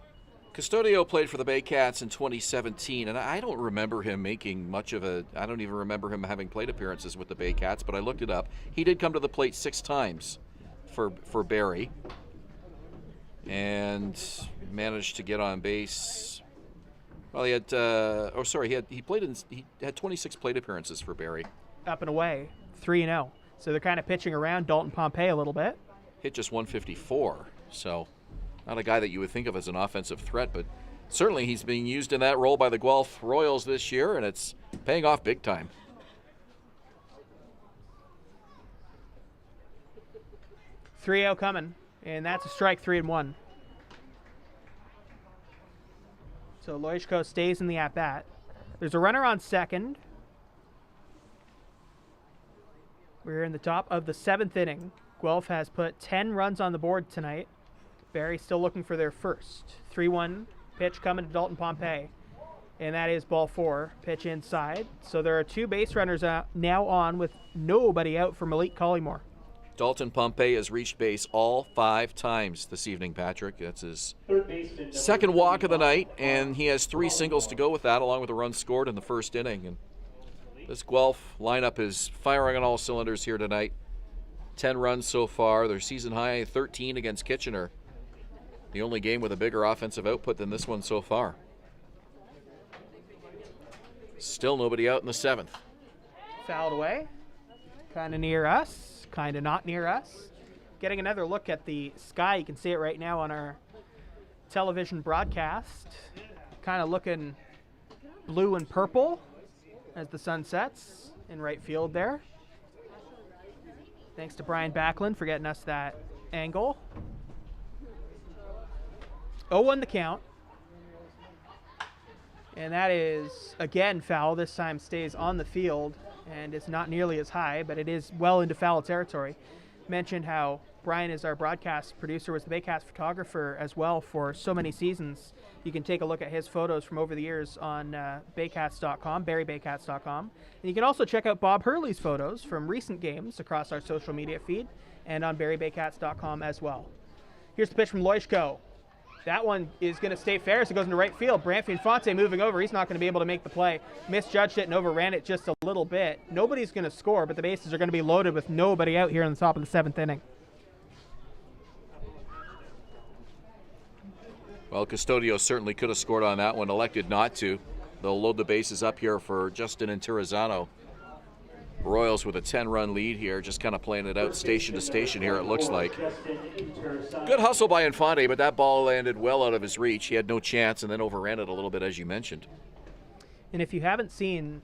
Custodio played for the Baycats in 2017, and I don't remember him making much of I don't even remember him having plate appearances with the Baycats, but I looked it up. He did come to the plate 6 times for Barrie, and managed to get on base. Well, he had he had 26 plate appearances for Barrie. Up and away, 3-0. So they're kind of pitching around Dalton Pompey a little bit. Hit just 154, so not a guy that you would think of as an offensive threat, but certainly he's being used in that role by the Guelph Royals this year, and it's paying off big time. 3-0 coming, and that's a strike, 3-1. So Loishko stays in the at-bat. There's a runner on second. We're in the top of the 7th inning. Guelph has put 10 runs on the board tonight. Barrie still looking for their first. 3-1 pitch coming to Dalton Pompey. And that is ball 4, pitch inside. So there are 2 base runners now on with nobody out for Malik Collymore. Dalton Pompey has reached base all 5 times this evening, Patrick. That's his second walk of the night, and he has 3 singles to go with that, along with a run scored in the first inning. And this Guelph lineup is firing on all cylinders here tonight. 10 runs so far. Their season high 13 against Kitchener. The only game with a bigger offensive output than this one so far. Still nobody out in the 7th. Fouled away. Kind of near us. Kind of not near us. getting another look at the sky. You can see it right now on our television broadcast. Kind of looking blue and purple as the sun sets in right field there. Thanks to Brian Backlund for getting us that angle. 0-1 the count. And that is, again, foul. This time stays on the field and is not nearly as high, but it is well into foul territory. Mentioned how Brian is our broadcast producer, was the Baycats photographer as well for so many seasons. You can take a look at his photos from over the years on Baycats.com, BarrieBaycats.com. And you can also check out Bob Hurley's photos from recent games across our social media feed and on BarrieBaycats.com as well. Here's the pitch from Loishko. That one is going to stay fair as it goes into right field. Branfy Infante moving over. He's not going to be able to make the play. Misjudged it and overran it just a little bit. Nobody's going to score, but the bases are going to be loaded with nobody out here in the top of the 7th inning. Well, Custodio certainly could have scored on that one, elected not to. They'll load the bases up here for Justin and Tirizano. Royals with a 10-run lead here, just kind of playing it out station to station here, it looks like. Good hustle by Infante, but that ball landed well out of his reach. He had no chance and then overran it a little bit, as you mentioned. And if you haven't seen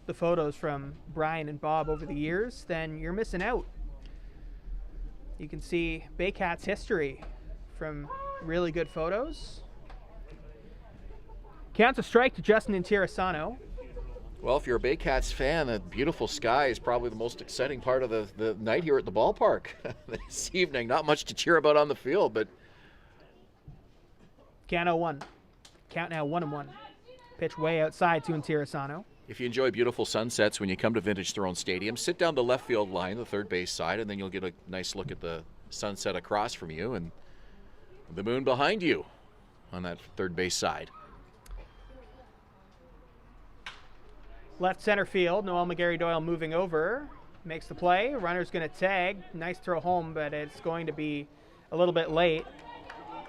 the photos from Brian and Bob over the years, then you're missing out. You can see Baycats history from really good photos. Counts a strike to Justin and Tirizano. Well, if you're a Baycats fan, the beautiful sky is probably the most exciting part of the night here at the ballpark this evening. Not much to cheer about on the field, but... Count 0-1. Count now 1-1. Pitch way outside to Tirizano. If you enjoy beautiful sunsets when you come to Vintage Throne Stadium, sit down the left field line, the third base side, and then you'll get a nice look at the sunset across from you and the moon behind you on that third base side. Left center field, Noel McGarry-Doyle moving over. Makes the play. Runner's going to tag. Nice throw home, but it's going to be a little bit late.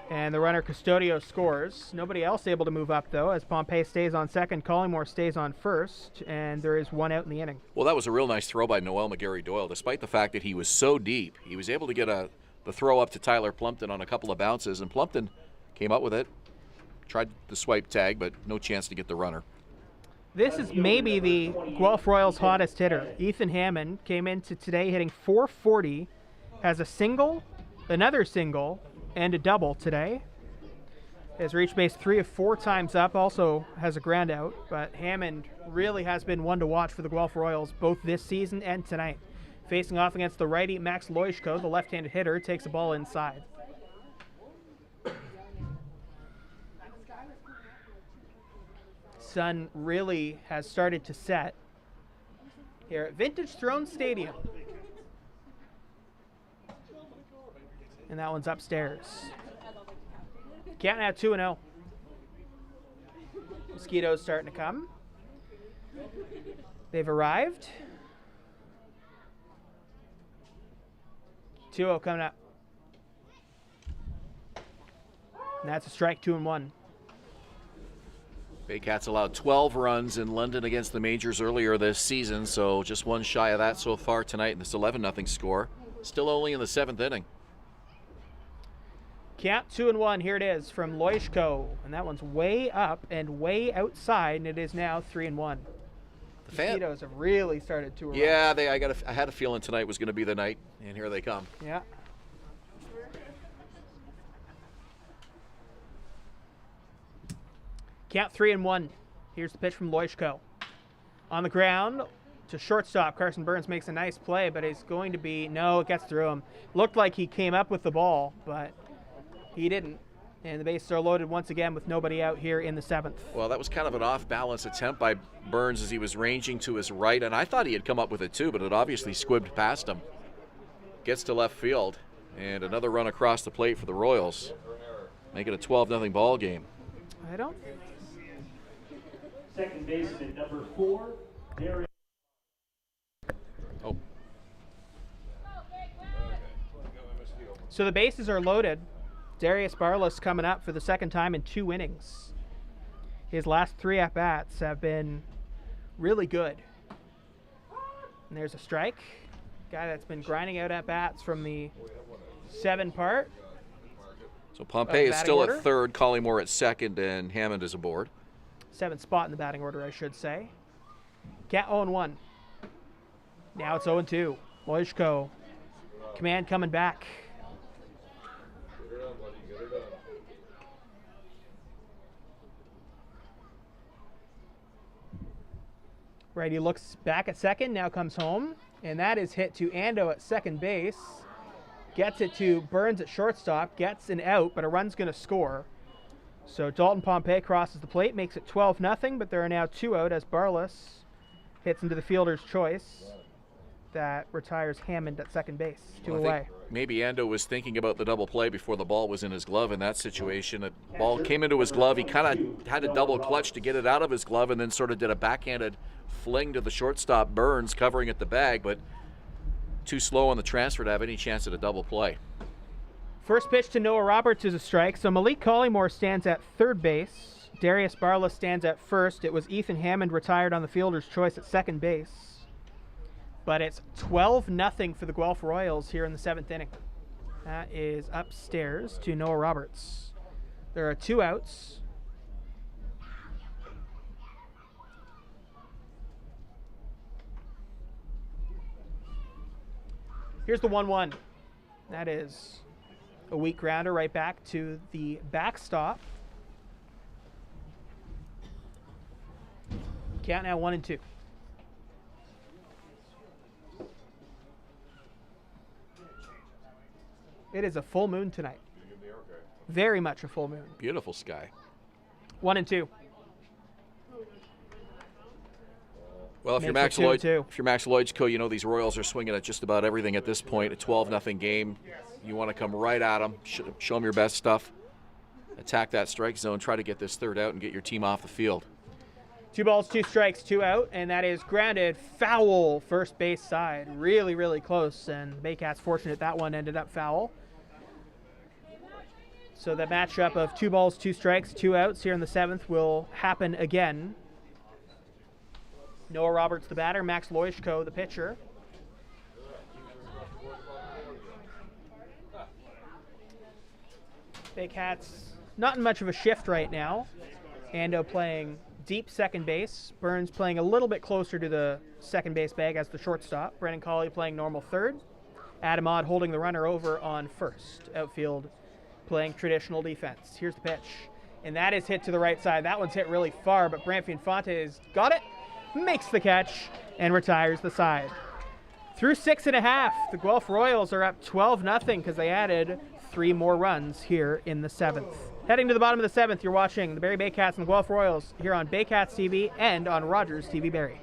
And the runner Custodio scores. Nobody else able to move up, though, as Pompey stays on second. Collingmore stays on first, and there is one out in the inning. Well, that was a real nice throw by Noel McGarry-Doyle. Despite the fact that he was so deep, he was able to get the throw up to Tyler Plumpton on a couple of bounces, and Plumpton came up with it. Tried the swipe tag, but no chance to get the runner. This is maybe the Guelph Royals' hottest hitter. Ethan Hammond came into today hitting .440, has a single, another single, and a double today. Has reached base 3 of 4 times up, also has a ground out, but Hammond really has been one to watch for the Guelph Royals both this season and tonight. Facing off against the righty Max Loishko, the left-handed hitter, takes the ball inside. Sun really has started to set here at Vintage Throne Stadium. And that one's upstairs. Count now 2-0. Mosquitoes starting to come. They've arrived. 2-0 coming up. And that's a strike, 2-1. Baycats allowed 12 runs in London against the Majors earlier this season, so just one shy of that so far tonight in this 11-0 score. Still only in the 7th inning. Count 2-1. Here it is from Loishko, and that one's way up and way outside, and it is now 3-1. The Mosquitoes have really started to arrive. Yeah, I had a feeling tonight was going to be the night, and here they come. Yeah. Count 3-1. Here's the pitch from Loishko. On the ground to shortstop. Carson Burns makes a nice play, but it's going to be, no, it gets through him. Looked like he came up with the ball, but he didn't. And the bases are loaded once again with nobody out here in the 7th. Well, that was kind of an off-balance attempt by Burns as he was ranging to his right, and I thought he had come up with it too, but it obviously squibbed past him. Gets to left field, and another run across the plate for the Royals. Make it a 12-0 ball game. I don't. Second baseman number 4, Barrie. Oh. So the bases are loaded. Darius Barlas coming up for the second time in 2 innings. His last 3 at-bats have been really good. And there's a strike. Guy that's been grinding out at-bats from the 7 part. So Pompey is batting still order. at third, Collymore at second, and Hammond is aboard. 7th spot in the batting order, I should say. Cat 0-1. Now it's 0-2. Wojtko. Command coming back. Get her done, buddy. Get her done. Righty looks back at second, now comes home. And that is hit to Ando at second base. Gets it to Burns at shortstop. Gets an out, but a run's going to score. So Dalton Pompey crosses the plate, makes it 12-0, but there are now 2 out as Barlas hits into the fielder's choice. That retires Hammond at second base, 2 away. Maybe Ando was thinking about the double play before the ball was in his glove in that situation. The ball came into his glove. He kind of had a double clutch to get it out of his glove and then sort of did a backhanded fling to the shortstop, Burns, covering at the bag, but too slow on the transfer to have any chance at a double play. First pitch to Noah Roberts is a strike, so Malik Collymore stands at third base. Darius Barla stands at first. It was Ethan Hammond retired on the fielder's choice at second base. But it's 12-0 for the Guelph Royals here in the 7th inning. That is upstairs to Noah Roberts. There are 2 outs. Here's the 1-1. That is a weak grounder right back to the backstop. Count now 1-2. It is a full moon tonight. Very much a full moon. Beautiful sky. 1-2. Well, if you're Max Lloyd, Lloydco, you know these Royals are swinging at just about everything at this point. A 12-0 game. You want to come right at them, show them your best stuff, attack that strike zone, try to get this third out and get your team off the field. 2 balls, 2 strikes, 2 out, and that is grounded foul first base side. Really, really close, and Baycats fortunate that one ended up foul. So the matchup of 2 balls, 2 strikes, 2 outs here in the 7th will happen again. Noah Roberts the batter, Max Loishko the pitcher. Baycats not in much of a shift right now. Ando playing deep second base. Burns playing a little bit closer to the second base bag as the shortstop. Brennan Colley playing normal third. Adam Odd holding the runner over on first. Outfield playing traditional defense. Here's the pitch. And that is hit to the right side. That one's hit really far, but Branfy Infante's got it, makes the catch, and retires the side. Through 6.5, the Guelph Royals are up 12-0 because they added 3 more runs here in the 7th. Heading to the bottom of the 7th, you're watching the Barrie Baycats and the Guelph Royals here on Baycats TV and on Rogers TV Barrie.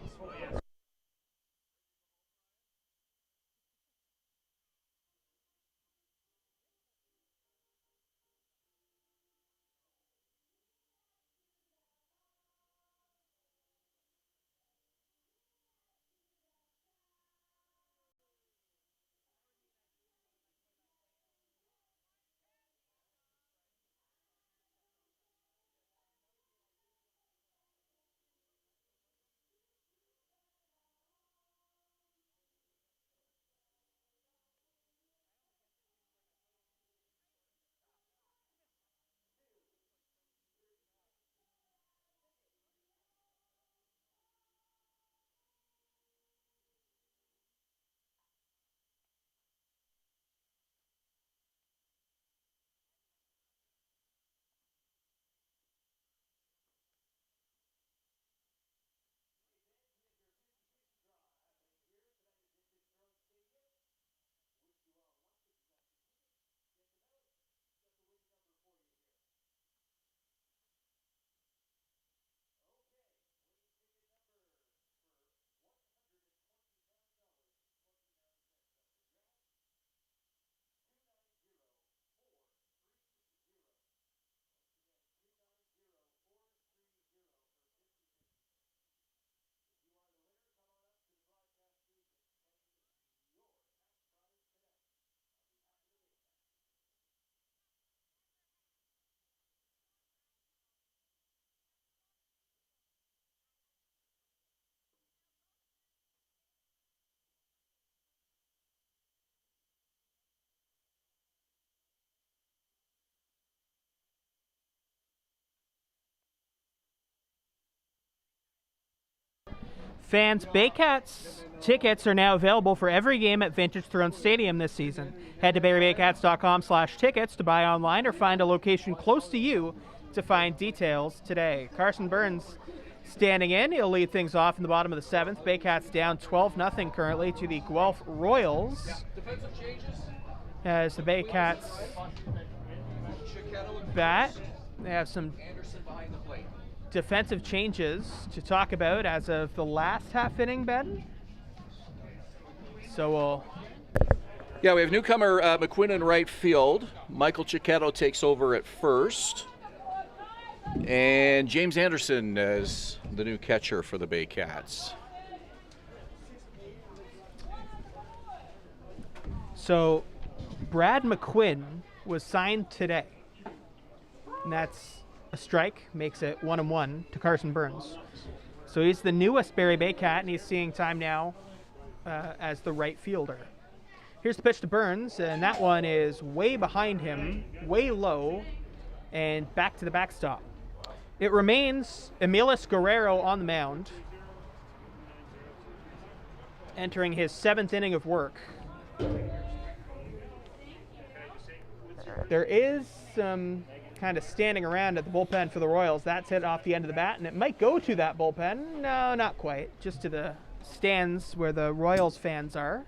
Fans, Baycats tickets are now available for every game at Vintage Throne Stadium this season. Head to barriebaycats.com/tickets to buy online or find a location close to you to find details today. Carson Burns standing in. He'll lead things off in the bottom of the 7th. Baycats down 12-0 currently to the Guelph Royals. As the Baycats bat, they have some defensive changes to talk about as of the last half inning, Ben. So we'll... Yeah, we have newcomer McQuinn in right field. Michael Cicchetto takes over at first. And James Anderson as the new catcher for the Baycats. So Brad McQuinn was signed today. And that's a strike, makes it 1-1 to Carson Burns. So he's the newest Barrie Baycat, and he's seeing time now as the right fielder. Here's the pitch to Burns, and that one is way behind him, way low, and back to the backstop. It remains Emilus Guerrero on the mound, entering his 7th inning of work. There is some kind of standing around at the bullpen for the Royals. That's hit off the end of the bat, and it might go to that bullpen. No, not quite. Just to the stands where the Royals fans are.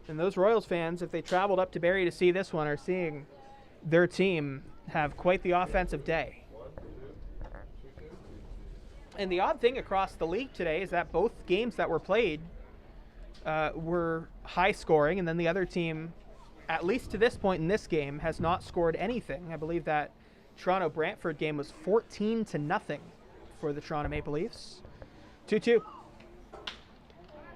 And those Royals fans, if they traveled up to Barrie to see this one, are seeing their team have quite the offensive day. And the odd thing across the league today is that both games that were played were high scoring, and then the other team, at least to this point in this game, has not scored anything. I believe that Toronto-Brantford game was 14-0 for the Toronto Maple Leafs. 2-2.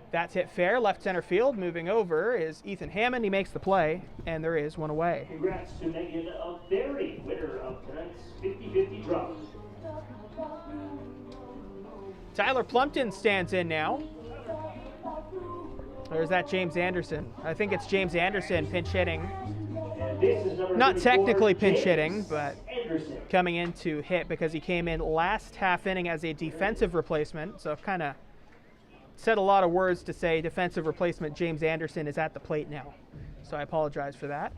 That's hit fair, left center field. Moving over is Ethan Hammond. He makes the play, and there is one away. Congrats to Megan of Barrie, winner of tonight's 50-50 draw. Tyler Plumpton stands in now. Or is that James Anderson? I think it's James Anderson pinch hitting. Not technically pinch hitting, but coming in to hit because he came in last half inning as a defensive replacement. So kind of said a lot of words to say defensive replacement James Anderson is at the plate now. So I apologize for that.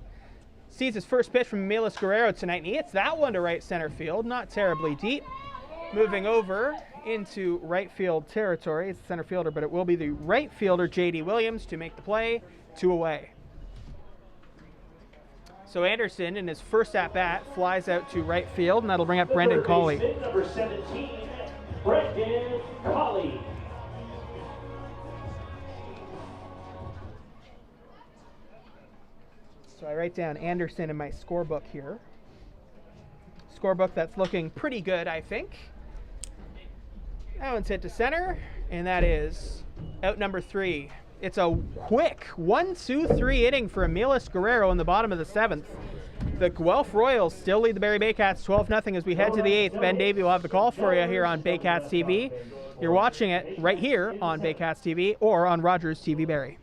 Sees his first pitch from Emilus Guerrero tonight, and he hits that one to right center field. Not terribly deep. Moving over into right field territory. It's the center fielder, but it will be the right fielder, J.D. Williams, to make the play. 2 away. So Anderson, in his first at-bat, flies out to right field, and that'll bring up Brendan Colley. Number 17, Brendan Colley. So I write down Anderson in my scorebook here. Scorebook that's looking pretty good, I think. That one's hit to center, and that is out number 3. It's a quick 1-2-3 inning for Emilus Guerrero in the bottom of the 7th. The Guelph Royals still lead the Barrie Baycats 12-0 as we head to the 8th. Ben Davey will have the call for you here on Baycats TV. You're watching it right here on Baycats TV or on Rogers TV Barrie.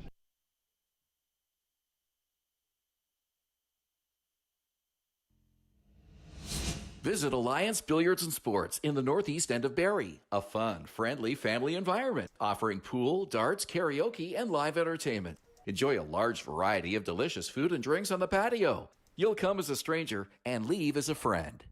Visit Alliance Billiards and Sports in the northeast end of Barrie. A fun, friendly family environment offering pool, darts, karaoke, and live entertainment. Enjoy a large variety of delicious food and drinks on the patio. You'll come as a stranger and leave as a friend.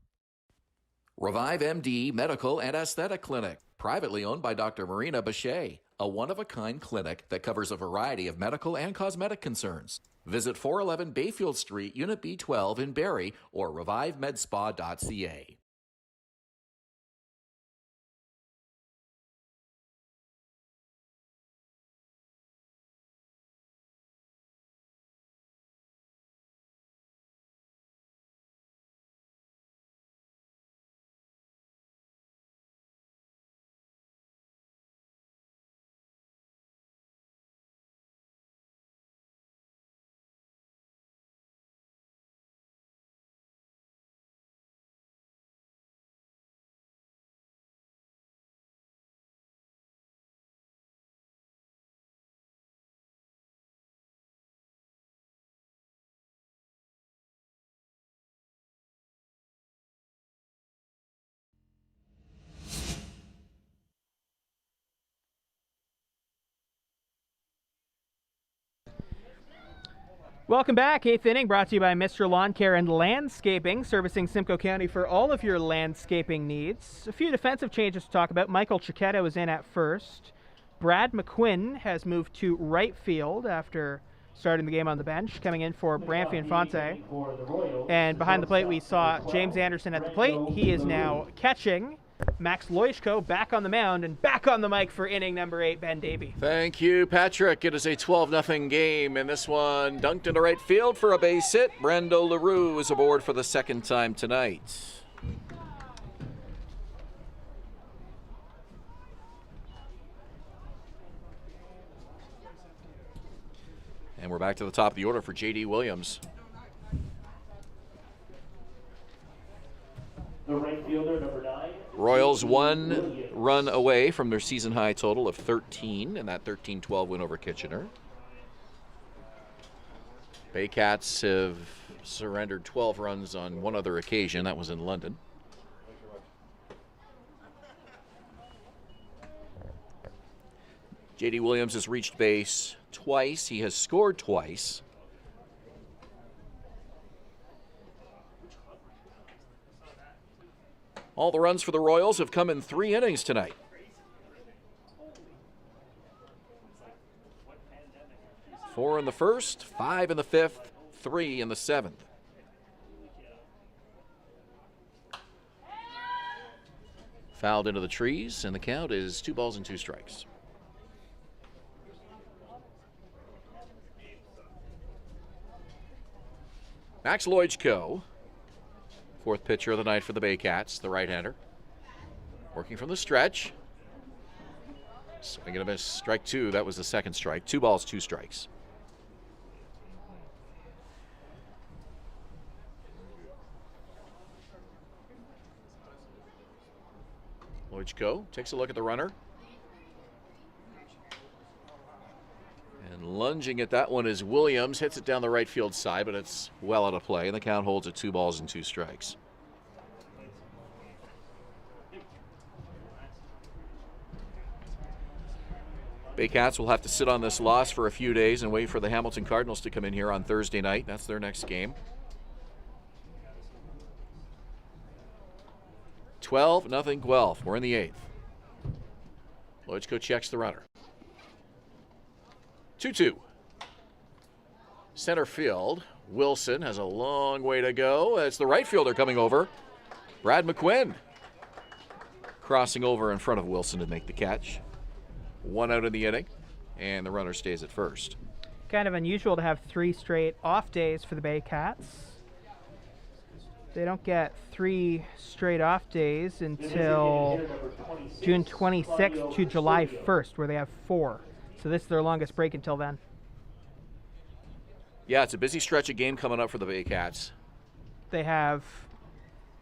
Revive MD Medical and Aesthetic Clinic, privately owned by Dr. Marina Bachet, a one-of-a-kind clinic that covers a variety of medical and cosmetic concerns. Visit 411 Bayfield Street, Unit B12 in Barrie or revivemedspa.ca. Welcome back. 8th inning brought to you by Mr. Lawn Care and Landscaping, servicing Simcoe County for all of your landscaping needs. A few defensive changes to talk about. Michael Chiquetta is in at first. Brad McQuinn has moved to right field after starting the game on the bench, coming in for Branfy Infante. And behind the plate, we saw James Anderson at the plate. He is now catching. Max Loischko back on the mound and back on the mic for inning number 8, Ben Davey. Thank you, Patrick. It is a 12-0 game, and this one dunked into right field for a base hit. Brendo LaRue is aboard for the second time tonight. And we're back to the top of the order for J.D. Williams. The right fielder, number 9. Royals 1 run away from their season-high total of 13 in that 13-12 win over Kitchener. Baycats have surrendered 12 runs on one other occasion. That was in London. J.D. Williams has reached base twice. He has scored twice. All the runs for the Royals have come in 3 innings tonight. Four in the first, 5 in the 5th, 3 in the 7th. Fouled into the trees, and the count is 2 balls and 2 strikes. Max Loischko, 4th pitcher of the night for the Baycats, the right-hander. Working from the stretch. Swinging a miss, strike 2. That was the second strike. 2 balls, 2 strikes. Loischko takes a look at the runner. And lunging at that one is Williams. Hits it down the right field side, but it's well out of play. And the count holds at 2 balls and 2 strikes. Baycats will have to sit on this loss for a few days and wait for the Hamilton Cardinals to come in here on Thursday night. That's their next game. 12-0 Guelph. We're in the 8th. Loischko checks the runner. 2-2. Center field. Wilson has a long way to go. It's the right fielder coming over. Brad McQuinn crossing over in front of Wilson to make the catch. 1 out in the inning, and the runner stays at first. Kind of unusual to have 3 straight off days for the Baycats. They don't get 3 straight off days until June 26th to July 1st, where they have 4. So this is their longest break until then. Yeah, it's a busy stretch of game coming up for the Baycats. They have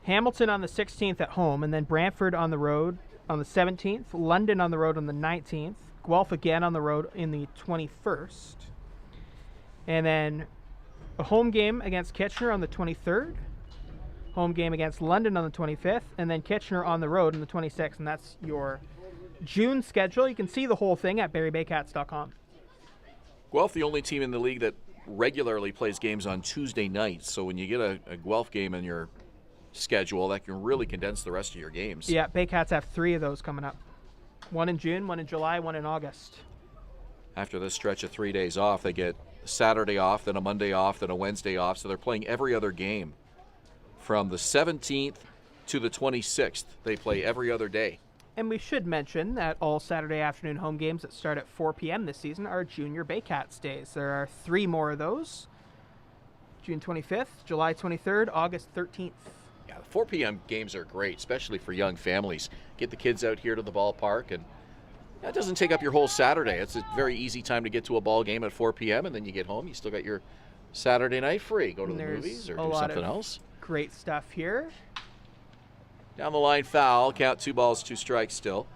Hamilton on the 16th at home, and then Brantford on the road on the 17th, London on the road on the 19th, Guelph again on the road in the 21st, and then a home game against Kitchener on the 23rd, home game against London on the 25th, and then Kitchener on the road on the 26th, and that's your June schedule. You can see the whole thing at barriebaycats.com. Guelph, the only team in the league that regularly plays games on Tuesday nights, so when you get a Guelph game in your schedule, that can really condense the rest of your games. Yeah, Baycats have 3 of those coming up. 1 in June, 1 in July, 1 in August. After this stretch of 3 days off, they get Saturday off, then a Monday off, then a Wednesday off, so they're playing every other game. From the 17th to the 26th, they play every other day. And we should mention that all Saturday afternoon home games that start at 4 p.m. this season are Junior Baycats days. There are 3 more of those. June 25th, July 23rd, August 13th. Yeah, the 4 p.m. games are great, especially for young families. Get the kids out here to the ballpark, and that doesn't take up your whole Saturday. It's a very easy time to get to a ball game at 4 p.m., and then you get home, you still got your Saturday night free. Go to the movies or do something else. Great stuff here. Down the line foul, count 2 balls, 2 strikes still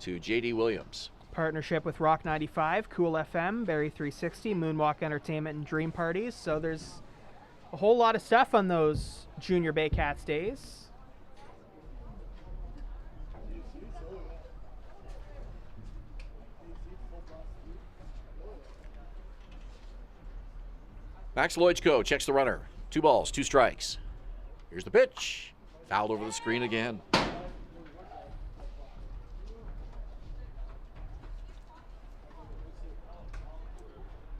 to J.D. Williams. Partnership with Rock 95, Cool FM, Barrie 360, Moonwalk Entertainment, and Dream Parties. So there's a whole lot of stuff on those Junior Baycats days. Max Lojko checks the runner. 2 balls, 2 strikes. Here's the pitch. Fouled over the screen again.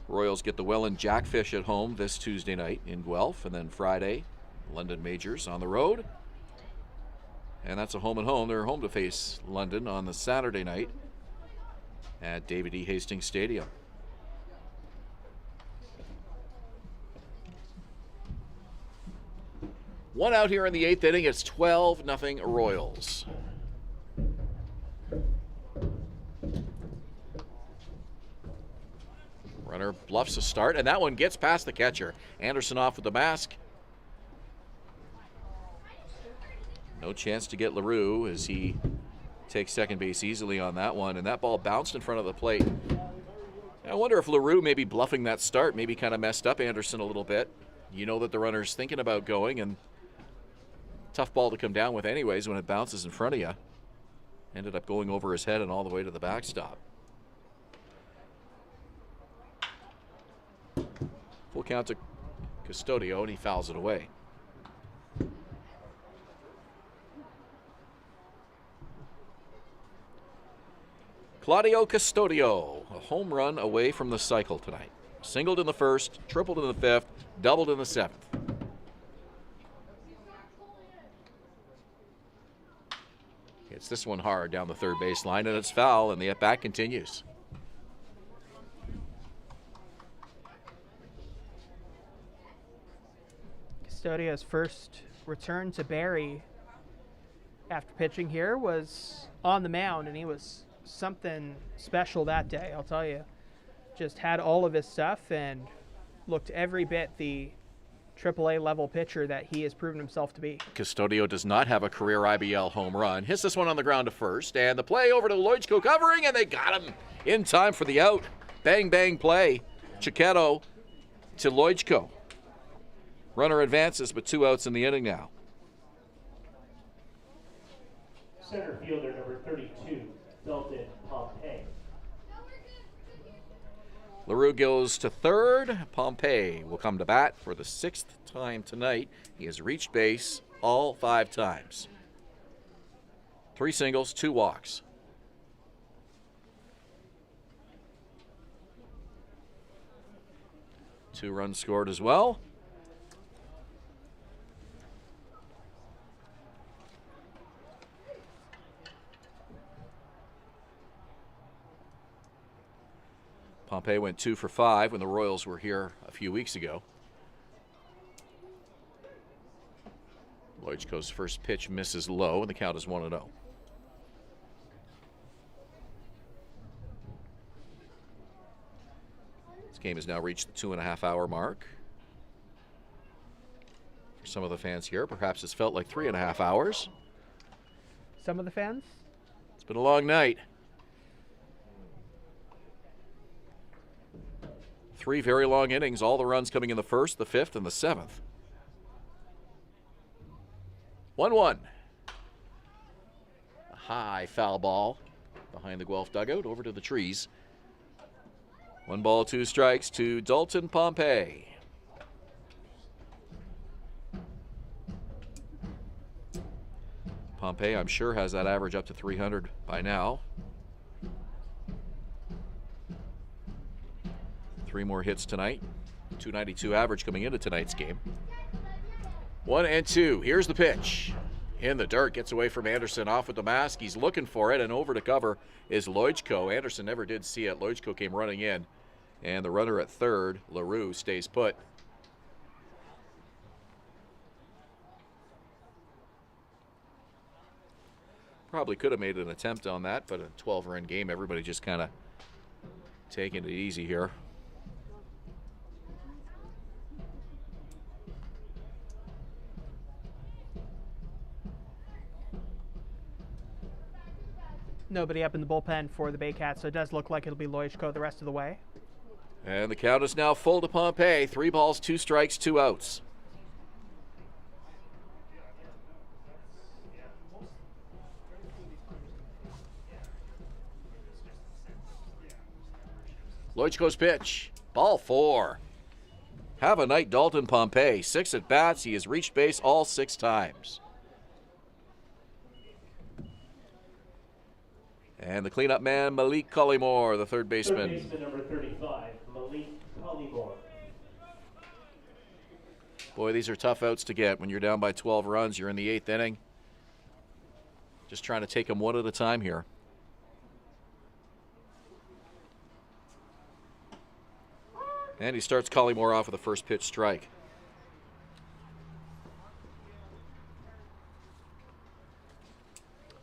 Royals get the Welland Jackfish at home this Tuesday night in Guelph, and then Friday, London Majors on the road. And that's a home and home. They're home to face London on the Saturday night at David E. Hastings Stadium. One out here in the 8th inning. It's 12-0 Royals. Runner bluffs a start, and that one gets past the catcher. Anderson off with the mask. No chance to get LaRue as he takes second base easily on that one, and that ball bounced in front of the plate. I wonder if LaRue maybe bluffing that start maybe kind of messed up Anderson a little bit. You know that the runner's thinking about going, and tough ball to come down with anyways when it bounces in front of you. Ended up going over his head and all the way to the backstop. Full count to Custodio, and he fouls it away. Claudio Custodio, a home run away from the cycle tonight. Singled in the 1st, tripled in the 5th, doubled in the 7th. Hits this one hard down the 3rd baseline, and it's foul, and the at-bat continues. Custodio's first return to Barrie after pitching here was on the mound, and he was something special that day, I'll tell you. Just had all of his stuff and looked every bit the AAA level pitcher that he has proven himself to be. Custodio does not have a career IBL home run. Hits this one on the ground to first, and the play over to Lojko covering, and they got him in time for the out. Bang, bang play. Chiquetto to Lojko. Runner advances, but 2 outs in the inning now. Center fielder number 32, Dalton Pompey. LaRue goes to 3rd. Pompey will come to bat for the 6th time tonight. He has reached base all 5 times. 3 singles, 2 walks. Two runs scored as well. Pompey went 2 for 5 when the Royals were here a few weeks ago. Lojko's first pitch misses low, and the count is 1-0. This game has now reached the 2.5-hour mark. For some of the fans here, perhaps it's felt like 3.5 hours. Some of the fans? It's been a long night. 3 very long innings, all the runs coming in the 1st, the 5th, and the 7th. 1-1. A high foul ball behind the Guelph dugout, over to the trees. 1 ball, 2 strikes to Dalton Pompey. Pompey, I'm sure, has that average up to 300 by now. 3 more hits tonight. 292 average coming into tonight's game. 1-2. Here's the pitch. In the dirt, gets away from Anderson, off with the mask. He's looking for it, and over to cover is Lojko. Anderson never did see it. Lojko came running in, and the runner at 3rd, LaRue, stays put. Probably could have made an attempt on that, but a 12-run game, everybody just kind of taking it easy here. Nobody up in the bullpen for the Baycats, so it does look like it'll be Lojko the rest of the way. And the count is now full to Pompey. 3 balls, 2 strikes, 2 outs. Lojko's pitch. Ball 4. Have a night, Dalton Pompey. 6 at bats. He has reached base all 6 times. And the cleanup man, Malik Collymore, the third baseman. Third baseman number 35, Malik Collymore. Boy, these are tough outs to get. When you're down by 12 runs, you're in the 8th inning. Just trying to take them one at a time here. And he starts Collymore off with a first pitch strike.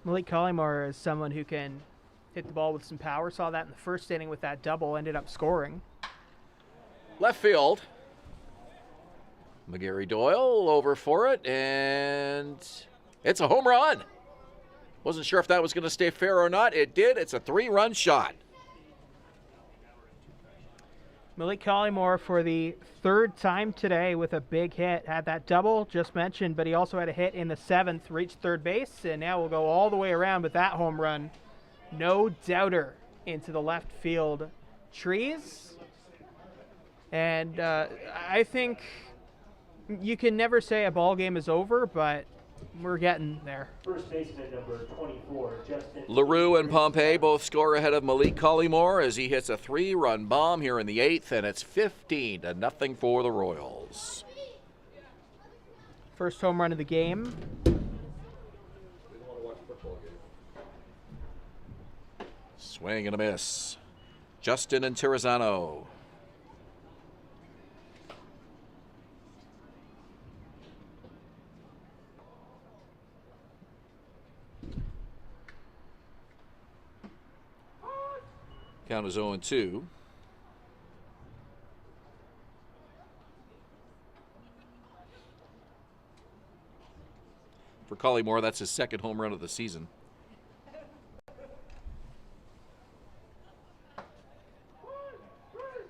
Malik Collymore is someone who can hit the ball with some power. Saw that in the first inning with that double, ended up scoring. Left field. McGarry Doyle over for it, and it's a home run. Wasn't sure if that was going to stay fair or not. It did. It's a 3-run shot. Malik Collymore for the 3rd time today with a big hit. Had that double just mentioned, but he also had a hit in the 7th, reached third base, and now we'll go all the way around with that home run. No doubter into the left field trees. And I think you can never say a ball game is over, but we're getting there. First baseman number 24, Justin. LaRue and Pompey both score ahead of Malik Collymore as he hits a 3-run bomb here in the 8th, and it's 15-0 for the Royals. First home run of the game. Swing and a miss. Justin and Tirizano. Count is 0-2. For Collymore, that's his 2nd home run of the season.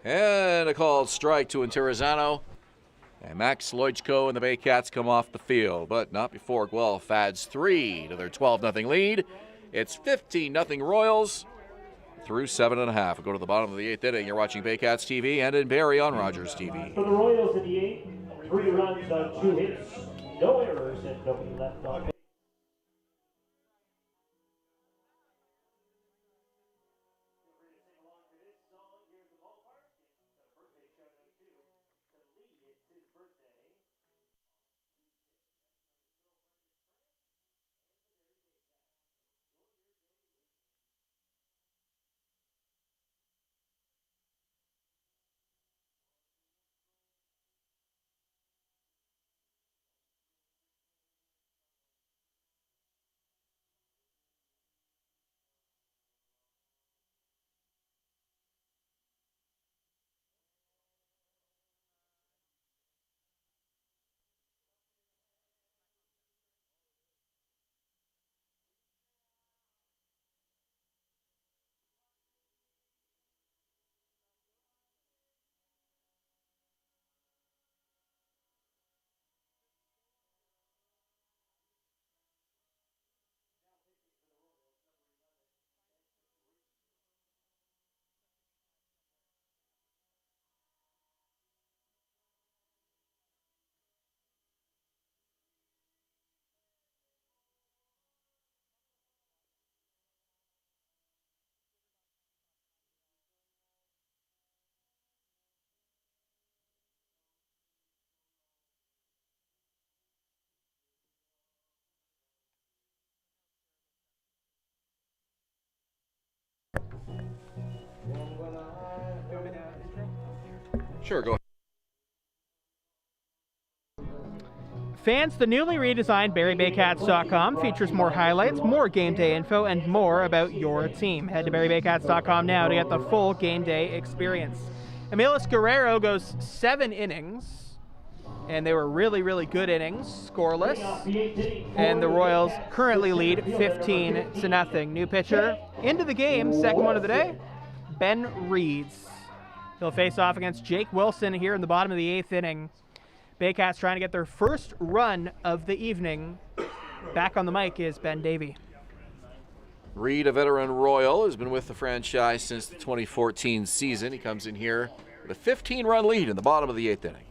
And a called strike to Tirizano. And Max Lojko and the Baycats come off the field, but not before Guelph adds 3 to their 12-0 lead. It's 15-0 Royals. Through 7.5. We'll go to the bottom of the 8th inning. You're watching Baycats TV and in Barrie on Rogers TV. For the Royals in the 8th, 3 runs on 2 hits, no errors, and nobody left on base. Sure, go ahead. Fans, the newly redesigned BarrieBaycats.com features more highlights, more game day info, and more about your team. Head to BarrieBaycats.com now to get the full game day experience. Emilis Guerrero goes 7 innings, and they were really, really good innings, scoreless. And the Royals currently lead 15-0. New pitcher into the game, second one of the day, Ben Reeds. He'll face off against Jake Wilson here in the bottom of the 8th inning. Baycats trying to get their first run of the evening. Back on the mic is Ben Davey. Reed, a veteran Royal, has been with the franchise since the 2014 season. He comes in here with a 15-run lead in the bottom of the 8th inning.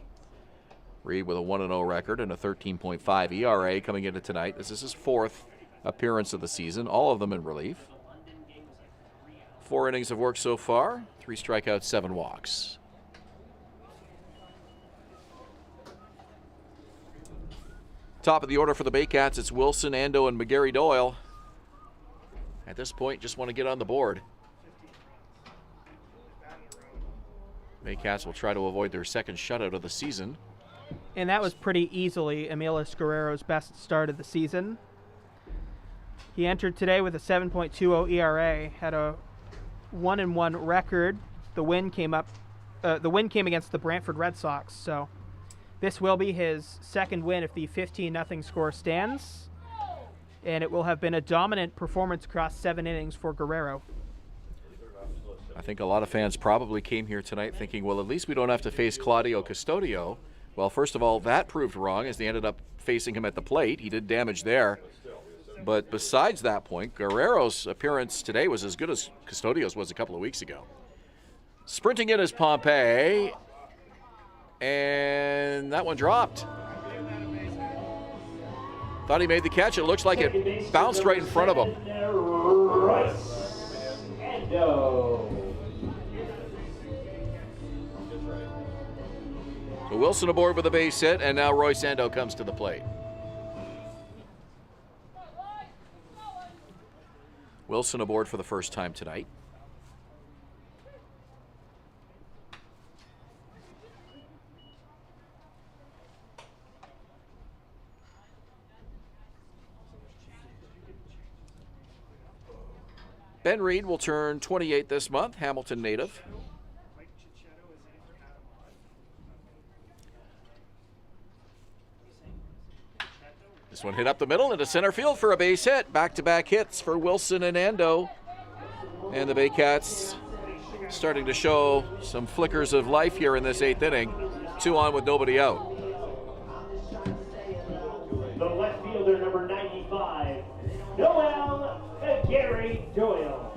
Reed with a 1-0 record and a 13.5 ERA coming into tonight. This is his 4th appearance of the season, all of them in relief. 4 innings of work so far, 3 strikeouts, 7 walks. Top of the order for the Baycats, it's Wilson, Ando, and McGarry Doyle. At this point, just want to get on the board. Baycats will try to avoid their second shutout of the season. And that was pretty easily Emilis Guerrero's best start of the season. He entered today with a 7.20 ERA, had a 1-1 record. The win came against the Brantford Red Sox, so this will be his second win if the 15-0 score stands, and it will have been a dominant performance across 7 innings for Guerrero. I think a lot of fans probably came here tonight thinking, well, at least we don't have to face Claudio Custodio. Well, first of all, that proved wrong as they ended up facing him at the plate. He did damage there. But besides that point, Guerrero's appearance today was as good as Custodio's was a couple of weeks ago. Sprinting in is Pompey, and that one dropped. Thought he made the catch. It looks like it bounced right in front of him. So Wilson aboard with a base hit, and now Roy Sando comes to the plate. Wilson aboard for the first time tonight. Ben Reed will turn 28 this month, Hamilton native. This one hit up the middle into center field for a base hit. Back-to-back hits for Wilson and Ando. And the Baycats starting to show some flickers of life here in this 8th inning. 2 on with nobody out. The left fielder, number 95, Noel Gary Doyle.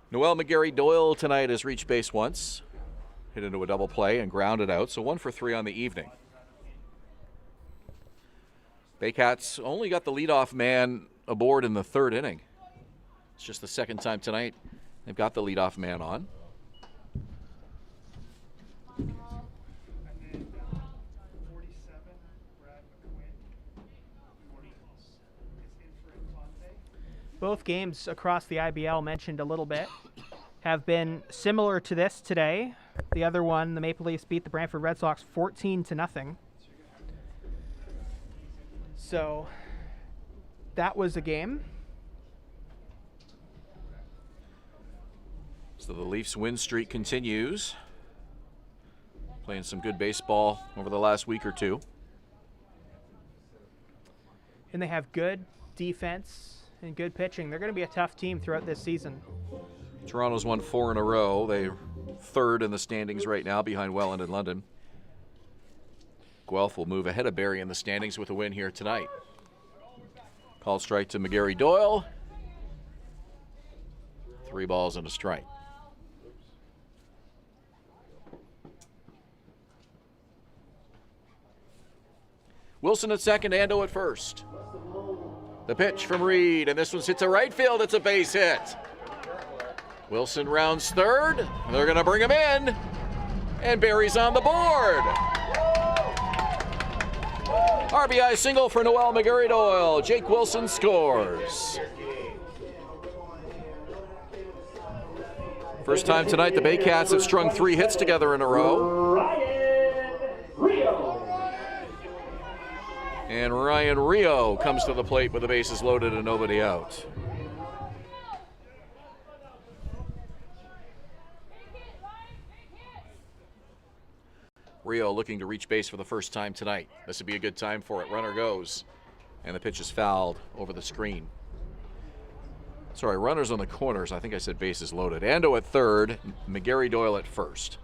Noel McGarry Doyle tonight has reached base once, hit into a double play and grounded out, so 1 for 3 on the evening. Baycats only got the leadoff man aboard in the 3rd inning. It's just the 2nd time tonight they've got the leadoff man on. Both games across the IBL mentioned a little bit have been similar to this today. The other one, the Maple Leafs beat the Brantford Red Sox 14-0. So that was a game. So the Leafs win streak continues. Playing some good baseball over the last week or two. And they have good defense and good pitching. They're going to be a tough team throughout this season. Toronto's won 4 in a row. They're 3rd in the standings right now behind Welland and London. Guelph will move ahead of Barrie in the standings with a win here tonight. Call strike to McGarry Doyle. 3 balls and a strike. Wilson at second, Ando at first. The pitch from Reed, and this one's hit to right field. It's a base hit. Wilson rounds 3rd. They're going to bring him in, and Barrie's on the board. RBI single for Noel McGarry Doyle. Jake Wilson scores. First time tonight the Baycats have strung 3 hits together in a row. And Ryan Rio comes to the plate with the bases loaded and nobody out. Rio looking to reach base for the first time tonight. This would be a good time for it. Runner goes, and the pitch is fouled over the screen. Sorry, runners on the corners. I think I said bases loaded. Ando at 3rd, McGarry Doyle at 1st.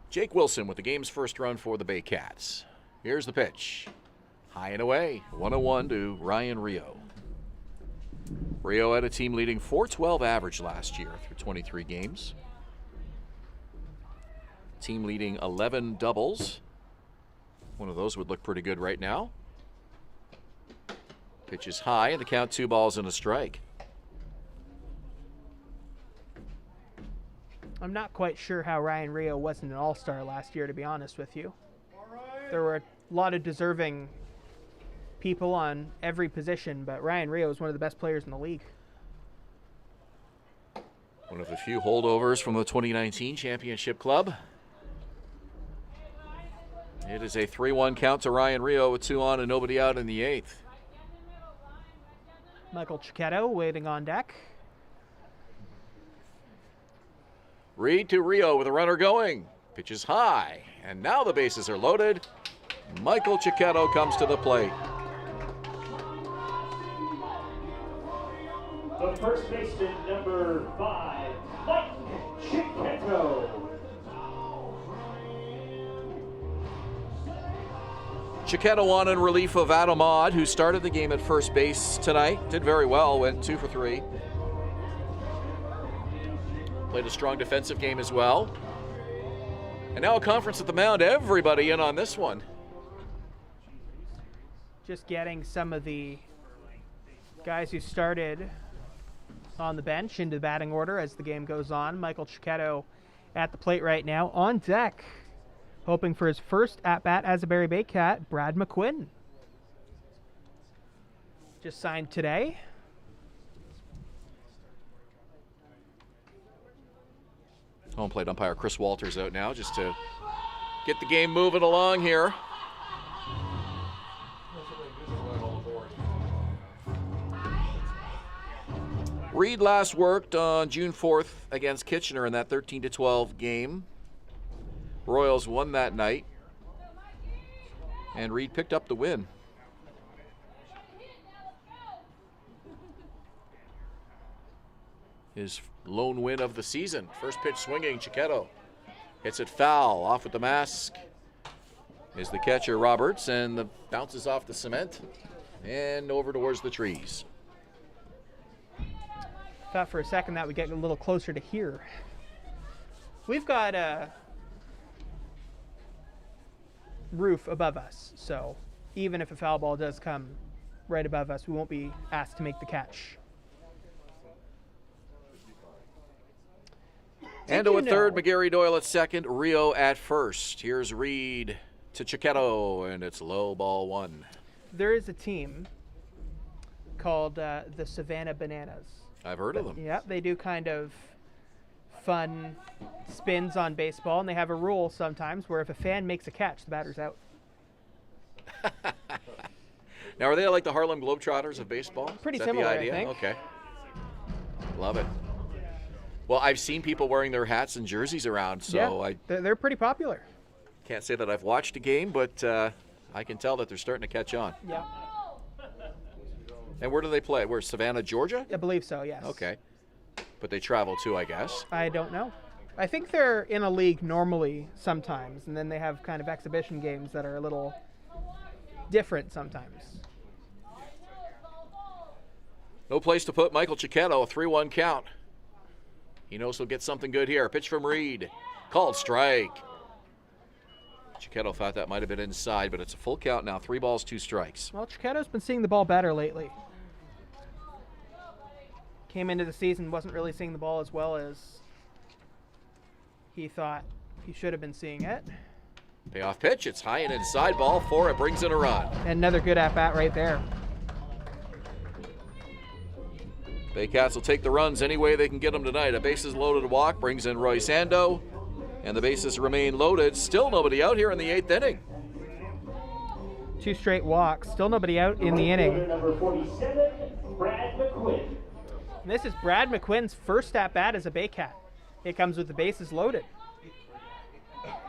Jake Wilson with the game's first run for the Baycats. Here's the pitch. High and away, 1-1 to Ryan Rio. Rio had a team leading .412 average last year through 23 games. Team leading 11 doubles. One of those would look pretty good right now. Pitch is high, and the count 2 balls and a strike. I'm not quite sure how Ryan Rio wasn't an all-star last year, to be honest with you. There were a lot of deserving people on every position, but Ryan Rio is one of the best players in the league. One of the few holdovers from the 2019 championship club. It is a 3-1 count to Ryan Rio with 2 on and nobody out in the 8th. Michael Chiquetto waiting on deck. Reed to Rio with a runner going. Pitch is high, and now the bases are loaded. Michael Chiquetto comes to the plate. The first baseman, number 5, Mike Chiquetto. Chiquetto on in relief of Adam Odd, who started the game at first base tonight. Did very well, went 2 for 3. Played a strong defensive game as well. And now a conference at the mound. Everybody in on this one. Just getting some of the guys who started on the bench into batting order as the game goes on. Michael Chiquetto at the plate right now. On deck, hoping for his first at-bat as a Barrie Baycat, Brad McQuinn. Just signed today. Home plate umpire Chris Walters out now just to get the game moving along here. Reed last worked on June 4th against Kitchener in that 13-12 game. Royals won that night, and Reed picked up the win. His lone win of the season. First pitch swinging, Chiquetto hits it foul, off with the mask is the catcher Roberts, and the bounces off the cement and over towards the trees. Thought for a second that would get a little closer to here. We've got a roof above us, so even if a foul ball does come right above us, we won't be asked to make the catch. Ando at third, McGarry Doyle at second, Rio at first. Here's Reed to Chiquetto, and it's low, ball 1. There is a team called the Savannah Bananas. I've heard of them. Yeah, they do kind of fun spins on baseball, and they have a rule sometimes where if a fan makes a catch, the batter's out. Now, are they like the Harlem Globetrotters of baseball? Pretty Is that similar, the idea? I think. Okay. Love it. Well, I've seen people wearing their hats and jerseys around, so yeah, they're pretty popular. Can't say that I've watched a game, but I can tell that they're starting to catch on. Yeah. And where do they play? Where, Savannah, Georgia? I believe so, yes. Okay. But they travel too, I guess. I don't know. I think they're in a league normally sometimes, and then they have kind of exhibition games that are a little different sometimes. No place to put Michael Chiquetto, a 3-1 count. He knows he'll get something good here. Pitch from Reed. Called strike. Chiquetto thought that might have been inside, but it's a full count now. 3 balls, 2 strikes. Well, Chiquetto's been seeing the ball better lately. Came into the season, wasn't really seeing the ball as well as he thought he should have been seeing it. Payoff pitch. It's high and inside, ball 4. It brings in a run. And another good at-bat right there. Baycats will take the runs any way they can get them tonight. A bases loaded walk brings in Roy Sando, and the bases remain loaded. Still nobody out here in the 8th inning. 2 straight walks. Still nobody out in the inning. Number 47, Brad McQuinn. And this is Brad McQuinn's first at-bat as a Baycat. It comes with the bases loaded.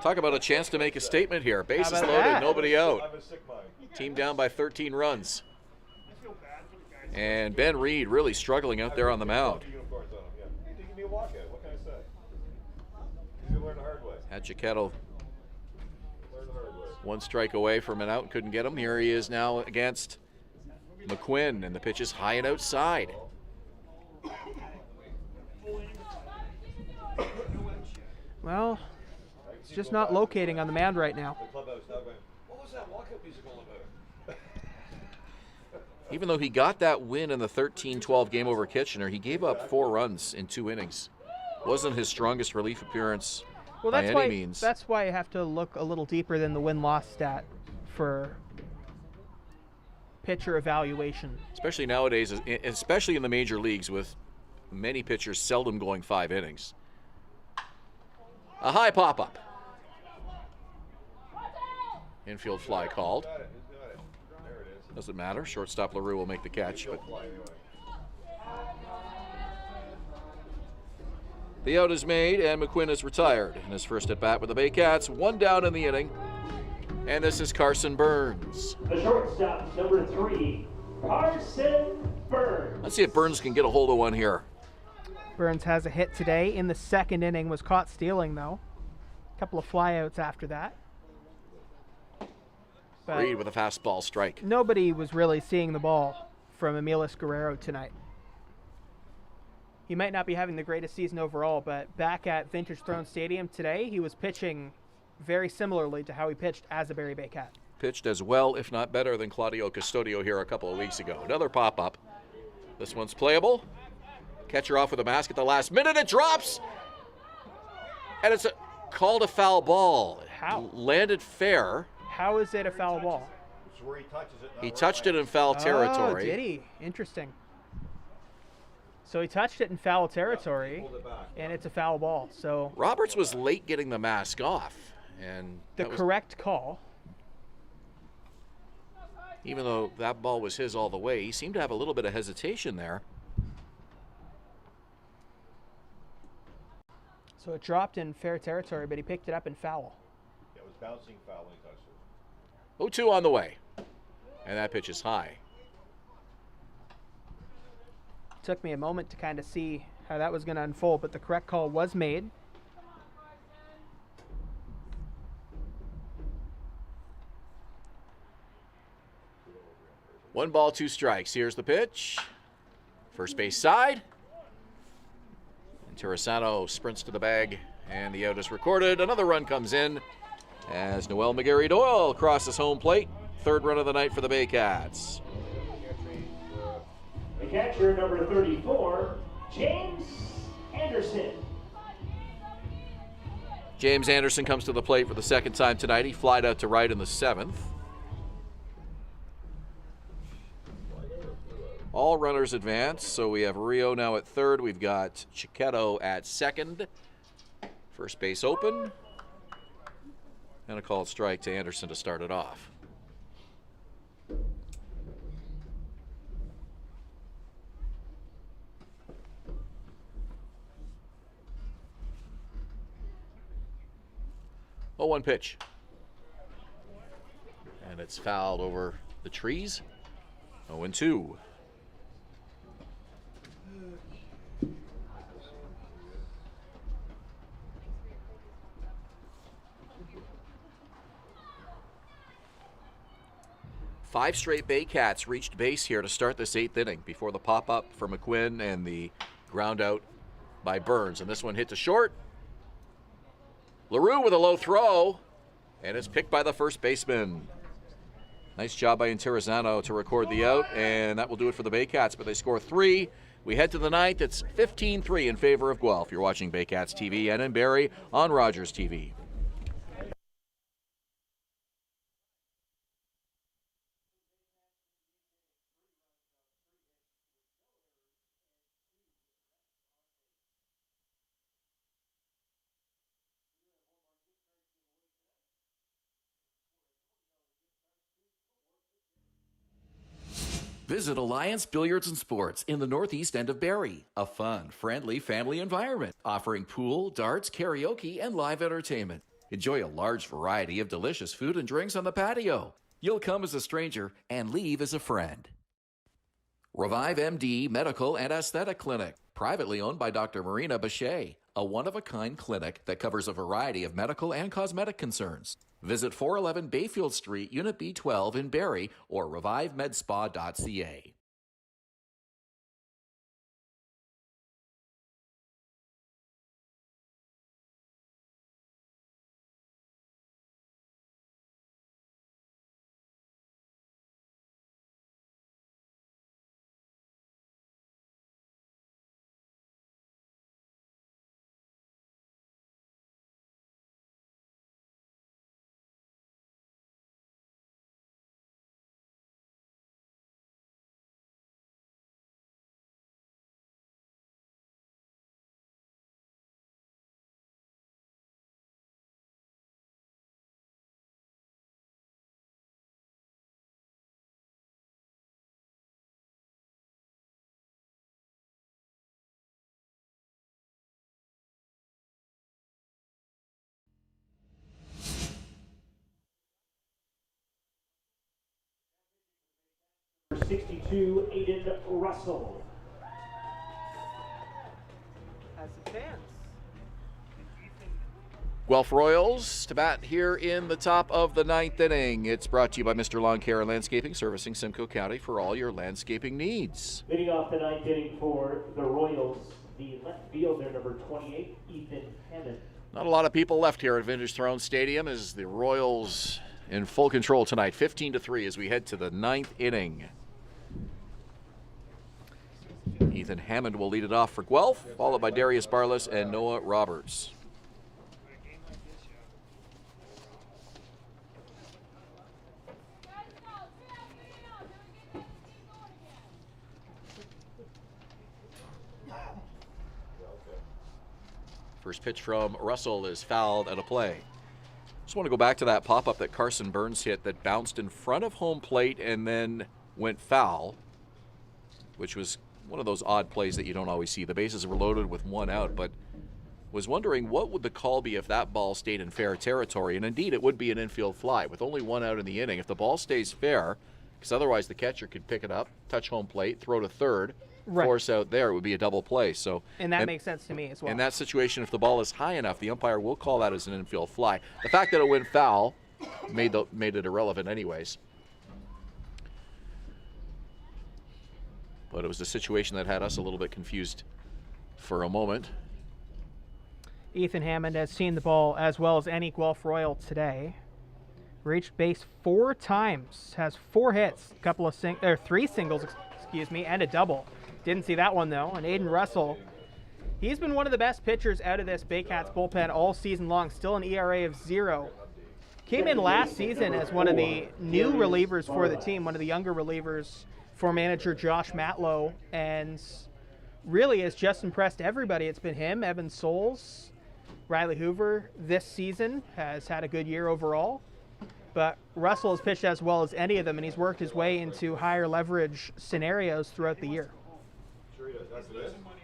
Talk about a chance to make a statement here. Bases about loaded, that? nobody out. I'm a sick mind. Team down by 13 runs. And Ben Reed really struggling out there on the mound. Uniforms on him, yeah. He can give me a walkout. What can I say? He's gonna learn the hard way. Had Chiquetto One strike away from an out, couldn't get him. Here he is now against McQuinn, and the pitch is high and outside. Well, it's just not locating on the mound right now. What was that walk-up music all about? Even though he got that win in the 13-12 game over Kitchener, he gave up 4 runs in 2 innings. Wasn't his strongest relief appearance by any means. That's why you have to look a little deeper than the win-loss stat for pitcher evaluation. Especially nowadays, especially in the major leagues with many pitchers seldom going 5 innings. A high pop-up. Infield fly called. Doesn't matter. Shortstop LaRue will make the catch. But the out is made, and McQuinn is retired in his first at-bat with the Baycats. 1 down in the inning. And this is Carson Burns. The shortstop, number 3, Carson Burns. Let's see if Burns can get a hold of one here. Burns has a hit today in the 2nd inning, was caught stealing though. A couple of flyouts after that. But Reed with a fastball strike. nobody was really seeing the ball from Emilus Guerrero tonight. He might not be having the greatest season overall, but back at Vintage Throne Stadium today, he was pitching very similarly to how he pitched as a Barrie Baycat. Pitched as well, if not better, than Claudio Custodio here a couple of weeks ago. Another pop-up. This one's playable. Catcher off with a mask at the last minute. It drops! And it's called a foul ball. How? Landed fair. How is it a foul ball? It's where he touches it. He touched it in foul territory. Oh, did he? Interesting. So he touched it in foul territory, and it's a foul ball. So Roberts was late getting the mask off. And the correct call. Even though that ball was his all the way, he seemed to have a little bit of hesitation there. So it dropped in fair territory, but he picked it up in foul. Yeah, it was bouncing foul when he touched it. 0-2 on the way. And that pitch is high. Took me a moment to kind of see how that was going to unfold, but the correct call was made. One ball, 2 strikes. Here's the pitch. First base side. And Terrasano sprints to the bag, and the out is recorded. Another run comes in as Noel McGarry-Doyle crosses home plate. 3rd run of the night for the Baycats. The catcher, number 34, James Anderson. James Anderson comes to the plate for the 2nd time tonight. He flied out to right in the 7th. All runners advance, so we have Rio now at 3rd. We've got Chiquetto at 2nd. First base open. And a called strike to Anderson to start it off. Oh, 1 pitch. And it's fouled over the trees. 0-2. Five straight Baycats reached base here to start this 8th inning before the pop-up for McQuinn and the ground out by Burns. And this one hit to short. LaRue with a low throw, and it's picked by the first baseman. Nice job by Terrasano to record the out, and that will do it for the Baycats, but they score 3. We head to the 9th. It's 15-3 in favor of Guelph. You're watching Baycats TV and in Barrie on Rogers TV. Visit Alliance Billiards and Sports in the northeast end of Barrie. A fun, friendly family environment offering pool, darts, karaoke, and live entertainment. Enjoy a large variety of delicious food and drinks on the patio. You'll come as a stranger and leave as a friend. Revive MD Medical and Aesthetic Clinic, privately owned by Dr. Marina Bachet, a one-of-a-kind clinic that covers a variety of medical and cosmetic concerns. Visit 411 Bayfield Street, Unit B12 in Barrie, or revivemedspa.ca. Number 62, Aiden Russell. As the fans. Guelph Royals to bat here in the top of the 9th inning. It's brought to you by Mr. Lawn Care and Landscaping, servicing Simcoe County for all your landscaping needs. Leading off the 9th inning for the Royals, the left fielder, number 28, Ethan Hammond. Not a lot of people left here at Vintage Throne Stadium as the Royals in full control tonight, 15-3 as we head to the 9th inning. Ethan Hammond will lead it off for Guelph, followed by Darius Barless and Noah Roberts. First pitch from Russell is fouled at a play. Just want to go back to that pop-up that Carson Burns hit that bounced in front of home plate and then went foul, which was one of those odd plays that you don't always see. The bases were loaded with one out, but was wondering what would the call be if that ball stayed in fair territory, and indeed it would be an infield fly with only one out in the inning. If the ball stays fair, because otherwise the catcher could pick it up, touch home plate, throw to third, Right. force out there, it would be a double play. So, And that makes sense to me as well. in that situation, if the ball is high enough, the umpire will call that as an infield fly. The fact that it went foul made it irrelevant anyways. But it was a situation that had us a little bit confused for a moment. Ethan Hammond has seen the ball as well as any Guelph Royal today. Reached base 4 times, has 4 hits, three singles, and a double. Didn't see that one though. And Aiden Russell, he's been one of the best pitchers out of this Baycats bullpen all season long, still an ERA of 0. Came in last season as one of the new relievers for the team, one of the younger relievers for manager Josh Matlow, and really has just impressed everybody. It's been him, Evan Souls, Riley Hoover this season has had a good year overall. But Russell has pitched as well as any of them, and he's worked his way into higher leverage scenarios throughout the year.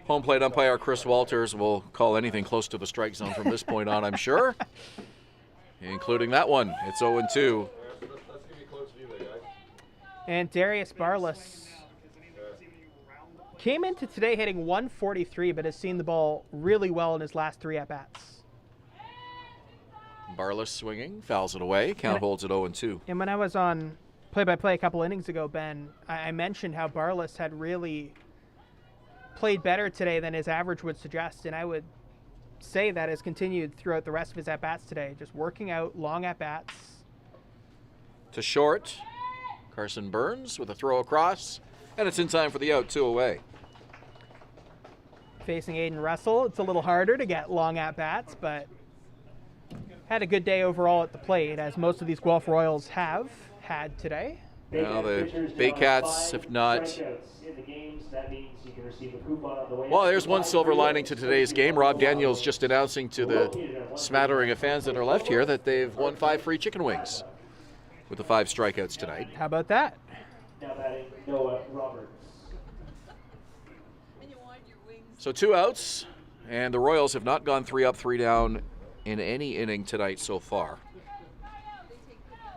Home plate umpire Chris Walters will call anything close to the strike zone from this point on, I'm sure, including that one. It's 0-2. And Darius Barless came into today hitting 143, but has seen the ball really well in his last 3 at-bats. Barless swinging, fouls it away. Count holds at 0-2. And when I was on play-by-play a couple innings ago, Ben, I mentioned how Barless had really played better today than his average would suggest, and I would say that has continued throughout the rest of his at-bats today, just working out long at-bats. To short, Carson Burns with a throw across, and it's in time for the out, 2 away. Facing Aiden Russell, it's a little harder to get long at-bats, but had a good day overall at the plate, as most of these Guelph Royals have had today. Now the Baycats, if not... Well, there's one silver lining to today's game. Rob Daniels just announcing to the smattering of fans that are left here that they've won 5 free chicken wings with the 5 strikeouts tonight. How about that? Now batting Noah Roberts. So 2 outs, and the Royals have not gone 3 up, 3 down in any inning tonight so far.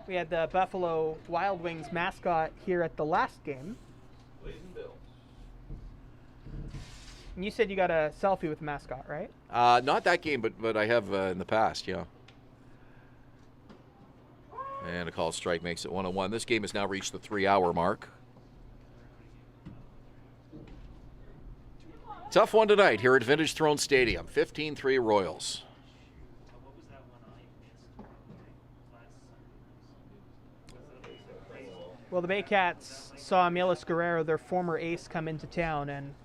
We had the Buffalo Wild Wings mascot here at the last game. You said you got a selfie with the mascot, right? Not that game, but I have in the past, yeah. And a called strike makes it 1-1. This game has now reached the 3-hour mark. Tough one tonight here at Vintage Throne Stadium. 15-3 Royals. Well, the Baycats saw Amelis Guerrero, their former ace, come into town, and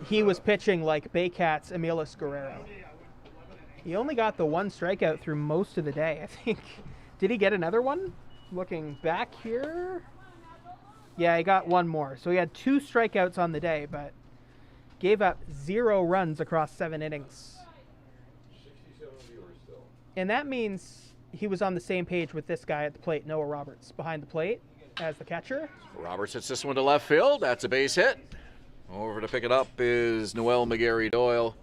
he was pitching like Baycats Amelis Guerrero. He only got the one strikeout through most of the day, I think. Did he get another one? Looking back here. Yeah, he got one more. So he had 2 strikeouts on the day, but gave up 0 runs across 7 innings. 67 viewers still. And that means he was on the same page with this guy at the plate, Noah Roberts, behind the plate as the catcher. Roberts hits this one to left field. That's a base hit. Over to pick it up is Noel McGarry Doyle.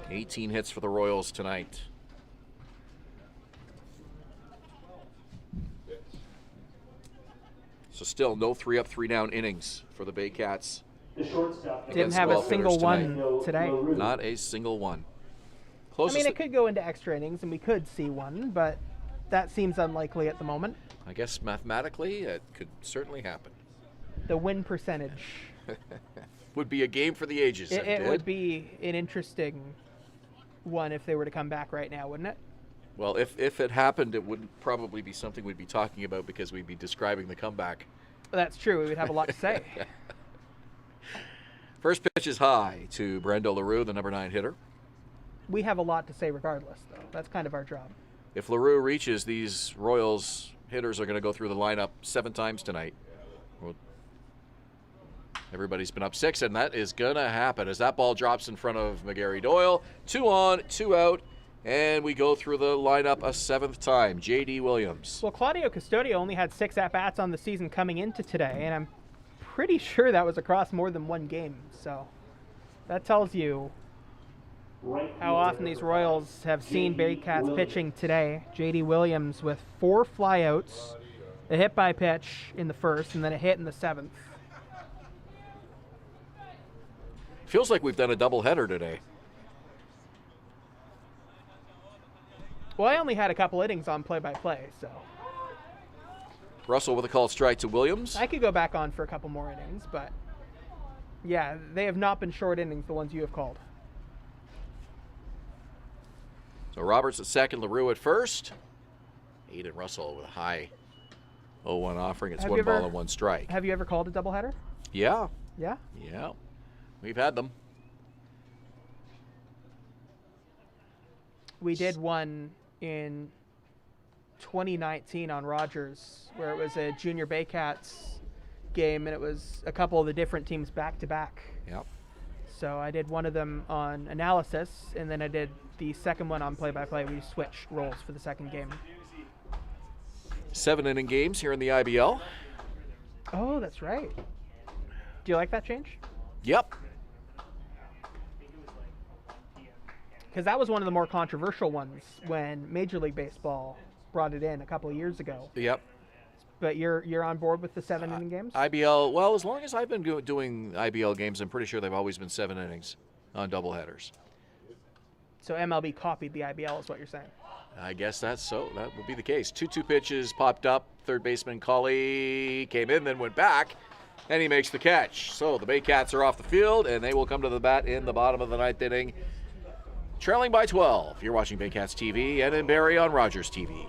18 hits for the Royals tonight. So still no 3-up, 3-down innings for the Baycats. The shortstop. Didn't have a single one today. Not a single one. I Closest mean, it could go into extra innings, and we could see one, but that seems unlikely at the moment. I guess mathematically it could certainly happen. The win percentage. Would be a game for the ages. It would be an interesting one if they were to come back right now, wouldn't it? Well, if it happened, it would probably be something we'd be talking about because we'd be describing the comeback. That's true. We would have a lot to say. First pitch is high to Brendo LaRue, the number 9 hitter. We have a lot to say regardless, though. That's kind of our job. If LaRue reaches, these Royals hitters are going to go through the lineup 7 times tonight. Well, everybody's been up 6, and that is going to happen as that ball drops in front of McGarry Doyle. 2 on, 2 out, and we go through the lineup a 7th time. J.D. Williams. Well, Claudio Custodio only had 6 at-bats on the season coming into today, and I'm pretty sure that was across more than one game. So that tells you how often these Royals have seen Baycats pitching today. J.D. Williams with 4 flyouts, a hit by pitch in the first, and then a hit in the 7th. Feels like we've done a doubleheader today. Well, I only had a couple innings on play-by-play, so Russell with a called strike to Williams. I could go back on for a couple more innings, but yeah, they have not been short innings, the ones you have called. So Roberts at second, LaRue at first. Aiden Russell with a high 0-1 offering. It's 1 ball and 1 strike. Have you ever called a doubleheader? Yeah. Yeah? Yeah. We've had them. We did one in 2019 on Rogers where it was a junior Baycats game, and it was a couple of the different teams back-to-back. Yep. So I did one of them on analysis, and then I did the second one on play-by-play. We switched roles for the second game. 7-inning games here in the IBL. Oh, that's right. Do you like that change? Yep. Because that was one of the more controversial ones when Major League Baseball brought it in a couple of years ago. Yep. But you're on board with the 7-inning games? IBL, well, as long as I've been doing IBL games, I'm pretty sure they've always been 7 innings on doubleheaders. So MLB copied the IBL is what you're saying? I guess that's so. That would be the case. 2-2 pitches popped up. Third baseman Colley came in, then went back, and he makes the catch. So the Baycats are off the field, and they will come to the bat in the bottom of the 9th inning, trailing by 12. You're watching Baycats TV and in Barrie on Rogers TV.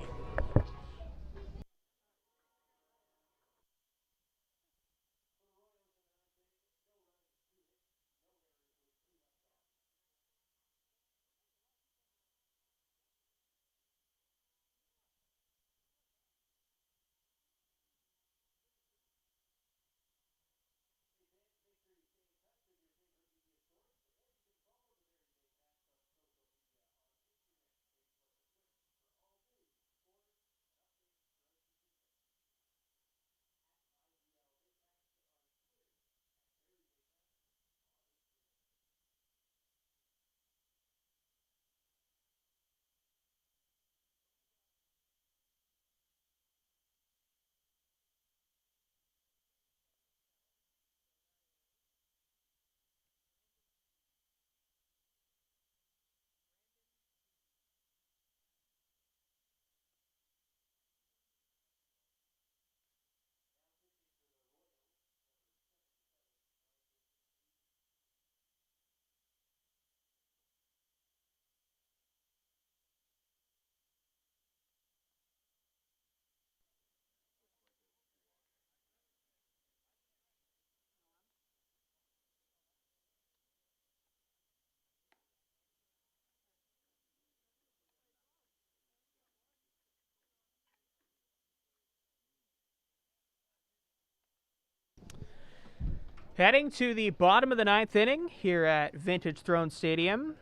Heading to the bottom of the 9th inning here at Vintage Throne Stadium.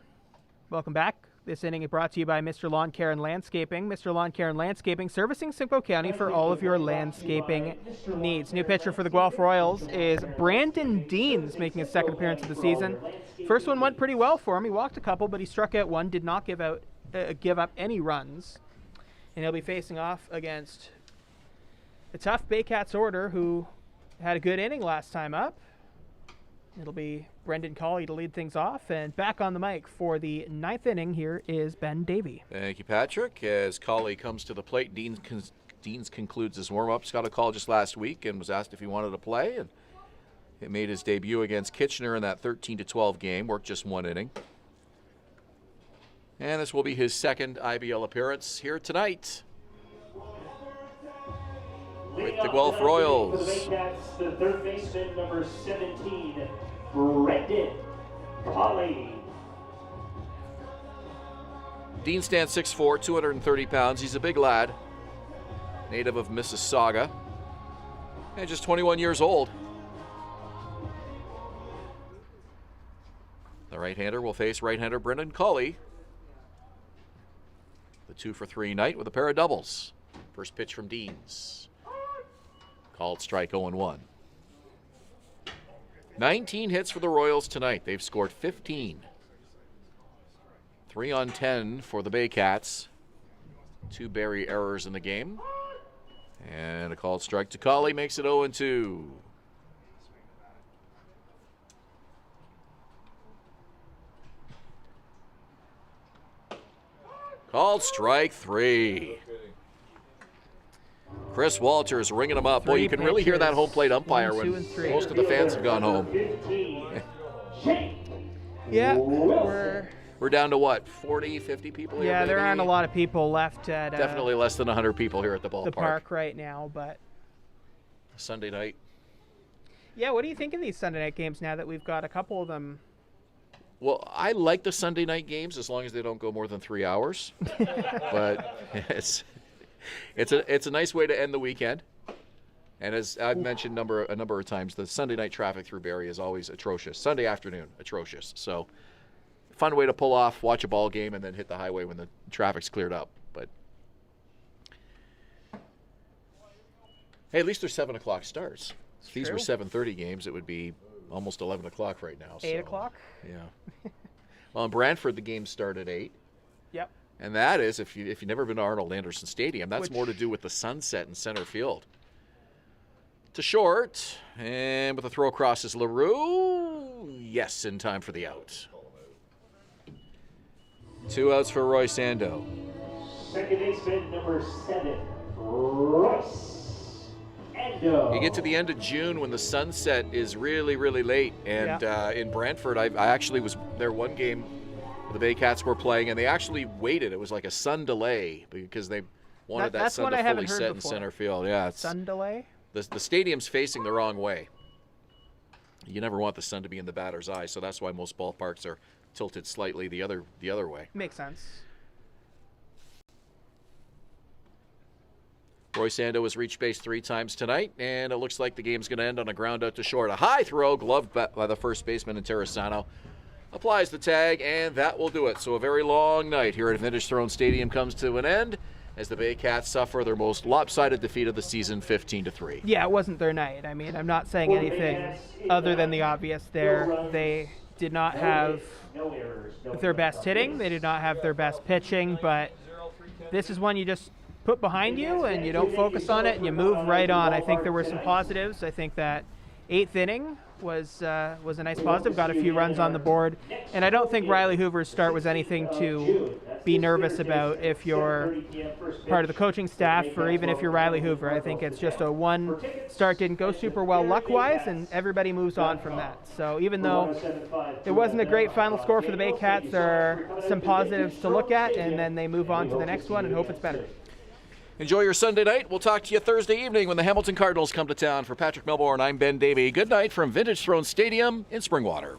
Welcome back. This inning is brought to you by Mr. Lawn Care and Landscaping. Mr. Lawn Care and Landscaping, servicing Simcoe County for all of your landscaping needs. New pitcher for the Guelph Royals is Brandon Deans, making his second appearance of the season. First one went pretty well for him. He walked a couple, but he struck out one, did not give up any runs. And he'll be facing off against a tough Baycats order who had a good inning last time up. It'll be Brendan Colley to lead things off, and back on the mic for the 9th inning, here is Ben Davey. Thank you, Patrick. As Colley comes to the plate, Deans concludes his warm-ups. Got a call just last week and was asked if he wanted to play, and he made his debut against Kitchener in that 13-12 game, worked just one inning. And this will be his second IBL appearance here tonight with the Guelph Royals. The third baseman, number 17, Brendan Colley. Dean stands 6'4", 230 pounds. He's a big lad, native of Mississauga, and just 21 years old. The right-hander will face right-hander Brendan Colley. The 2-for-3 night with a pair of doubles. First pitch from Deans. Called strike 0-1. 19 hits for the Royals tonight. They've scored 15. 3 on 10 for the Baycats. 2 Barrie errors in the game. And a called strike to Colley makes it 0-2. Called strike 3. Chris Walters ringing him up. Boy, you can really hear that home plate umpire when most of the fans have gone home. Yeah, we're down to what, 40, 50 people here? Yeah, maybe? there aren't a lot of people left at definitely less than 100 people here at the ballpark. The park right now, but Sunday night. Yeah, what do you think of these Sunday night games now that we've got a couple of them? Well, I like the Sunday night games as long as they don't go more than 3 hours. But it's a nice way to end the weekend. And as I've mentioned a number of times, the Sunday night traffic through Barrie is always atrocious. Sunday afternoon, atrocious. So fun way to pull off, watch a ball game, and then hit the highway when the traffic's cleared up. But hey, at least there's 7 o'clock starts. If these were 7:30 games, it would be almost 11 o'clock right now. 8 o'clock? Yeah. Well, in Brantford, the games start at 8. Yep. And that is, if you've never been to Arnold Anderson Stadium, that's more to do with the sunset in center field. To short, and with a throw across is LaRue. Yes, in time for the out. 2 outs for Roy Sando. Second baseman, number 7, Royce Ando. You get to the end of June when the sunset is really, really late. And in Brantford, I actually was there one game the Baycats were playing, and they actually waited. It was like a sun delay because they wanted that sun to fully set in center field. Yeah, it's sun delay? The stadium's facing the wrong way. You never want the sun to be in the batter's eye, so that's why most ballparks are tilted slightly the other way. Makes sense. Roy Sando has reached base 3 times tonight, and it looks like the game's going to end on a ground out to short. A high throw, gloved by the first baseman in Terrasano. Applies the tag, and that will do it. So a very long night here at Vintage Throne Stadium comes to an end as the Baycats suffer their most lopsided defeat of the season, 15-3. Yeah, it wasn't their night. I mean, I'm not saying anything other than the obvious there. They did not have their best hitting. They did not have their best pitching, but this is one you just put behind you and you don't focus on it and you move right on. I think there were some positives. I think that 8th inning was a nice positive, got a few runs on the board, and I don't think Riley Hoover's start was anything to be nervous about if you're part of the coaching staff or even if you're Riley Hoover. I think it's just one start didn't go super well luck-wise, and everybody moves on from that. So even though it wasn't a great final score for the Baycats, there are some positives to look at, and then they move on to the next one and hope it's better. Enjoy your Sunday night. We'll talk to you Thursday evening when the Hamilton Cardinals come to town. For Patrick Melbourne, I'm Ben Davey. Good night from Vintage Throne Stadium in Springwater.